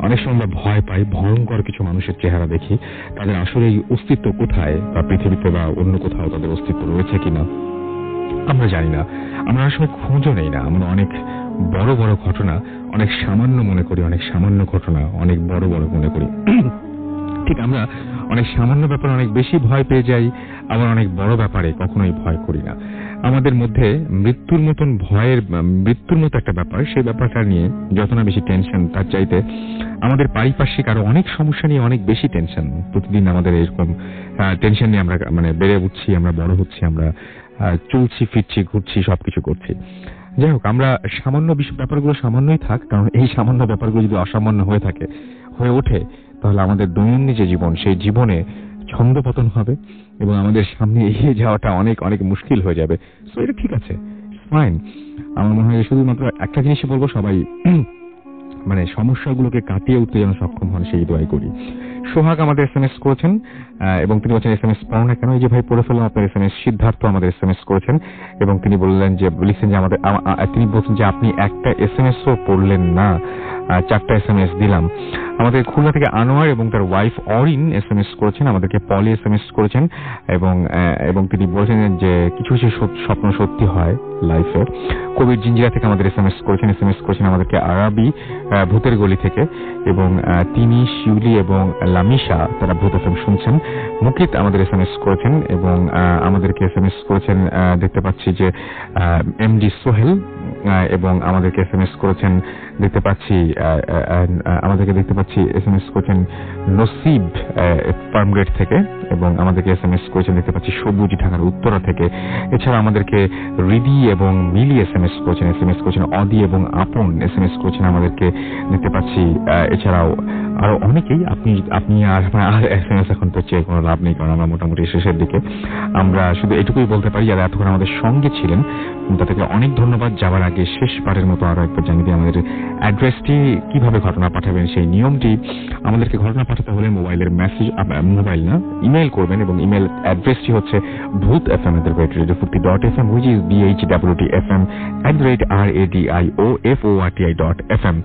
অনেক সময় আমরা ভয় পাই, ভয়ঙ্কর কিছু মানুষের চেহারা দেখি, তাদের আসলে এই অস্তিত্ব কোথায় বা পৃথিবীতে বা অন্য কোথাও তাদের অস্তিত্ব রয়েছে কিনা আমরা জানি না। আমরা আসলে খোঁজও নেই না। আমরা অনেক বড় বড় ঘটনা অনেক সামান্য মনে করি, অনেক সামান্য ঘটনা অনেক বড় বড় মনে করি। ঠিক আমরা অনেক সামান্য ব্যাপারে অনেক বেশি ভয় পেয়ে যাই, আবার অনেক বড় ব্যাপারে কখনোই ভয় করি না। আমাদের মধ্যে মৃত্যুর মতো একটা ব্যাপার, সেই ব্যাপারটা নিয়ে যত না বেশি টেনশন, তার চাইতে আমাদের পারিপার্শ্বিক আরো অনেক সমস্যা নিয়ে অনেক বেশি টেনশন। প্রতিদিন আমাদের এরকম টেনশন নিয়ে আমরা বেড়ে উঠছি, আমরা বড় হচ্ছি, আমরা চলছি, ফিরছি, ঘুরছি, সবকিছু করছি। যাই হোক, আমরা সামান্য ব্যাপারগুলো সামান্যই থাক, কারণ এই সামান্য ব্যাপারগুলো যদি অসামান্য হয়ে ওঠে, তাহলে আমাদের দৈনন্দিন যে জীবন, সেই জীবনে ছন্দপতন হবে এবং আমাদের সামনে এগিয়ে যাওয়াটা অনেক অনেক মুশকিল হয়ে যাবে। সো এটা ঠিক আছে, ফাইন। আমার মনে হয় শুধুমাত্র একটা জিনিসই বলবো, সবাই মানে সমস্যাগুলোকে কাটিয়ে উঠতে যেন সক্ষম হন, সেই দোয়াই করি। সোহাগ আমাদের SMS করেছেন এবং তিনি বলছেন SMS পড়ো না কেন? এই যে ভাই পড়ে ফেললাম আপনার SMS। সিদ্ধার্থ আমাদের SMS করেছেন এবং তিনি লিখছেন যে তিনি বলছেন যে আপনি একটা SMS-ও পড়লেন না, 4টা SMS দিলাম। আমাদের খুলনা থেকে আনোয়ার এবং তার ওয়াইফ অরিন SMS করেছেন, আমাদেরকে পলি SMS করেছেন এবং তিনি বলেছেন যে কিছু কিছু স্বপ্ন সত্যি হয় লাইফে। কবির জিঞ্জিরা থেকে আমাদের SMS করেছেন আমাদেরকে আরাবি ভূতের গলি থেকে, এবং তিনি, শিউলি এবং লামিশা তারা ভূত FM শুনছেন। মুকিত আমাদের SMS করেছেন এবং আমাদেরকে SMS করেছেন, দেখতে পাচ্ছি যে MD সোহেল, এবং আমাদেরকে SMS করেছেন দেখতে পাচ্ছি SMS করেছেন নসিব ফার্মগেট থেকে, এবং আমাদেরকে SMS করেছেন দেখতে পাচ্ছি সবুজ ঢাকার উত্তরা থেকে। এছাড়া আমাদেরকে রিদি এবং মিলি SMS করেছেন অদি এবং আপন SMS করেছেন আমাদেরকে দেখতে পাচ্ছি। এছাড়াও আরো অনেকেই। আপনি আর SMS এখন তো চেয়ে কোনো লাভ নেই, কারণ আমরা মোটামুটি শেষের দিকে। আমরা শুধু এটুকুই বলতে পারি, যারা এতক্ষণ আমাদের সঙ্গে ছিলেন তাদেরকে অনেক ধন্যবাদ। যাওয়ার আগে শেষবারের মতো আরো একবার জানিয়ে দিই আমাদের অ্যাড্রেসটি, কিভাবে ঘটনা পাঠাবেন সেই নিয়মটি। আমাদেরকে ঘটনা পাঠাতে হলে ইমেইল করবেন, এবং ইমেইল অ্যাড্রেসটি হচ্ছে bhutfm@radio40.fm, which is bhwtfm@radio4ti.fm।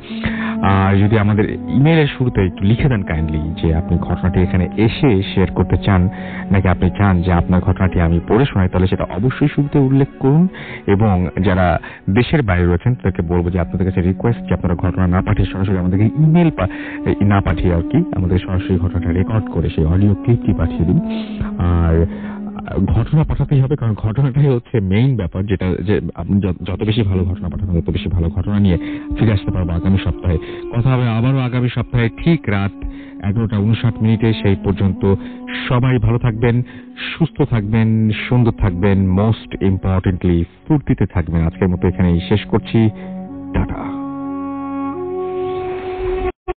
আর যদি আমাদের ইমেইলের শুরুতে একটু লিখে দেন কাইন্ডলি যে আপনি ঘটনাটি এখানে এসে শেয়ার করতে চান, নাকি আপনি চান যে আপনার ঘটনাটি আমি পড়ে শোনাই, তাহলে সেটা অবশ্যই শুরুতে উল্লেখ করুন। এবং যারা দেশের বাইরে রয়েছেন তাদেরকে বলবো যে আপনাদের কাছে রিকোয়েস্ট যে আপনারা ঘটনা না পাঠিয়ে সরাসরি আমাদেরকে ইমেইল না পাঠিয়ে আর কি আমাদের সরাসরি ঘটনাটা রেকর্ড করে সেই অডিও ক্লিপটি পাঠিয়ে দিন। আর ঘটনা পাঠাতেই হবে, কারণ ঘটনাটাই হচ্ছে মেইন ব্যাপার, যেটা যে আপনি যত বেশি ভালো ঘটনা পাঠানো তত বেশি ভালো ঘটনা নিয়ে ফিরে আসতে পারবো আগামী সপ্তাহে। কথা হবে আবারও আগামী সপ্তাহে ঠিক রাত 11:59। সেই পর্যন্ত সবাই ভালো থাকবেন, সুস্থ থাকবেন, সুন্দর থাকবেন, মোস্ট ইম্পর্টেন্টলি ফুর্তিতে থাকবেন। আজকের মতো এখানেই শেষ করছি। টাটা।